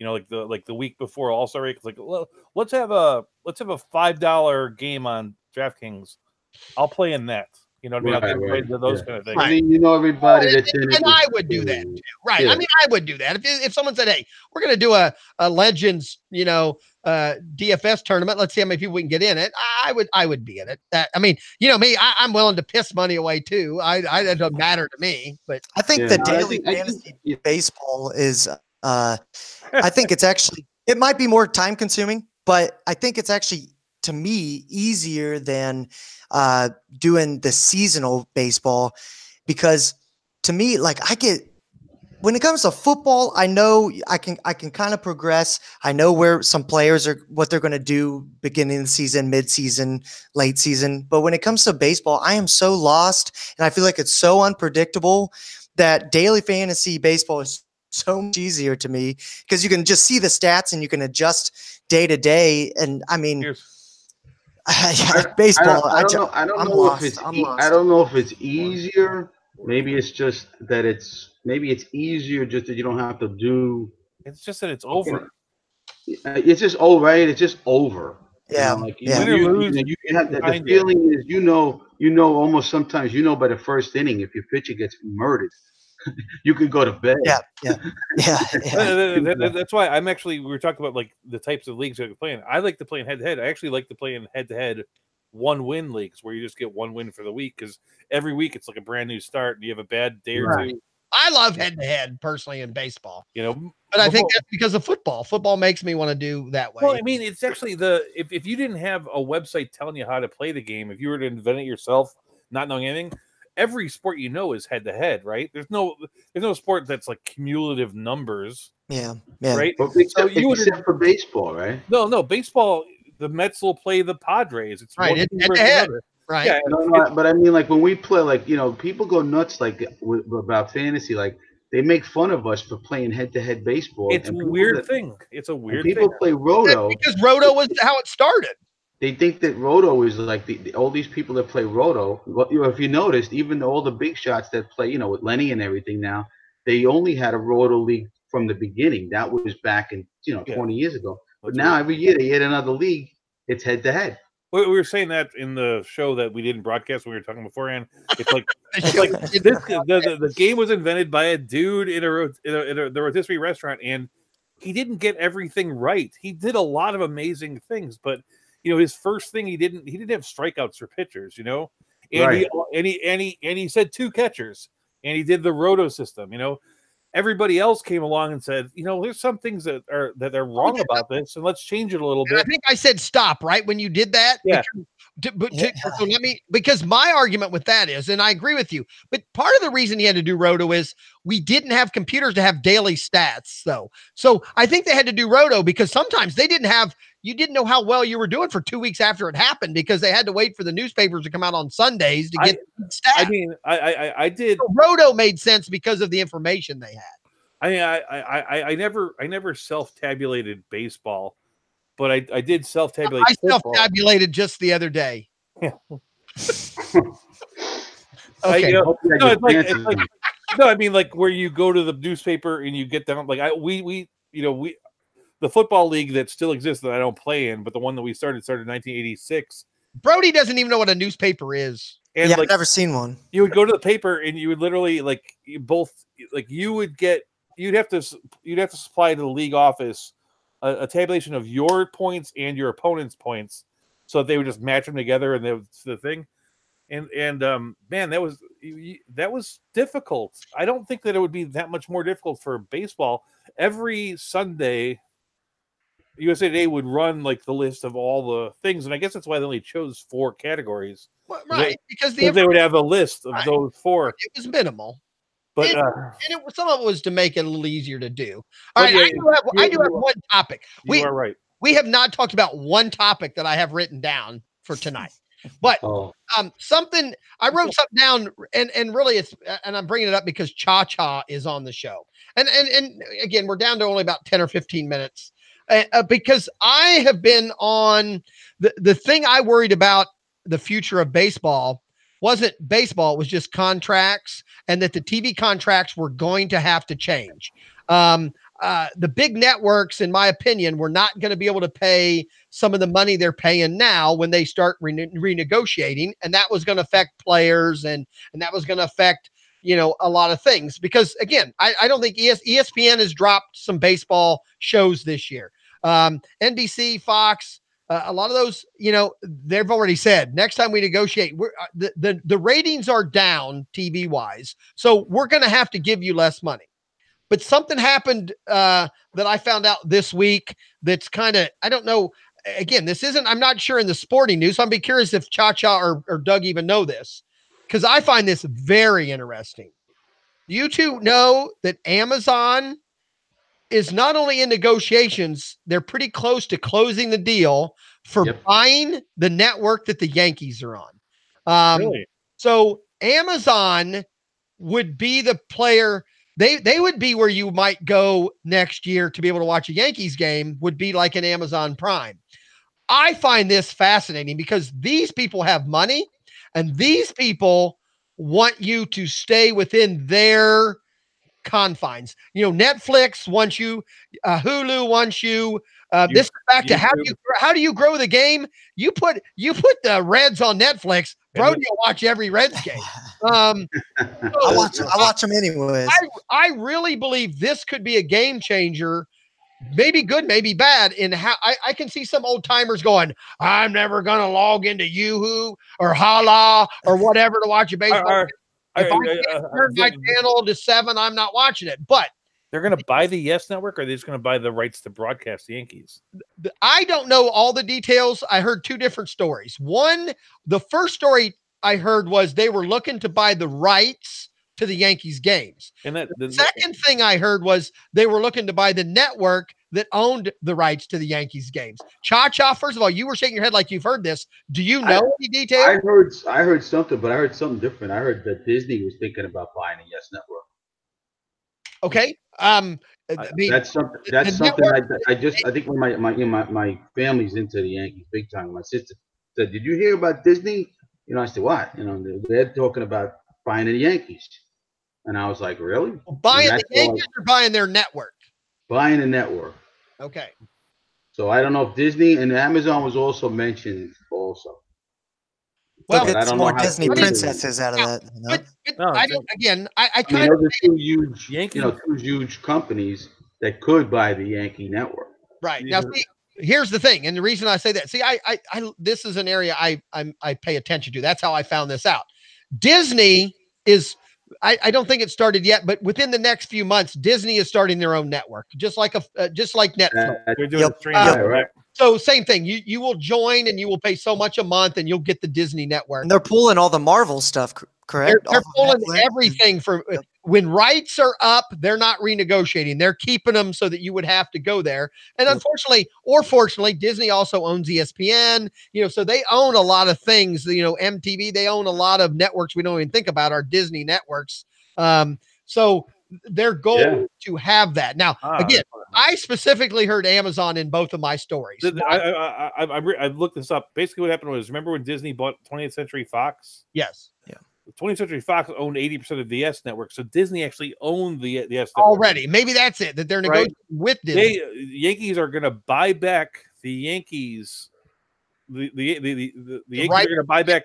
like the week before All-Star break, it's like, well, let's have a $5 game on DraftKings. I'll play in that. You know what I mean? I'll get into those kind of things. I mean, everybody that's in it. And I would do that too. Right. Yeah. I mean, I would do that. If someone said, hey, we're going to do a Legends, DFS tournament. Let's see how many people we can get in it. I would be in it. I mean, me, I'm willing to piss money away too. It doesn't matter to me, but I think the daily fantasy baseball is, I think it's actually, it might be more time consuming, but I think it's actually, to me, easier than doing the seasonal baseball because to me, like when it comes to football, I know I can kind of progress. I know where some players are, what they're going to do beginning of the season, mid-season, late season. But when it comes to baseball, I am so lost and I feel like it's so unpredictable that daily fantasy baseball is so much easier to me because you can just see the stats and you can adjust day to day. And I mean, baseball. I don't know if it's easier. Maybe it's just that it's easier just that you don't have to do. It's just that it's over. it's just over, right? It's just over. Yeah, Like yeah. Win or lose, you have the behind you. feeling is almost sometimes by the first inning if your pitcher gets murdered, you could go to bed. Yeah, yeah, yeah, yeah. That's why I'm actually. We were talking about like the types of leagues you're playing. I like to play in head to head. I actually like to play in head to head 1-win leagues where you just get 1 win for the week because every week it's like a brand new start and you have a bad day or two. I love head to head personally in baseball, But I think that's because of football. Football makes me want to do that way. Well, I mean, it's actually if you didn't have a website telling you how to play the game, if you were to invent it yourself, not knowing anything, every sport is head to head, right? There's no sport that's like cumulative numbers. Yeah. Right. But except for baseball, right? No, baseball. The Mets will play the Padres. It's right. One It's head to head. Right. Yeah, but I mean, like when we play, like people go nuts about fantasy. Like they make fun of us for playing head-to-head baseball. It's a weird thing. It's a weird thing. People play Roto because Roto was how it started. They think that Roto is like all these people that play Roto. If you noticed, even all the big shots that play, with Lenny and everything now, they only had a Roto league from the beginning. That was back in 20 years ago. But now every year they add another league. It's head-to-head. We were saying that in the show that we didn't broadcast when we were talking beforehand. It's like the game was invented by a dude in the rotisserie restaurant, and he didn't get everything right. He did a lot of amazing things, but his first thing he didn't have strikeouts for pitchers, and right. he said 2 catchers, and he did the Roto system, Everybody else came along and said, there's some things that are wrong about this, and let's change it a little bit. I think I said stop right when you did that. Yeah. So because my argument with that is, and I agree with you, but part of the reason he had to do Roto is we didn't have computers to have daily stats, though. So I think they had to do Roto because sometimes you didn't know how well you were doing for 2 weeks after it happened because they had to wait for the newspapers to come out on Sundays to get stats. I mean, I did. So Roto made sense because of the information they had. I mean, I never self-tabulated baseball, but I did self-tabulate. I self-tabulated just the other day. Yeah. Okay. I mean, like where you go to the newspaper and you get down. Like the football league that still exists that I don't play in, but the one that we started in 1986. Brody doesn't even know what a newspaper is. And I've never seen one. You would go to the paper and you would literally you'd have to supply to the league office a tabulation of your points and your opponent's points, so that they would just match them together, and that was the thing. And man, that was difficult. I don't think that it would be that much more difficult for baseball. Every Sunday, USA Today would run like the list of all the things, and I guess that's why they only chose 4 categories. Well, right, because they would have a list of those 4. It was minimal. But some of it was to make it a little easier to do. All right, I do have one topic. You are right. We have not talked about one topic that I have written down for tonight. But something I wrote something down, and really it's, and I'm bringing it up because Cha Cha is on the show, and again we're down to only about 10 or 15 minutes, because I have been on the thing I worried about the future of baseball. Wasn't baseball, it was just contracts, and that the TV contracts were going to have to change. The big networks, in my opinion, were not going to be able to pay some of the money they're paying now when they start renegotiating, and that was going to affect players, and that was going to affect a lot of things. Because again, I don't think ESPN has dropped some baseball shows this year. NBC, Fox. A lot of those, they've already said next time we negotiate, the ratings are down TV wise. So we're going to have to give you less money. But something happened that I found out this week that's kind of, I don't know. Again, I'm not sure in the sporting news. So I'd be curious if Cha Cha or Doug even know this, because I find this very interesting. You two know that Amazon is not only in negotiations, they're pretty close to closing the deal for buying the network that the Yankees are on. Really? So Amazon would be the player. They would be where you might go next year to be able to watch a Yankees game, would be like an Amazon Prime. I find this fascinating because these people have money, and these people want you to stay within their confines. Netflix wants you, Hulu wants you. This is back to how do you grow the game? You put the Reds on Netflix, Brody will watch every Reds game. I watch them anyways. I really believe this could be a game changer. Maybe good, maybe bad. In how I can see some old timers going, I'm never gonna log into Yahoo or Hala or whatever to watch a baseball. If I can't turn my channel to 7, I'm not watching it. But they're going to buy the Yes Network, or are they just going to buy the rights to broadcast the Yankees? I don't know all the details. I heard 2 different stories. The first story I heard was they were looking to buy the rights to the Yankees games. And the second thing I heard was they were looking to buy the network that owned the rights to the Yankees games. Cha-Cha, first of all, you were shaking your head like you've heard this. Do you know any details? I heard something, but I heard something different. I heard that Disney was thinking about buying a Yes Network. Okay. That's something I think when my family's into the Yankees big time. My sister said, "Did you hear about Disney?" I said, "What?" They're talking about buying the Yankees. And I was like, really? Buying the Yankees or buying their network? Buying the network. Okay. So I don't know if Disney and Amazon was also mentioned also. Well, get some more Disney princesses out of that. I don't. Again, I kind of two huge, two huge companies that could buy the Yankee network. Right now, see, here's the thing, and the reason I say that. See, I this is an area I pay attention to. That's how I found this out. Disney is. I don't think it started yet, but within the next few months, Disney is starting their own network, just like Netflix. They're doing right. So same thing. You will join and you will pay so much a month and you'll get the Disney network. And they're pulling all the Marvel stuff, correct? They're pulling everything from when rights are up, they're not renegotiating. They're keeping them so that you would have to go there. And unfortunately, or fortunately, Disney also owns ESPN, so they own a lot of things, MTV, they own a lot of networks we don't even think about are Disney networks. So their goal to have that. Now, again, I specifically heard Amazon in both of my stories. I've looked this up. Basically, what happened was, remember when Disney bought 20th Century Fox? Yes. Yeah. 20th Century Fox owned 80% of the Yes Network, so Disney actually owned the Yes Network already. Maybe that's it. That they're negotiating with Disney. Yankees are going to buy back the Yankees. The Yankees are going to buy back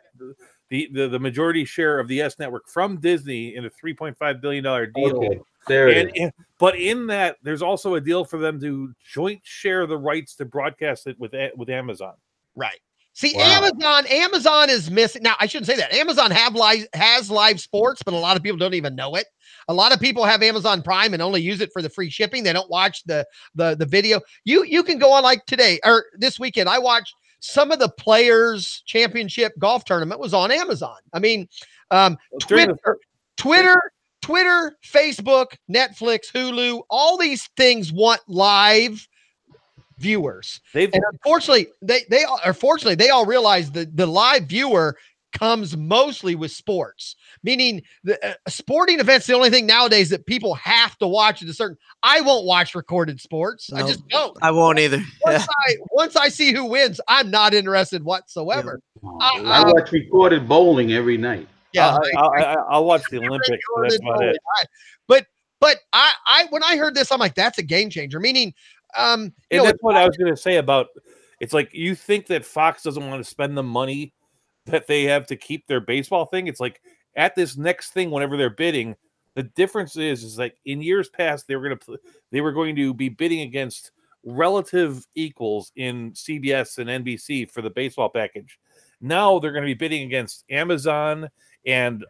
the majority share of the Yes Network from Disney in a $3.5 billion deal. Okay. There it is. But in that, there's also a deal for them to joint share the rights to broadcast it with Amazon. Right. See, wow. Amazon is missing. Now, I shouldn't say that. Amazon has live sports, but a lot of people don't even know it. A lot of people have Amazon Prime and only use it for the free shipping. They don't watch the video. You can go on like today or this weekend. I watched some of the Players Championship golf tournament was on Amazon. I mean, Twitter, Facebook, Netflix, Hulu, all these things want live viewers. And unfortunately, they all realize that the live viewer comes mostly with sports, meaning the sporting events. The only thing nowadays that people have to watch at a certain. I won't watch recorded sports. No, I just don't. I won't either. Once I see who wins, I'm not interested whatsoever. Yeah. I watch recorded bowling every night. Yeah, I'll watch the Olympics. That's about it. But I when I heard this, I'm like, that's a game changer. Meaning, and that's what I was going to say about. It's like you think that Fox doesn't want to spend the money that they have to keep their baseball thing. It's like at this next thing, whenever they're bidding, the difference is like in years past they were going to be bidding against relative equals in CBS and NBC for the baseball package. Now they're going to be bidding against Amazon and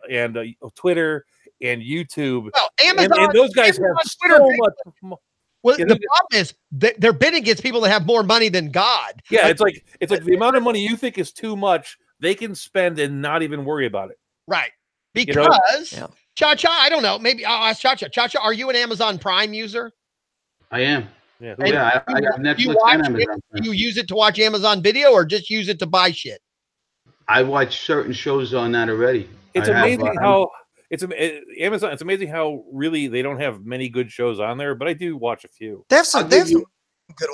Twitter and YouTube. Well, Amazon and those guys have so much. Well, the problem is they're bidding against people that have more money than God. Yeah, it's like the amount of money you think is too much, they can spend and not even worry about it. Right. Because Cha-Cha, I don't know. Maybe I'll ask Cha-Cha. Cha-Cha, are you an Amazon Prime user? I am. Yeah, I got Netflix and Amazon Prime. Do you use it to watch Amazon Video or just use it to buy shit? I watch certain shows on that already. It's amazing how Amazon. It's amazing how really they don't have many good shows on there, but I do watch a few. They have some good ones.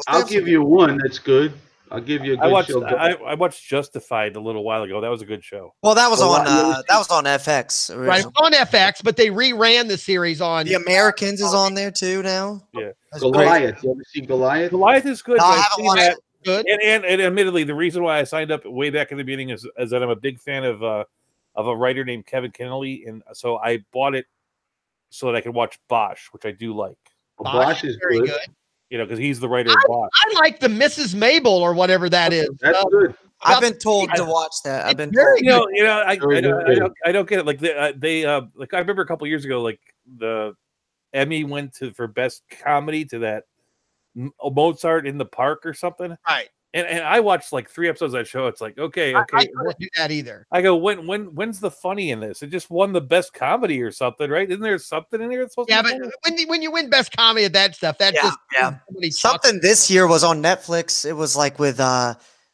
I'll give you one that's good. I'll give you a I good watched show. I watched Justified a little while ago. That was a good show. Well, that was Well, on you ever that was on FX. Right, Originally. on FX, but they reran the series on. The Americans is on there too now. Yeah. That's great. Goliath. You ever see Goliath? Goliath is good. No, but I I've haven't seen watched that. Good. And admittedly, the reason why I signed up way back in the beginning is that I'm a big fan of a writer named Kevin Kennelly, and so I bought it so that I could watch Bosch, which I do like. Well, Bosch is very good. good. You know, because he's the writer of Bosch. I like the Mrs. Mabel or whatever that is. That's good. I've been told to watch that. I've been very told. I don't get it. Like they like I remember a couple years ago, like the Emmy went for best comedy to that Mozart in the Park or something. Right. And I watched like 3 episodes of that show. It's like, okay. I couldn't do that either. I go, when's the funny in this? It just won the best comedy or something, right? Isn't there something in there that's supposed to be funny? when you win best comedy of that stuff, that just Something this year was on Netflix. It was like with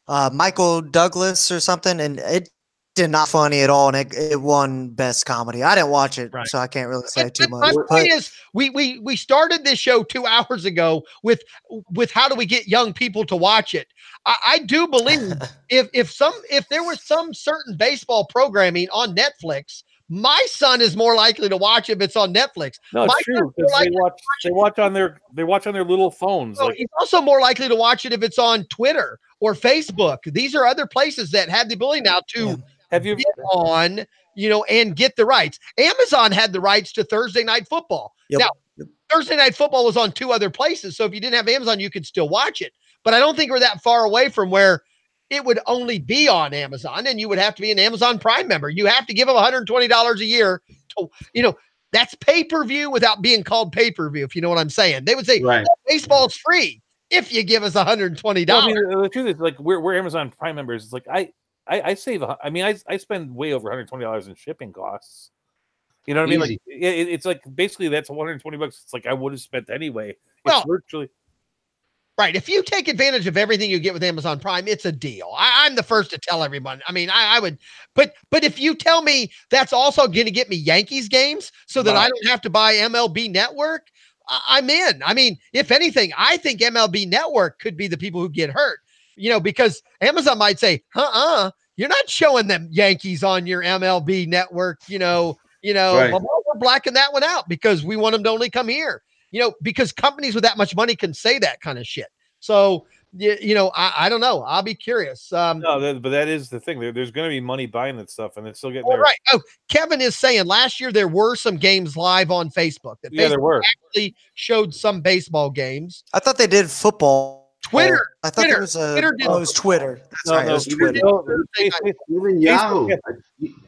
Michael Douglas or something, and it did not funny at all, and it won best comedy. I didn't watch it, so I can't really say too much. My point is, we started this show 2 hours ago with how do we get young people to watch it? I do believe if there was some certain baseball programming on Netflix, my son is more likely to watch if it's on Netflix. No, it's true. They watch on their little phones. So he's also more likely to watch it if it's on Twitter or Facebook. These are other places that have the ability now to get on, and get the rights. Amazon had the rights to Thursday Night Football. Yep. Now, Thursday Night Football was on 2 other places, so if you didn't have Amazon, you could still watch it. But I don't think we're that far away from where it would only be on Amazon, and you would have to be an Amazon Prime member. You have to give them $120 a year to, that's pay-per-view without being called pay-per-view, if you know what I'm saying. They would say, baseball's free if you give us $120. Well, I mean, the truth is, like, we're Amazon Prime members. It's like, I save, I spend way over $120 in shipping costs. You know what I mean? Like, it's like, basically that's $120. It's like I would have spent anyway. It's virtually. Right. If you take advantage of everything you get with Amazon Prime, it's a deal. I'm the first to tell everyone. I mean, I would, but if you tell me that's also going to get me Yankees games so that I don't have to buy MLB Network, I'm in. I mean, if anything, I think MLB Network could be the people who get hurt, because Amazon might say, you're not showing them Yankees on your MLB Network, we're blacking that one out because we want them to only come here. Because companies with that much money can say that kind of shit. So, I don't know. I'll be curious. No, but that is the thing. There's going to be money buying that stuff, and it's still getting there. Right. Oh, Kevin is saying last year there were some games live on Facebook. There were. Actually showed some baseball games. I thought they did football. Twitter. I thought it was Twitter. It was Twitter. That's right. It was Twitter. Even Yahoo.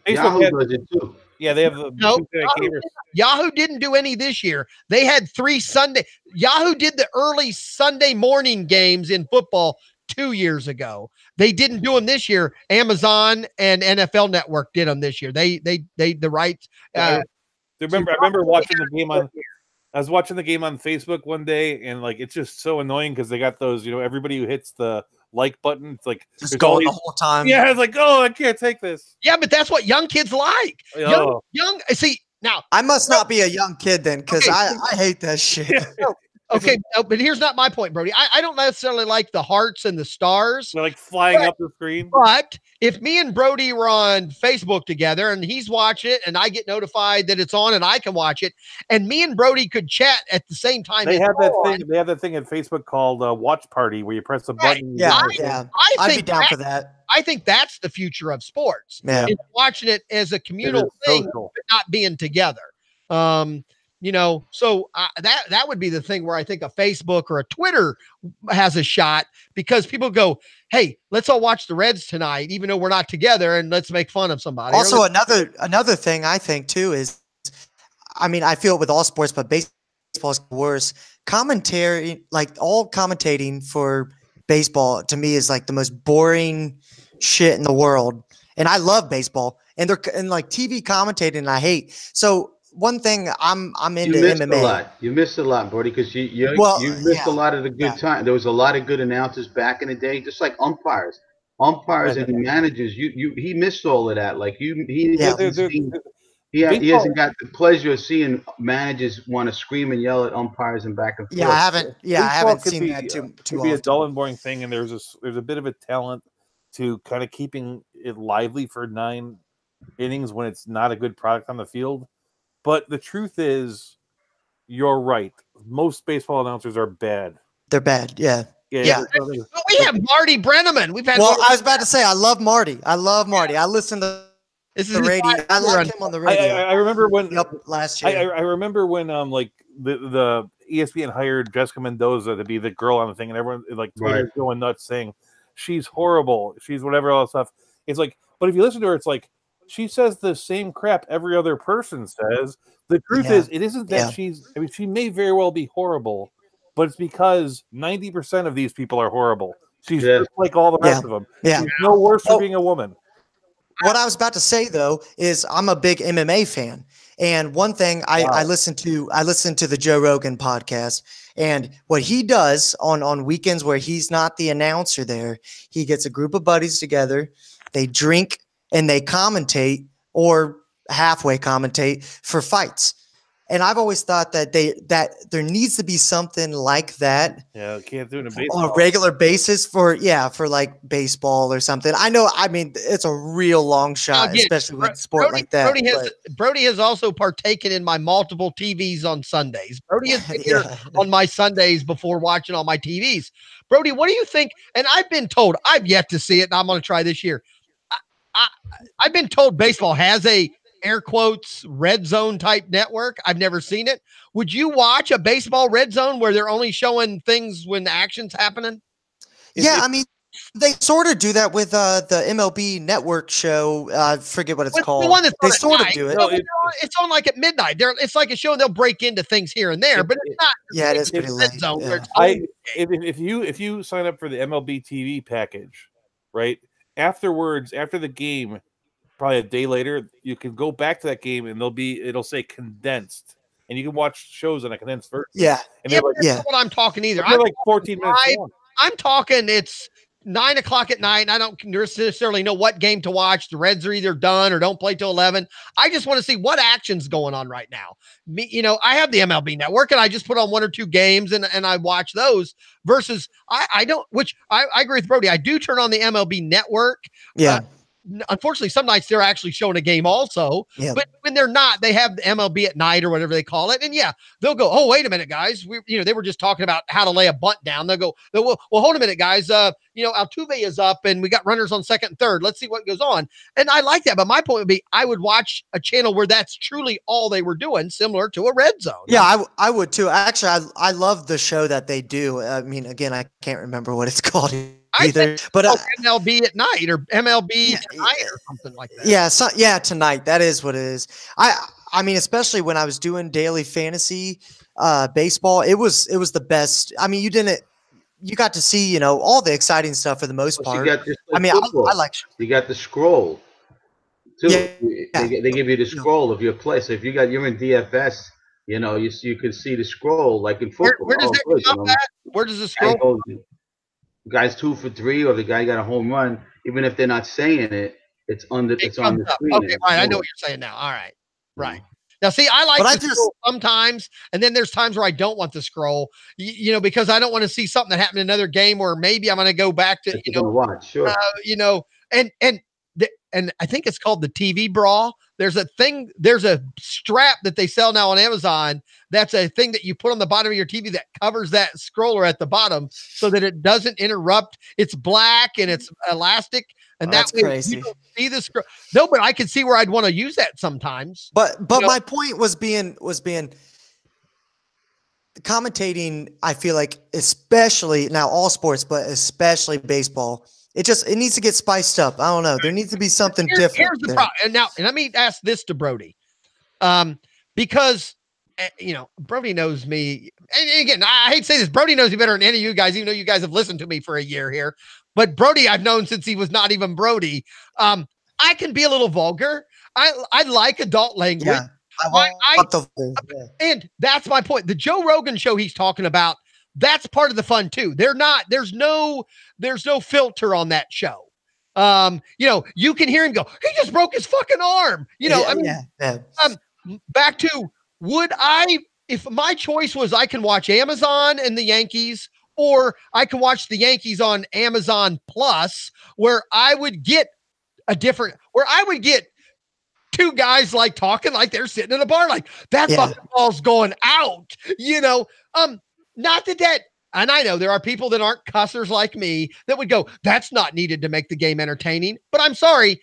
Yahoo does it too. Yeah, they have the Yahoo didn't do any this year. They had 3 Sunday. Yahoo did the early Sunday morning games in football 2 years ago. They didn't do them this year. Amazon and NFL Network did them this year. They the rights. I remember watching the game on. I was watching the game on Facebook one day, and like it's just so annoying because they got those. Everybody who hits the like button, it's like just going the whole time. Yeah, it's like, oh, I can't take this. Yeah, but that's what young kids like. Young. See, now I must not be a young kid then, because I hate that shit. Okay, but here's not my point, Brody. I don't necessarily like the hearts and the stars. They're like flying up the screen. But if me and Brody were on Facebook together and he's watching it and I get notified that it's on and I can watch it, and me and Brody could chat at the same time. They have that thing. They have that thing in Facebook called Watch Party, where you press a button. Yeah. I'd be down for that. I think that's the future of sports. Yeah. Is watching it as a communal thing, but not being together. So that would be the thing where I think a Facebook or a Twitter has a shot, because people go, hey, let's all watch the Reds tonight, even though we're not together, and let's make fun of somebody. Also, another thing I think too is, I mean, I feel it with all sports, but baseball is worse. Commentary, like all commentating for baseball, to me is like the most boring shit in the world. And I love baseball, and like TV commentating, I hate. So one thing I'm into MMA. You missed a lot, Brody, because you missed a lot of the good time. There was a lot of good announcers back in the day, just like umpires and managers. He missed all of that. Like He Baseball- hasn't got the pleasure of seeing managers want to scream and yell at umpires and back and forth. Yeah, I haven't. Yeah, I Baseball haven't could seen be, that too could be a often. dull and boring thing, and there's a bit of a talent to kind of keeping it lively for 9 innings when it's not a good product on the field. But the truth is, you're right. Most baseball announcers are bad. They're bad. Yeah. Yeah. But we have Marty Brenneman. We've had. Well, I was about to say I love Marty. I listen to This is the his radio. I last year like him on the radio. I remember when last year. I remember when like the ESPN hired Jessica Mendoza to be the girl on the thing, and everyone like Twitter's going nuts saying she's horrible, she's whatever, all that stuff. It's like, but if you listen to her, it's like she says the same crap every other person says. The truth is, it isn't that she's. I mean, she may very well be horrible, but it's because 90% of these people are horrible. She's just like all the rest of them. Yeah. She's no worse for being a woman. What I was about to say though is I'm a big MMA fan, and one thing I listen to the Joe Rogan podcast, and what he does on weekends where he's not the announcer there, he gets a group of buddies together, they drink and they commentate or halfway commentate for fights. And I've always thought that there needs to be something like that. Yeah, can't do it in baseball on a regular basis for like baseball or something. I know. I mean, it's a real long shot, especially with a sport like that. Brody has also partaken in my multiple TVs on Sundays. Brody has been here on my Sundays before watching all my TVs. Brody, what do you think? And I've been told, I've yet to see it, and I'm going to try this year. I've been told baseball has a air quotes red zone type network. I've never seen it. Would you watch a baseball red zone where they're only showing things when the action's happening? I mean, they sort of do that with the MLB network show. I forget what it's called. The one that's they sort of do it. No, it's on like at midnight. It's like a show. They'll break into things here and there, but it's not. Yeah, it is pretty late. Zone if you sign up for the MLB TV package, right? Afterwards, after the game, probably a day later, you can go back to that game and it'll say condensed, and you can watch shows on a condensed version. Yeah, and that's not what I'm talking either. I'm like 14 minutes long. I'm talking it's 9 o'clock at night, and I don't necessarily know what game to watch. The Reds are either done or don't play till 11. I just want to see what action's going on right now. I have the MLB network, and I just put on 1 or 2 games and I watch those versus I don't, which I agree with Brody. I do turn on the MLB network. Yeah. Unfortunately, some nights they're actually showing a game also, but when they're not, they have the MLB at night or whatever they call it. And they'll go, oh, wait a minute, guys. They were just talking about how to lay a bunt down. They'll go, well, hold a minute, guys. Altuve is up and we got runners on second and third. Let's see what goes on. And I like that. But my point would be, I would watch a channel where that's truly all they were doing, similar to a red zone. Yeah, I would too. Actually, I love the show that they do. I mean, again, I can't remember what it's called either, but MLB at night or MLB tonight or something like that. Yeah, tonight. That is what it is. I mean, especially when I was doing daily fantasy baseball, it was the best. I mean, you got to see, all the exciting stuff for the most part. I like. You got the scroll too. Yeah. They give you the scroll of your play. So if you're in DFS, you can see the scroll like in football. Where does it come at? Where does the scroll? Guy's 2 for 3, or the guy got a home run. Even if they're not saying it, it's on the screen. Okay, right. I know what you're saying now. All right, right. Now, see, I like to scroll sometimes, and then there's times where I don't want to scroll, because I don't want to see something that happened in another game where maybe I'm going to go back to, watch, sure. And I think it's called the TV bra. There's a strap that they sell now on Amazon. That's a thing that you put on the bottom of your TV that covers that scroller at the bottom so that it doesn't interrupt. It's black and it's elastic. And that's crazy. You don't see the scroll. No, but I can see where I'd want to use that sometimes. But my point was being commentating. I feel like, especially now all sports, but especially baseball, it needs to get spiced up. I don't know. There needs to be something different. Here's the problem. And let me ask this to Brody, because Brody knows me. And again, I hate to say this, Brody knows me better than any of you guys, even though you guys have listened to me for a year here. But Brody, I've known since he was not even Brody. I can be a little vulgar. I like adult language. Yeah, and that's my point. The Joe Rogan show he's talking about, that's part of the fun too. There's no filter on that show. You can hear him go, he just broke his fucking arm. Back to, if my choice was I can watch Amazon and the Yankees, or I can watch the Yankees on Amazon Plus, where I would get two guys like talking like they're sitting in a bar, like that fucking ball's going out, not that, and I know there are people that aren't cussers like me that would go, that's not needed to make the game entertaining, but I'm sorry,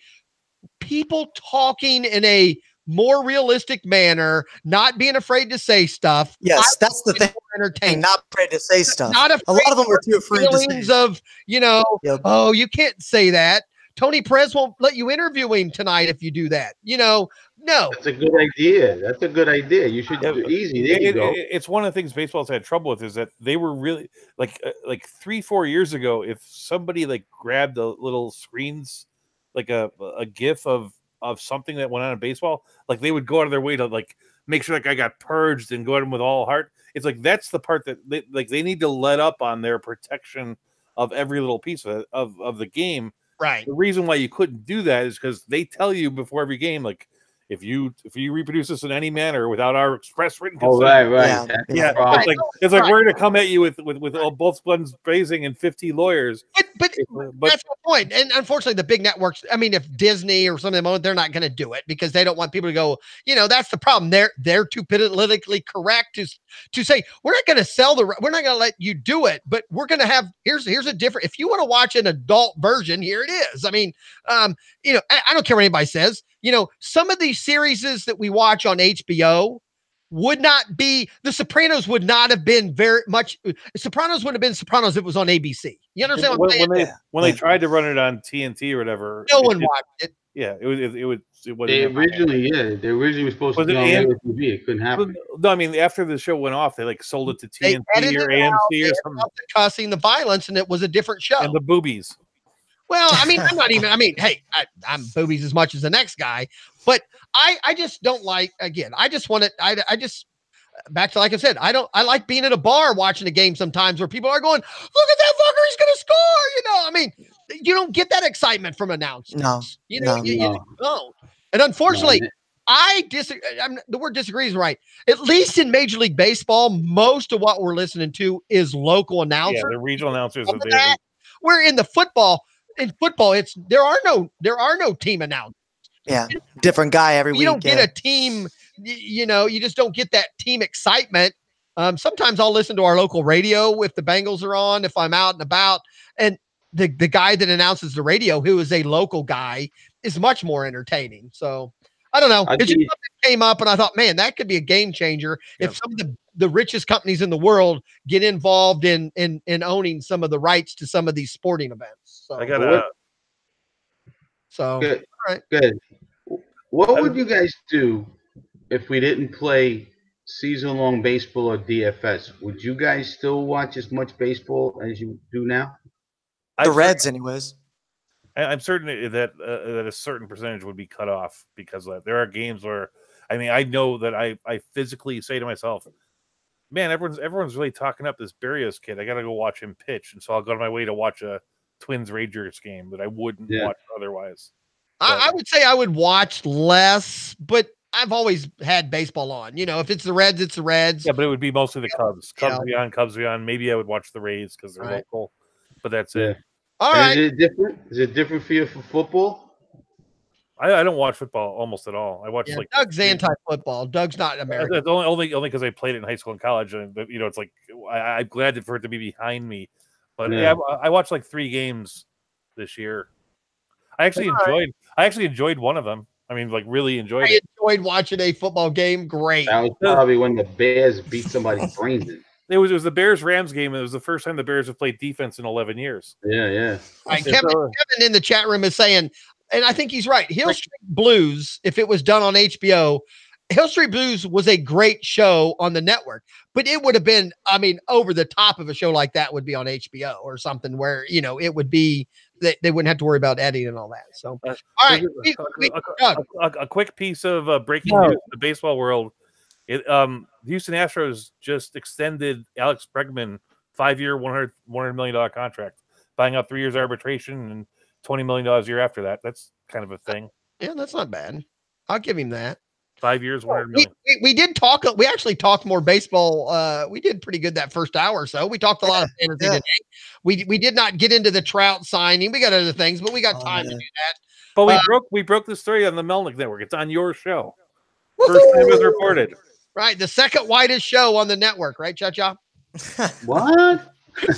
people talking in a more realistic manner, not being afraid to say stuff. Yes, that's the thing. Entertaining. Not afraid to say stuff. Not afraid. A lot of them are too afraid to say. Of, oh, you can't say that. Tony Perez won't let you interview him tonight if you do that. No. That's a good idea. That's a good idea. You should do easy. There you go. It's one of the things baseball's had trouble with is that they were really like 3-4 years ago. If somebody like grabbed the little screens, like a GIF of something that went on in baseball, like they would go out of their way to like make sure that guy got purged and go at him with all heart. It's like that's the part that they need to let up on their protection of every little piece of the game. Right. The reason why you couldn't do that is because they tell you before every game, like if you reproduce this in any manner without our express written consent, right. Yeah. It's like we're gonna come at you with both guns blazing and 50 lawyers. But that's the point. And unfortunately, the big networks, I mean, if Disney or some of them, they're not going to do it because they don't want people to go, that's the problem. They're too politically correct to say, we're not going to we're not going to let you do it, but we're going to have, here's a different, if you want to watch an adult version, here it is. I mean, I don't care what anybody says, some of these series that we watch on HBO would not be, The Sopranos would not have been very much, Sopranos would have been Sopranos if it was on ABC. You understand what I'm saying? When they tried to run it on TNT or whatever, no one watched it. Yeah, it was. They originally were supposed to be on TV. It couldn't happen. No, I mean after the show went off, they like sold it to TNT or AMC or something. The cussing, the violence, and it was a different show. And the boobies. Well, I mean, hey, I'm boobies as much as the next guy, but I just don't like, again, I just want it. I just, back to, like I said, I like being at a bar watching a game sometimes where people are going, look at that fucker, he's going to score. I mean, you don't get that excitement from announcers. No. You don't. And unfortunately, the word disagree is right. At least in Major League Baseball, most of what we're listening to is local announcers. Yeah, the regional announcers. We're in football, there are no team announcers. Yeah, different guy every week. You don't get a team, you just don't get that team excitement. Sometimes I'll listen to our local radio if the Bengals are on, if I'm out and about, and the guy that announces the radio, who is a local guy, is much more entertaining. So I don't know. It just came up and I thought, man, that could be a game changer if some of the richest companies in the world get involved in owning some of the rights to some of these sporting events. So I got good. All right. Good. What would you guys do if we didn't play season-long baseball or DFS? Would you guys still watch as much baseball as you do now? The Reds, anyways. I'm certain that a certain percentage would be cut off because of that. There are games where, I know that I physically say to myself, man, everyone's really talking up this Berrios kid. I got to go watch him pitch. And so I'll go to my way to watch a Twins-Rangers game that I wouldn't watch otherwise. I would say I would watch less, but I've always had baseball on. If it's the Reds, it's the Reds. Yeah, but it would be mostly the Cubs. Cubs be on. Maybe I would watch the Rays because they're local. But that's it. All right. Is it different? Is it different for you for football? I don't watch football almost at all. I watch Doug's anti-football. Doug's not American. That's only because I played it in high school and college, and it's like I'm glad for it to be behind me. But I watched like 3 games this year. I actually enjoyed one of them. Really enjoyed it. I enjoyed watching a football game. Great. That was probably when the Bears beat somebody's brains in. It was the Bears-Rams game, and it was the first time the Bears have played defense in 11 years. Yeah. Kevin in the chat room is saying, and I think he's right, Hill Street Blues, if it was done on HBO, Hill Street Blues was a great show on the network, but it would have been, over the top of a show like that would be on HBO or something where, it would be, they wouldn't have to worry about editing and all that. So, all right. A quick piece of breaking news in the baseball world. The Houston Astros just extended Alex Bregman 5-year, $100 million contract, buying out 3 years arbitration and $20 million a year after that. That's kind of a thing. Yeah, that's not bad. I'll give him that. 5 years, 100 million. We did talk. We actually talked more baseball. We did pretty good that first hour or so. We talked a lot of fantasy today. We did not get into the Trout signing. We got other things, but we got time to do that. But we broke the story on the Melnick Network. It's on your show. First time as reported. Right, the second whitest show on the network, right, Cha-Cha? What?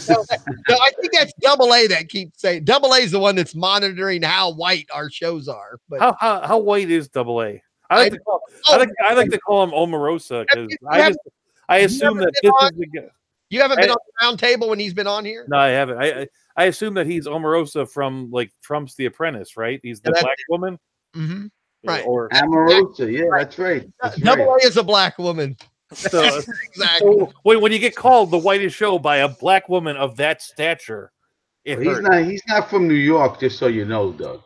No, I think that's Double A that keeps saying. Double A is the one that's monitoring how white our shows are. But how white is Double A? I like to call him Omarosa because I assume that this is the guy. You haven't been on the round table when he's been on here? No, I haven't. I assume that he's Omarosa from like Trump's The Apprentice, right? He's the black woman. Mm-hmm. Right. Or Omarosa, yeah, that's right. Double A is a black woman. So, exactly. So when you get called the whitest show by a black woman of that stature, he's not from New York, just so you know, Doug.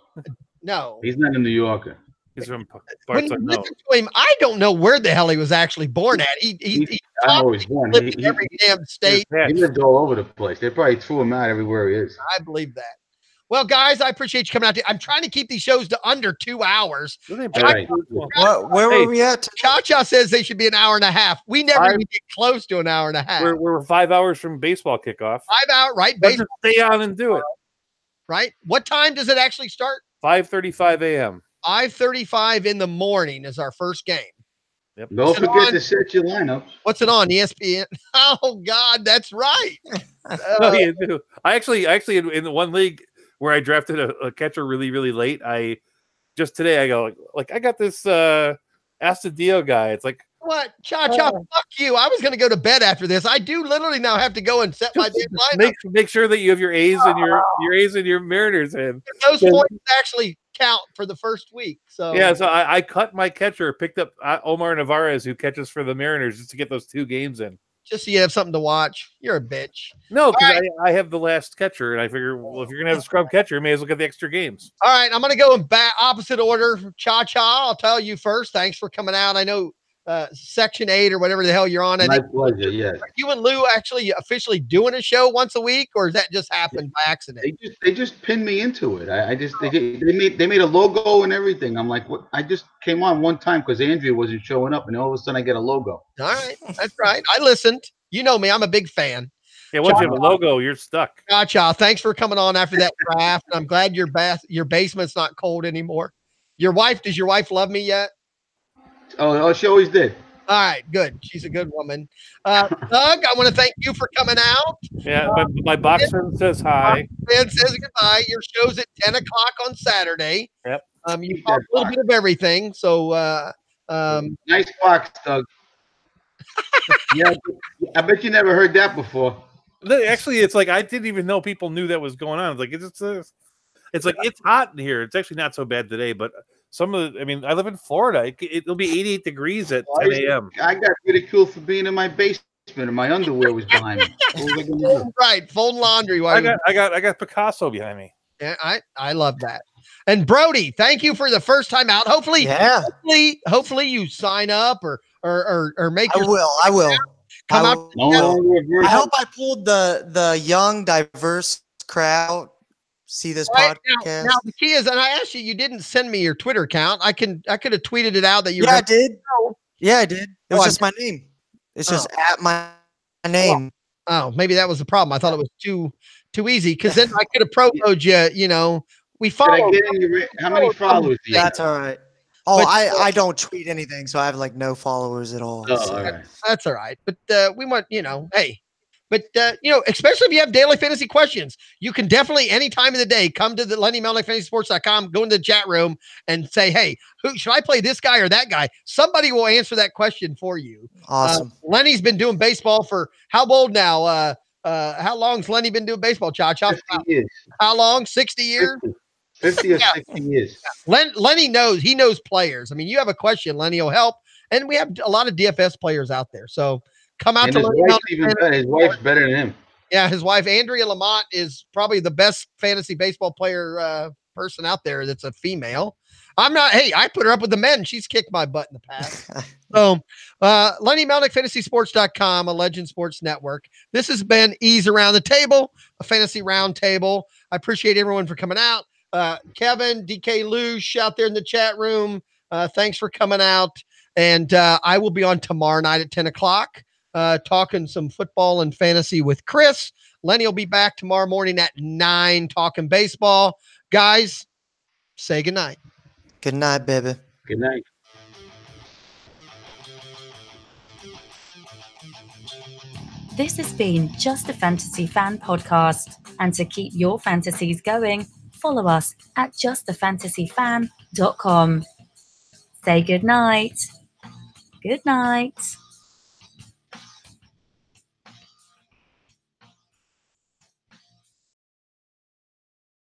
No, he's not a New Yorker. He's from when you listen to him, I don't know where the hell he was actually born at. I know he's born. Lived in every damn state. He lived all over the place. They probably threw him out everywhere he is. I believe that. Well, guys, I appreciate you coming out. I'm trying to keep these shows to under 2 hours. Right. Where were we at? Cha-Cha says they should be an hour and a half. We never even get close to an hour and a half. We're 5 hours from baseball kickoff. 5 hours, right? Let's just stay on and do it. Right? What time does it actually start? 5:35 a.m. 5:35 in the morning is our first game. Yep. Don't forget to set your lineups. What's it on? ESPN? Oh, God, that's right. No, you do. I actually in the one league where I drafted a catcher really, really late, just today I go like I got this Astudillo guy. It's like, what? Cha-Cha, fuck you. I was going to go to bed after this. I do literally now have to go and set my damn lineup. Make sure that you have your A's and your A's and your Mariners in. Those points actually count for the first week. So yeah, so I cut my catcher, picked up Omar Narvaez, who catches for the Mariners, just to get those 2 games in. Just so you have something to watch. You're a bitch. No, because I have the last catcher, and I figure, well, if you're going to have the scrub catcher, you may as well get the extra games. All right, I'm going to go in opposite order. Cha-Cha, I'll tell you first. Thanks for coming out. I know Section 8 or whatever the hell you're on. My pleasure, yes. Are you and Lou actually officially doing a show once a week, or does that just happen by accident? They just pinned me into it. They made a logo and everything. I'm like, what? I just came on one time because Andrea wasn't showing up, and all of a sudden I get a logo. All right, that's right. I listened. You know me. I'm a big fan. Yeah, once you have a logo, you're stuck. Cha-Cha, thanks for coming on after that draft. I'm glad your basement's not cold anymore. Does your wife love me yet? Oh, she always did. All right, good. She's a good woman. Doug, I want to thank you for coming out. Yeah, my box fan says hi. Ben says goodbye. Your show's at 10 o'clock on Saturday. Yep. You talk a little bit of everything. So nice box, Doug. Yeah, I bet you never heard that before. Actually, it's like I didn't even know people knew that was going on. It's like it's hot in here. It's actually not so bad today, but I live in Florida. It'll be 88 degrees at 10 a.m. I got ridiculed for being in my basement and my underwear was behind me. What was I gonna do? Right, fold laundry. I got Picasso behind me. Yeah, I love that. And Brody, thank you for the first time out. Hopefully you sign up or make. I will. Come out. I hope I pulled the young, diverse crowd. See this podcast. Now the key is, and I asked you didn't send me your Twitter account. I could have tweeted it out that you. Yeah, I did. Yeah, I did. It was just my name. It's just at my name. Oh, maybe that was the problem. I thought it was too easy because then I could have promoted you. You know, we follow. How many followers do you have? That's all right. Oh, I don't tweet anything, so I have like no followers at all. Oh, so. all right. That's all right. But we want, hey. But, especially if you have daily fantasy questions, you can definitely any time of the day come to the Lenny Melnick FantasySports.com, go into the chat room and say, hey, who should I play, this guy or that guy? Somebody will answer that question for you. Awesome. Lenny's been doing baseball for how old now? How long's Lenny been doing baseball, Cha-Cha? 50 years. How long? 60 years? 50 or 60 years. Lenny knows players. I mean, you have a question, Lenny will help. And we have a lot of DFS players out there. So come out and to his Lenny wife's even better. His wife's better than him. Yeah, his wife, Andrea Lamont, is probably the best fantasy baseball player person out there that's a female. I'm not, hey, I put her up with the men. She's kicked my butt in the past. So, Lenny Melnick, FantasySports.com, a Legend Sports Network. This has been EEEZ Around the Table, a fantasy round table. I appreciate everyone for coming out. Kevin, DK Lush out there in the chat room. Thanks for coming out. And I will be on tomorrow night at 10 o'clock talking some football and fantasy with Chris. Lenny will be back tomorrow morning at 9 talking baseball. Guys, say goodnight. Good night, baby. Good night. This has been Just a Fantasy Fan podcast. And to keep your fantasies going, follow us at justafantasyfan.com. Say good night. Good night.